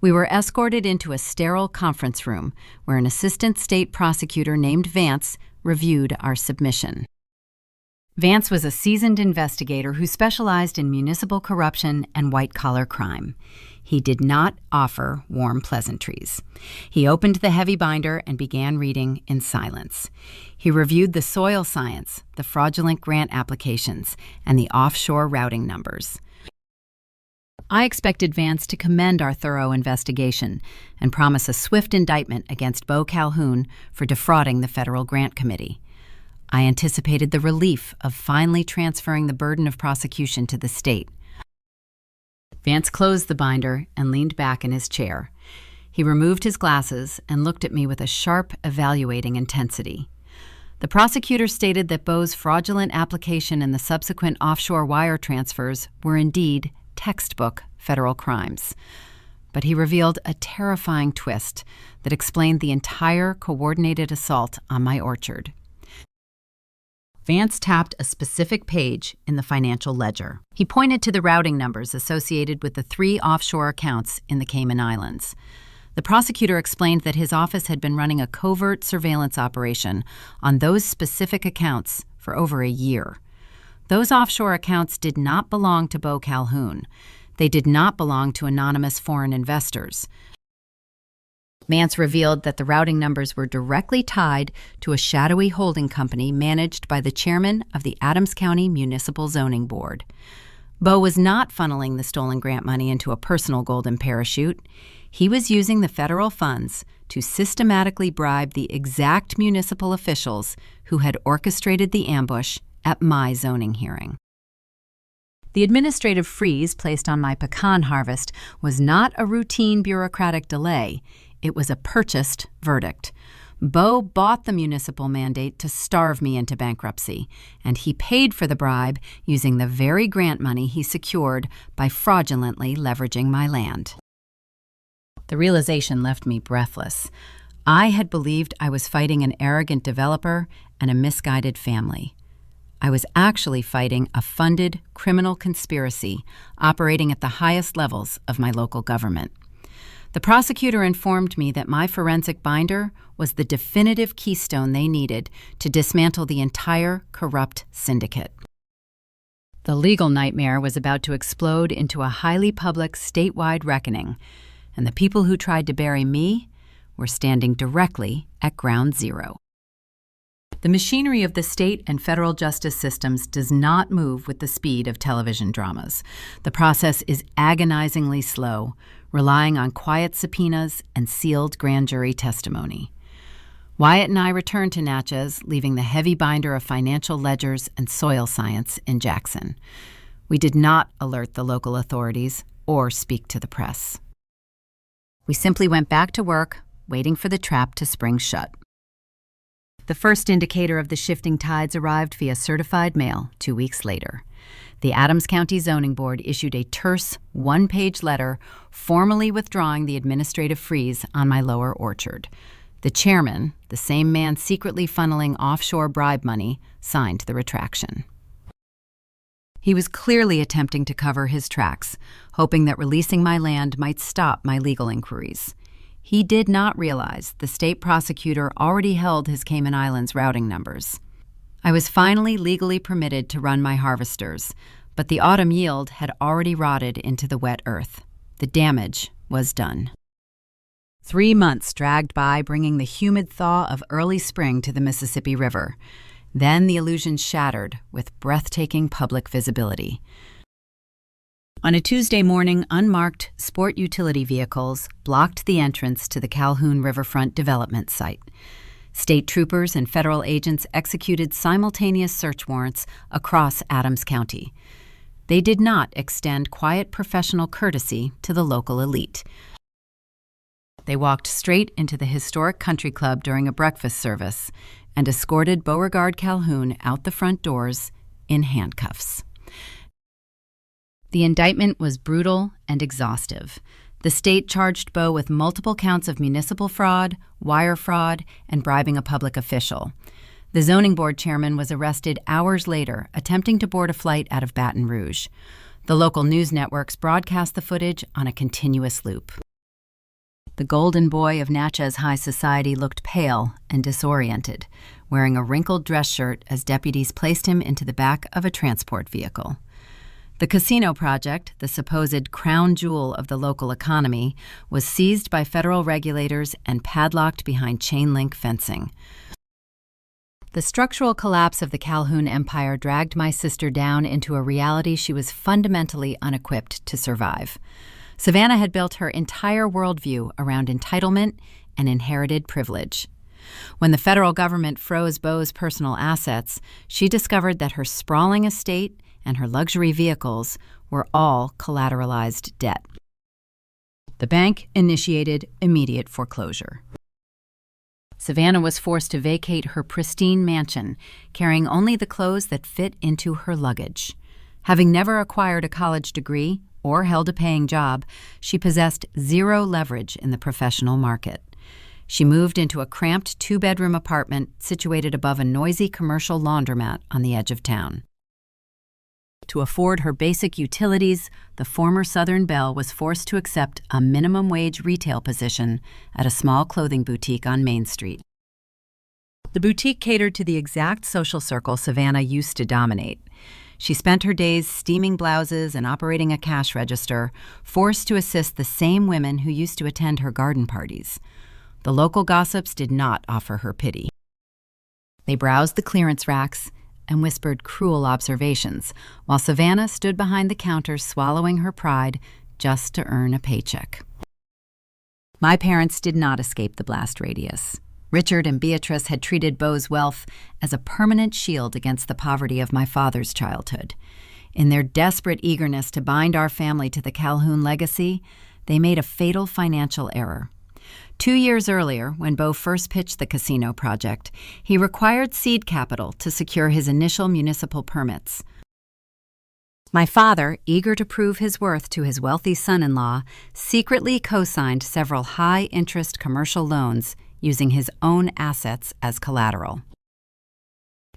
We were escorted into a sterile conference room where an assistant state prosecutor named Vance reviewed our submission. Vance was a seasoned investigator who specialized in municipal corruption and white-collar crime. He did not offer warm pleasantries. He opened the heavy binder and began reading in silence. He reviewed the soil science, the fraudulent grant applications, and the offshore routing numbers. I expected Vance to commend our thorough investigation and promise a swift indictment against Bo Calhoun for defrauding the Federal Grant Committee. I anticipated the relief of finally transferring the burden of prosecution to the state. Vance closed the binder and leaned back in his chair. He removed his glasses and looked at me with a sharp, evaluating intensity. The prosecutor stated that Bo's fraudulent application and the subsequent offshore wire transfers were indeed textbook federal crimes. But he revealed a terrifying twist that explained the entire coordinated assault on my orchard. Vance tapped a specific page in the financial ledger. He pointed to the routing numbers associated with the 3 offshore accounts in the Cayman Islands. The prosecutor explained that his office had been running a covert surveillance operation on those specific accounts for over a year. Those offshore accounts did not belong to Bo Calhoun. They did not belong to anonymous foreign investors. Vance revealed that the routing numbers were directly tied to a shadowy holding company managed by the chairman of the Adams County Municipal Zoning Board. Bo was not funneling the stolen grant money into a personal golden parachute. He was using the federal funds to systematically bribe the exact municipal officials who had orchestrated the ambush at my zoning hearing. The administrative freeze placed on my pecan harvest was not a routine bureaucratic delay. It was a purchased verdict. Bo bought the municipal mandate to starve me into bankruptcy, and he paid for the bribe using the very grant money he secured by fraudulently leveraging my land. The realization left me breathless. I had believed I was fighting an arrogant developer and a misguided family. I was actually fighting a funded criminal conspiracy operating at the highest levels of my local government. The prosecutor informed me that my forensic binder was the definitive keystone they needed to dismantle the entire corrupt syndicate. The legal nightmare was about to explode into a highly public statewide reckoning, and the people who tried to bury me were standing directly at ground zero. The machinery of the state and federal justice systems does not move with the speed of television dramas. The process is agonizingly slow, relying on quiet subpoenas and sealed grand jury testimony. Wyatt and I returned to Natchez, leaving the heavy binder of financial ledgers and soil science in Jackson. We did not alert the local authorities or speak to the press. We simply went back to work, waiting for the trap to spring shut. The first indicator of the shifting tides arrived via certified mail 2 weeks later. The Adams County Zoning Board issued a terse, one-page letter formally withdrawing the administrative freeze on my lower orchard. The chairman, the same man secretly funneling offshore bribe money, signed the retraction. He was clearly attempting to cover his tracks, hoping that releasing my land might stop my legal inquiries. He did not realize the state prosecutor already held his Cayman Islands routing numbers. I was finally legally permitted to run my harvesters, but the autumn yield had already rotted into the wet earth. The damage was done. 3 months dragged by, bringing the humid thaw of early spring to the Mississippi River. Then the illusion shattered with breathtaking public visibility. On a Tuesday morning, unmarked sport utility vehicles blocked the entrance to the Calhoun Riverfront development site. State troopers and federal agents executed simultaneous search warrants across Adams County. They did not extend quiet professional courtesy to the local elite. They walked straight into the historic country club during a breakfast service and escorted Beauregard Calhoun out the front doors in handcuffs. The indictment was brutal and exhaustive. The state charged Beau with multiple counts of municipal fraud, wire fraud, and bribing a public official. The zoning board chairman was arrested hours later, attempting to board a flight out of Baton Rouge. The local news networks broadcast the footage on a continuous loop. The golden boy of Natchez high society looked pale and disoriented, wearing a wrinkled dress shirt as deputies placed him into the back of a transport vehicle. The casino project, the supposed crown jewel of the local economy, was seized by federal regulators and padlocked behind chain-link fencing. The structural collapse of the Calhoun Empire dragged my sister down into a reality she was fundamentally unequipped to survive. Savannah had built her entire worldview around entitlement and inherited privilege. When the federal government froze Beau's personal assets, she discovered that her sprawling estate and her luxury vehicles were all collateralized debt. The bank initiated immediate foreclosure. Savannah was forced to vacate her pristine mansion, carrying only the clothes that fit into her luggage. Having never acquired a college degree or held a paying job, she possessed zero leverage in the professional market. She moved into a cramped 2-bedroom apartment situated above a noisy commercial laundromat on the edge of town. To afford her basic utilities, the former Southern belle was forced to accept a minimum wage retail position at a small clothing boutique on Main Street. The boutique catered to the exact social circle Savannah used to dominate. She spent her days steaming blouses and operating a cash register, forced to assist the same women who used to attend her garden parties. The local gossips did not offer her pity. They browsed the clearance racks and whispered cruel observations, while Savannah stood behind the counter swallowing her pride just to earn a paycheck. My parents did not escape the blast radius. Richard and Beatrice had treated Beau's wealth as a permanent shield against the poverty of my father's childhood. In their desperate eagerness to bind our family to the Calhoun legacy, they made a fatal financial error. 2 years earlier, when Beau first pitched the casino project, he required seed capital to secure his initial municipal permits. My father, eager to prove his worth to his wealthy son-in-law, secretly co-signed several high-interest commercial loans using his own assets as collateral.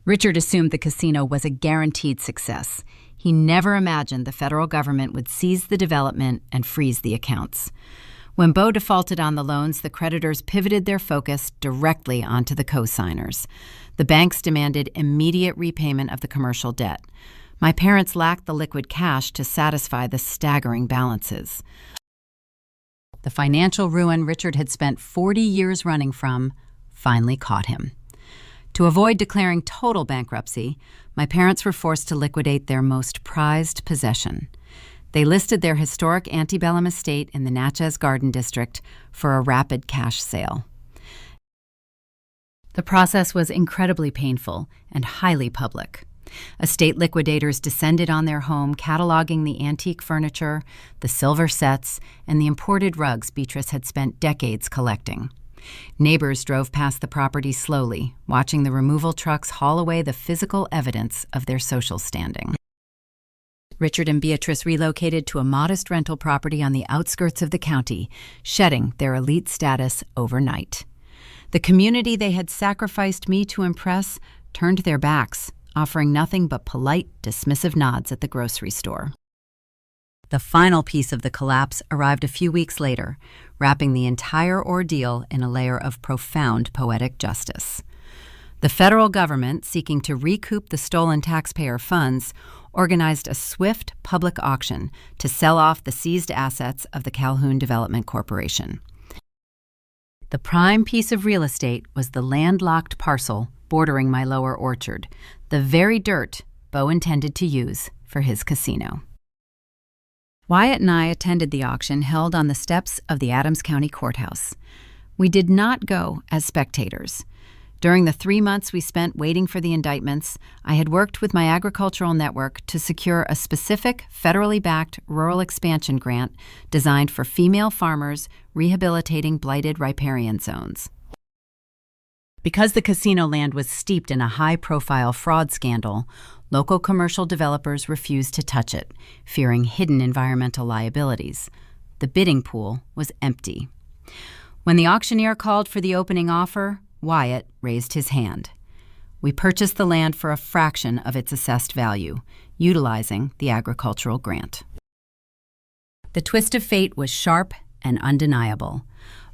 Richard assumed the casino was a guaranteed success. He never imagined the federal government would seize the development and freeze the accounts. When Beau defaulted on the loans, the creditors pivoted their focus directly onto the co-signers. The banks demanded immediate repayment of the commercial debt. My parents lacked the liquid cash to satisfy the staggering balances. The financial ruin Richard had spent 40 years running from finally caught him. To avoid declaring total bankruptcy, my parents were forced to liquidate their most prized possession. They listed their historic antebellum estate in the Natchez Garden District for a rapid cash sale. The process was incredibly painful and highly public. Estate liquidators descended on their home, cataloging the antique furniture, the silver sets, and the imported rugs Beatrice had spent decades collecting. Neighbors drove past the property slowly, watching the removal trucks haul away the physical evidence of their social standing. Richard and Beatrice relocated to a modest rental property on the outskirts of the county, shedding their elite status overnight. The community they had sacrificed me to impress turned their backs, offering nothing but polite, dismissive nods at the grocery store. The final piece of the collapse arrived a few weeks later. wrapping the entire ordeal in a layer of profound poetic justice. The federal government, seeking to recoup the stolen taxpayer funds, organized a swift public auction to sell off the seized assets of the Calhoun Development Corporation. The prime piece of real estate was the landlocked parcel bordering my lower orchard, the very dirt Beau intended to use for his casino. Wyatt and I attended the auction held on the steps of the Adams County Courthouse. We did not go as spectators. During the 3 months we spent waiting for the indictments, I had worked with my agricultural network to secure a specific federally backed rural expansion grant designed for female farmers rehabilitating blighted riparian zones. Because the casino land was steeped in a high-profile fraud scandal, local commercial developers refused to touch it, fearing hidden environmental liabilities. The bidding pool was empty. When the auctioneer called for the opening offer, Wyatt raised his hand. We purchased the land for a fraction of its assessed value, utilizing the agricultural grant. The twist of fate was sharp and undeniable.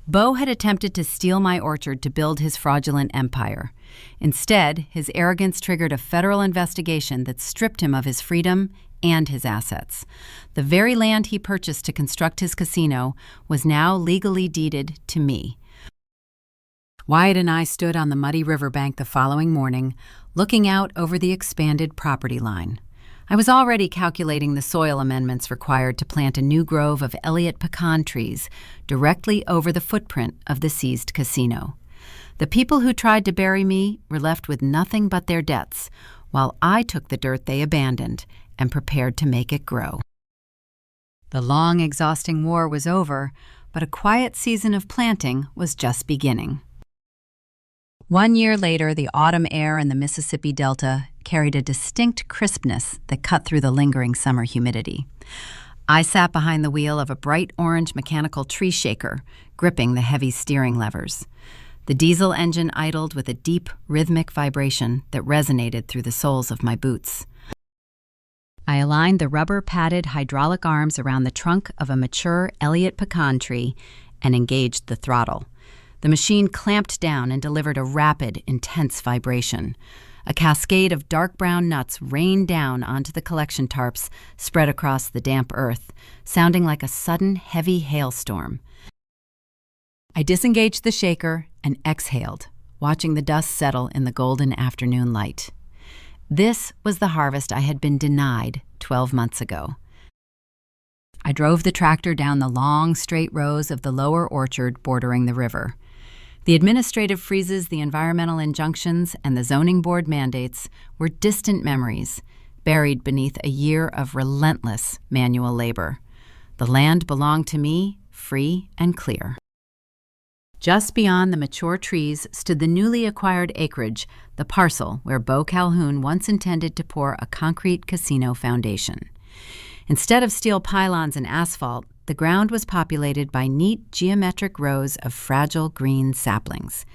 Beau had attempted to steal my orchard to build his fraudulent empire. Instead, his arrogance triggered a federal investigation that stripped him of his freedom and his assets. The very land he purchased to construct his casino was now legally deeded to me. Wyatt and I stood on the muddy riverbank the following morning, looking out over the expanded property line. I was already calculating the soil amendments required to plant a new grove of Elliott pecan trees directly over the footprint of the seized casino. The people who tried to bury me were left with nothing but their debts, while I took the dirt they abandoned and prepared to make it grow. The long, exhausting war was over, but a quiet season of planting was just beginning. 1 year later, the autumn air in the Mississippi Delta carried a distinct crispness that cut through the lingering summer humidity. I sat behind the wheel of a bright orange mechanical tree shaker, gripping the heavy steering levers. The diesel engine idled with a deep, rhythmic vibration that resonated through the soles of my boots. I aligned the rubber-padded hydraulic arms around the trunk of a mature Elliott pecan tree and engaged the throttle. The machine clamped down and delivered a rapid, intense vibration. A cascade of dark brown nuts rained down onto the collection tarps spread across the damp earth, sounding like a sudden, heavy hailstorm. I disengaged the shaker and exhaled, watching the dust settle in the golden afternoon light. This was the harvest I had been denied 12 months ago. I drove the tractor down the long, straight rows of the lower orchard bordering the river. The administrative freezes, the environmental injunctions, and the zoning board mandates were distant memories, buried beneath a year of relentless manual labor. The land belonged to me, free and clear. Just beyond the mature trees stood the newly acquired acreage, the parcel where Beau Calhoun once intended to pour a concrete casino foundation. Instead of steel pylons and asphalt, the ground was populated by neat geometric rows of fragile green saplings.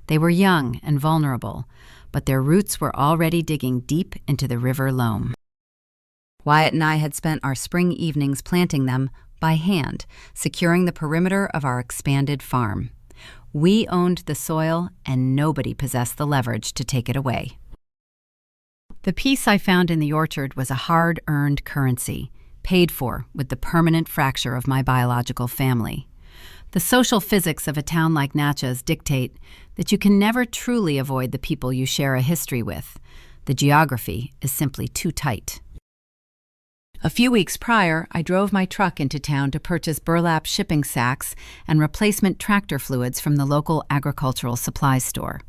They were young and vulnerable, but their roots were already digging deep into the river loam. Wyatt and I had spent our spring evenings planting them by hand, securing the perimeter of our expanded farm. We owned the soil, and nobody possessed the leverage to take it away. The peace I found in the orchard was a hard-earned currency, paid for with the permanent fracture of my biological family. The social physics of a town like Natchez dictate that you can never truly avoid the people you share a history with. The geography is simply too tight. A few weeks prior, I drove my truck into town to purchase burlap shipping sacks and replacement tractor fluids from the local agricultural supplies store.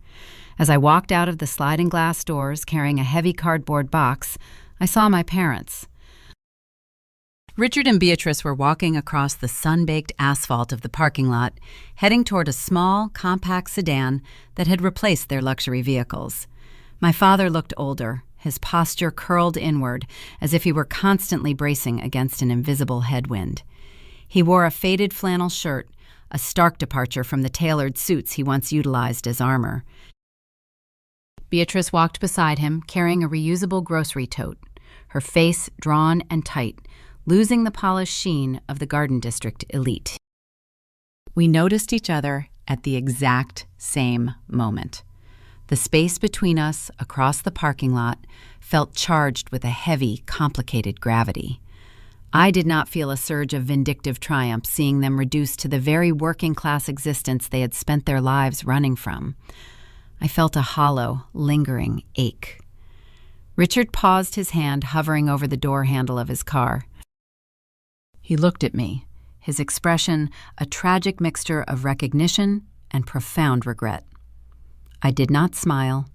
As I walked out of the sliding glass doors carrying a heavy cardboard box, I saw my parents. Richard and Beatrice were walking across the sun-baked asphalt of the parking lot, heading toward a small, compact sedan that had replaced their luxury vehicles. My father looked older, his posture curled inward, as if he were constantly bracing against an invisible headwind. He wore a faded flannel shirt, a stark departure from the tailored suits he once utilized as armor. Beatrice walked beside him, carrying a reusable grocery tote, her face drawn and tight, losing the polished sheen of the Garden District elite. We noticed each other at the exact same moment. The space between us across the parking lot felt charged with a heavy, complicated gravity. I did not feel a surge of vindictive triumph seeing them reduced to the very working-class existence they had spent their lives running from. I felt a hollow, lingering ache. Richard paused, his hand hovering over the door handle of his car. He looked at me, his expression a tragic mixture of recognition and profound regret. I did not smile,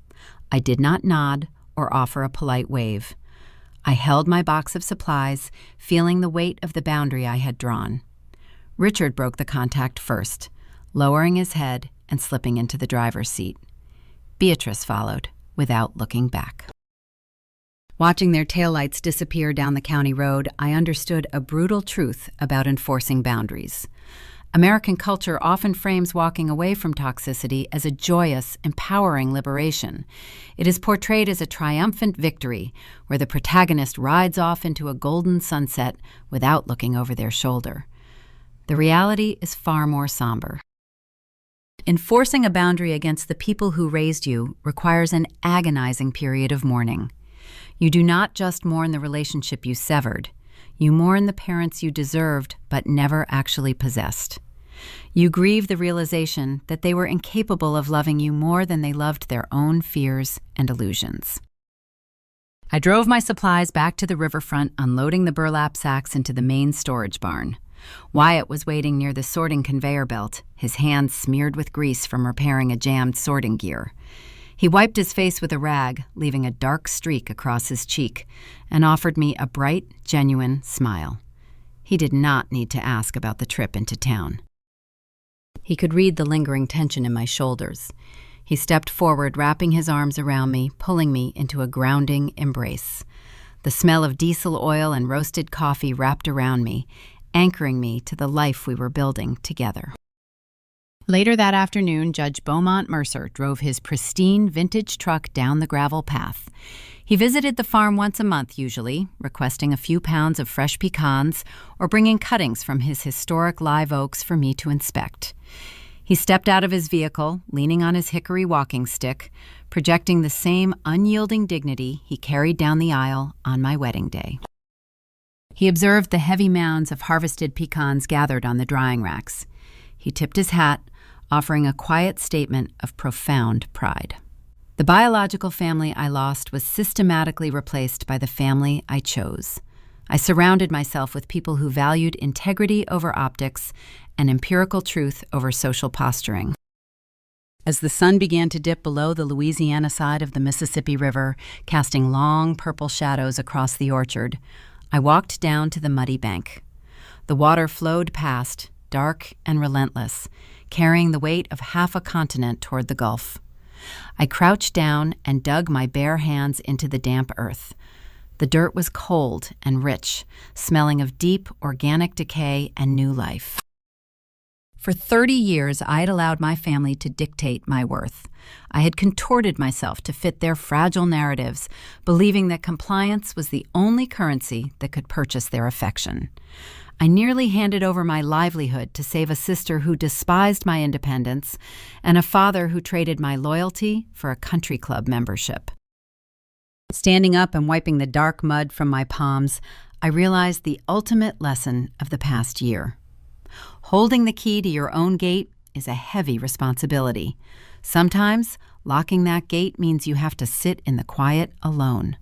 I did not nod or offer a polite wave. I held my box of supplies, feeling the weight of the boundary I had drawn. Richard broke the contact first, lowering his head and slipping into the driver's seat. Beatrice followed, without looking back. Watching their taillights disappear down the county road, I understood a brutal truth about enforcing boundaries. American culture often frames walking away from toxicity as a joyous, empowering liberation. It is portrayed as a triumphant victory, where the protagonist rides off into a golden sunset without looking over their shoulder. The reality is far more somber. Enforcing a boundary against the people who raised you requires an agonizing period of mourning. You do not just mourn the relationship you severed. You mourn the parents you deserved but never actually possessed. You grieve the realization that they were incapable of loving you more than they loved their own fears and illusions. I drove my supplies back to the riverfront, unloading the burlap sacks into the main storage barn. Wyatt was waiting near the sorting conveyor belt, his hands smeared with grease from repairing a jammed sorting gear. He wiped his face with a rag, leaving a dark streak across his cheek, and offered me a bright, genuine smile. He did not need to ask about the trip into town. He could read the lingering tension in my shoulders. He stepped forward, wrapping his arms around me, pulling me into a grounding embrace. The smell of diesel oil and roasted coffee wrapped around me, anchoring me to the life we were building together. Later that afternoon, Judge Beaumont Mercer drove his pristine vintage truck down the gravel path. He visited the farm once a month usually, requesting a few pounds of fresh pecans or bringing cuttings from his historic live oaks for me to inspect. He stepped out of his vehicle, leaning on his hickory walking stick, projecting the same unyielding dignity he carried down the aisle on my wedding day. He observed the heavy mounds of harvested pecans gathered on the drying racks. He tipped his hat, offering a quiet statement of profound pride. The biological family I lost was systematically replaced by the family I chose. I surrounded myself with people who valued integrity over optics and empirical truth over social posturing. As the sun began to dip below the Louisiana side of the Mississippi River, casting long purple shadows across the orchard, I walked down to the muddy bank. The water flowed past, dark and relentless, carrying the weight of half a continent toward the Gulf. I crouched down and dug my bare hands into the damp earth. The dirt was cold and rich, smelling of deep organic decay and new life. For 30 years, I had allowed my family to dictate my worth. I had contorted myself to fit their fragile narratives, believing that compliance was the only currency that could purchase their affection. I nearly handed over my livelihood to save a sister who despised my independence and a father who traded my loyalty for a country club membership. Standing up and wiping the dark mud from my palms, I realized the ultimate lesson of the past year. Holding the key to your own gate is a heavy responsibility. Sometimes, locking that gate means you have to sit in the quiet alone,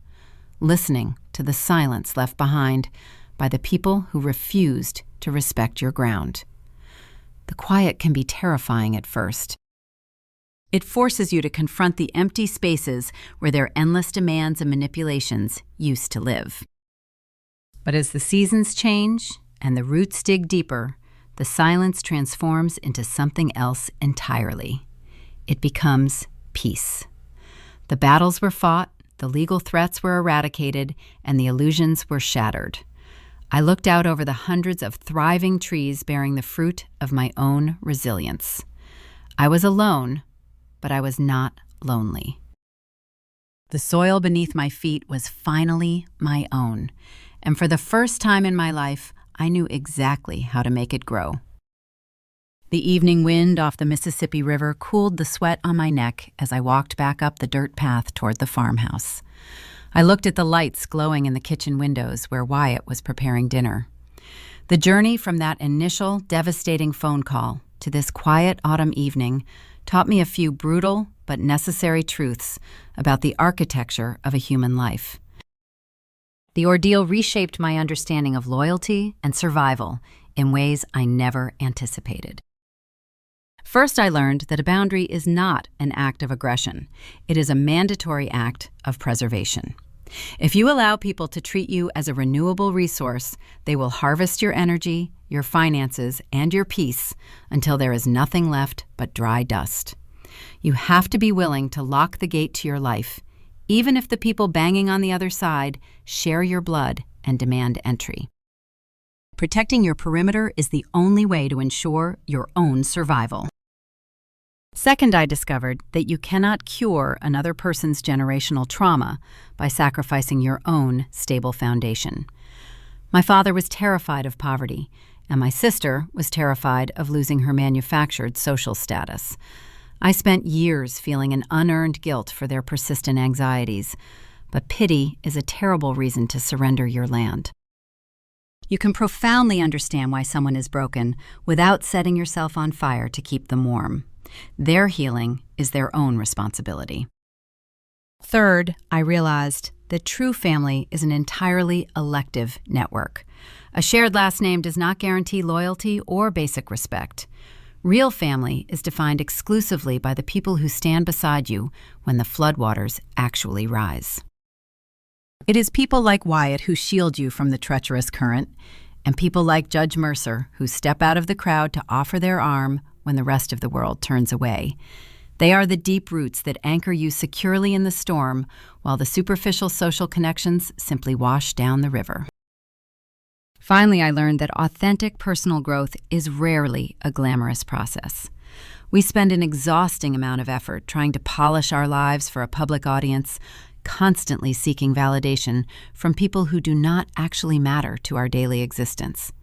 listening to the silence left behind by the people who refused to respect your ground. The quiet can be terrifying at first. It forces you to confront the empty spaces where their endless demands and manipulations used to live. But as the seasons change and the roots dig deeper, the silence transforms into something else entirely. It becomes peace. The battles were fought, the legal threats were eradicated, and the illusions were shattered. I looked out over the hundreds of thriving trees bearing the fruit of my own resilience. I was alone, but I was not lonely. The soil beneath my feet was finally my own, and for the first time in my life, I knew exactly how to make it grow. The evening wind off the Mississippi River cooled the sweat on my neck as I walked back up the dirt path toward the farmhouse. I looked at the lights glowing in the kitchen windows where Wyatt was preparing dinner. The journey from that initial, devastating phone call to this quiet autumn evening taught me a few brutal but necessary truths about the architecture of a human life. The ordeal reshaped my understanding of loyalty and survival in ways I never anticipated. First, I learned that a boundary is not an act of aggression. It is a mandatory act of preservation. If you allow people to treat you as a renewable resource, they will harvest your energy, your finances, and your peace until there is nothing left but dry dust. You have to be willing to lock the gate to your life, even if the people banging on the other side share your blood and demand entry. Protecting your perimeter is the only way to ensure your own survival. Second, I discovered that you cannot cure another person's generational trauma by sacrificing your own stable foundation. My father was terrified of poverty, and my sister was terrified of losing her manufactured social status. I spent years feeling an unearned guilt for their persistent anxieties, but pity is a terrible reason to surrender your land. You can profoundly understand why someone is broken without setting yourself on fire to keep them warm. Their healing is their own responsibility. Third, I realized that true family is an entirely elective network. A shared last name does not guarantee loyalty or basic respect. Real family is defined exclusively by the people who stand beside you when the floodwaters actually rise. It is people like Wyatt who shield you from the treacherous current, and people like Judge Mercer who step out of the crowd to offer their arm when the rest of the world turns away. They are the deep roots that anchor you securely in the storm, while the superficial social connections simply wash down the river. Finally, I learned that authentic personal growth is rarely a glamorous process. We spend an exhausting amount of effort trying to polish our lives for a public audience, constantly seeking validation from people who do not actually matter to our daily existence.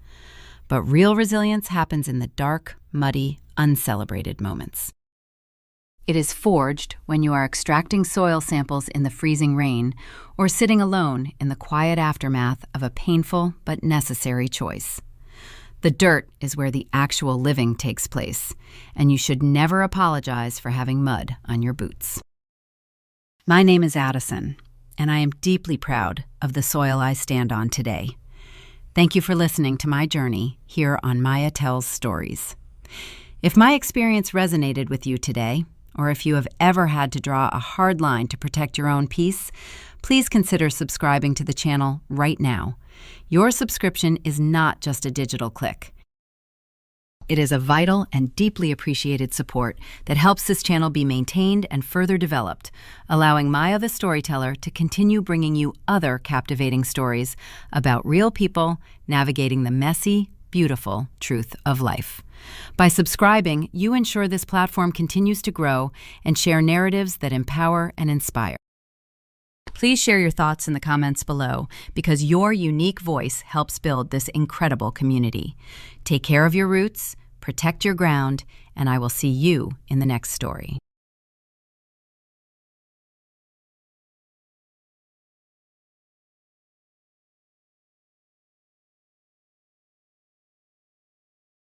But real resilience happens in the dark, muddy, uncelebrated moments. It is forged when you are extracting soil samples in the freezing rain or sitting alone in the quiet aftermath of a painful but necessary choice. The dirt is where the actual living takes place, and you should never apologize for having mud on your boots. My name is Addison, and I am deeply proud of the soil I stand on today. Thank you for listening to my journey here on Maya Tells Stories. If my experience resonated with you today, or if you have ever had to draw a hard line to protect your own peace, please consider subscribing to the channel right now. Your subscription is not just a digital click. It is a vital and deeply appreciated support that helps this channel be maintained and further developed, allowing Maya the Storyteller to continue bringing you other captivating stories about real people navigating the messy, beautiful truth of life. By subscribing, you ensure this platform continues to grow and share narratives that empower and inspire. Please share your thoughts in the comments below, because your unique voice helps build this incredible community. Take care of your roots, protect your ground, and I will see you in the next story.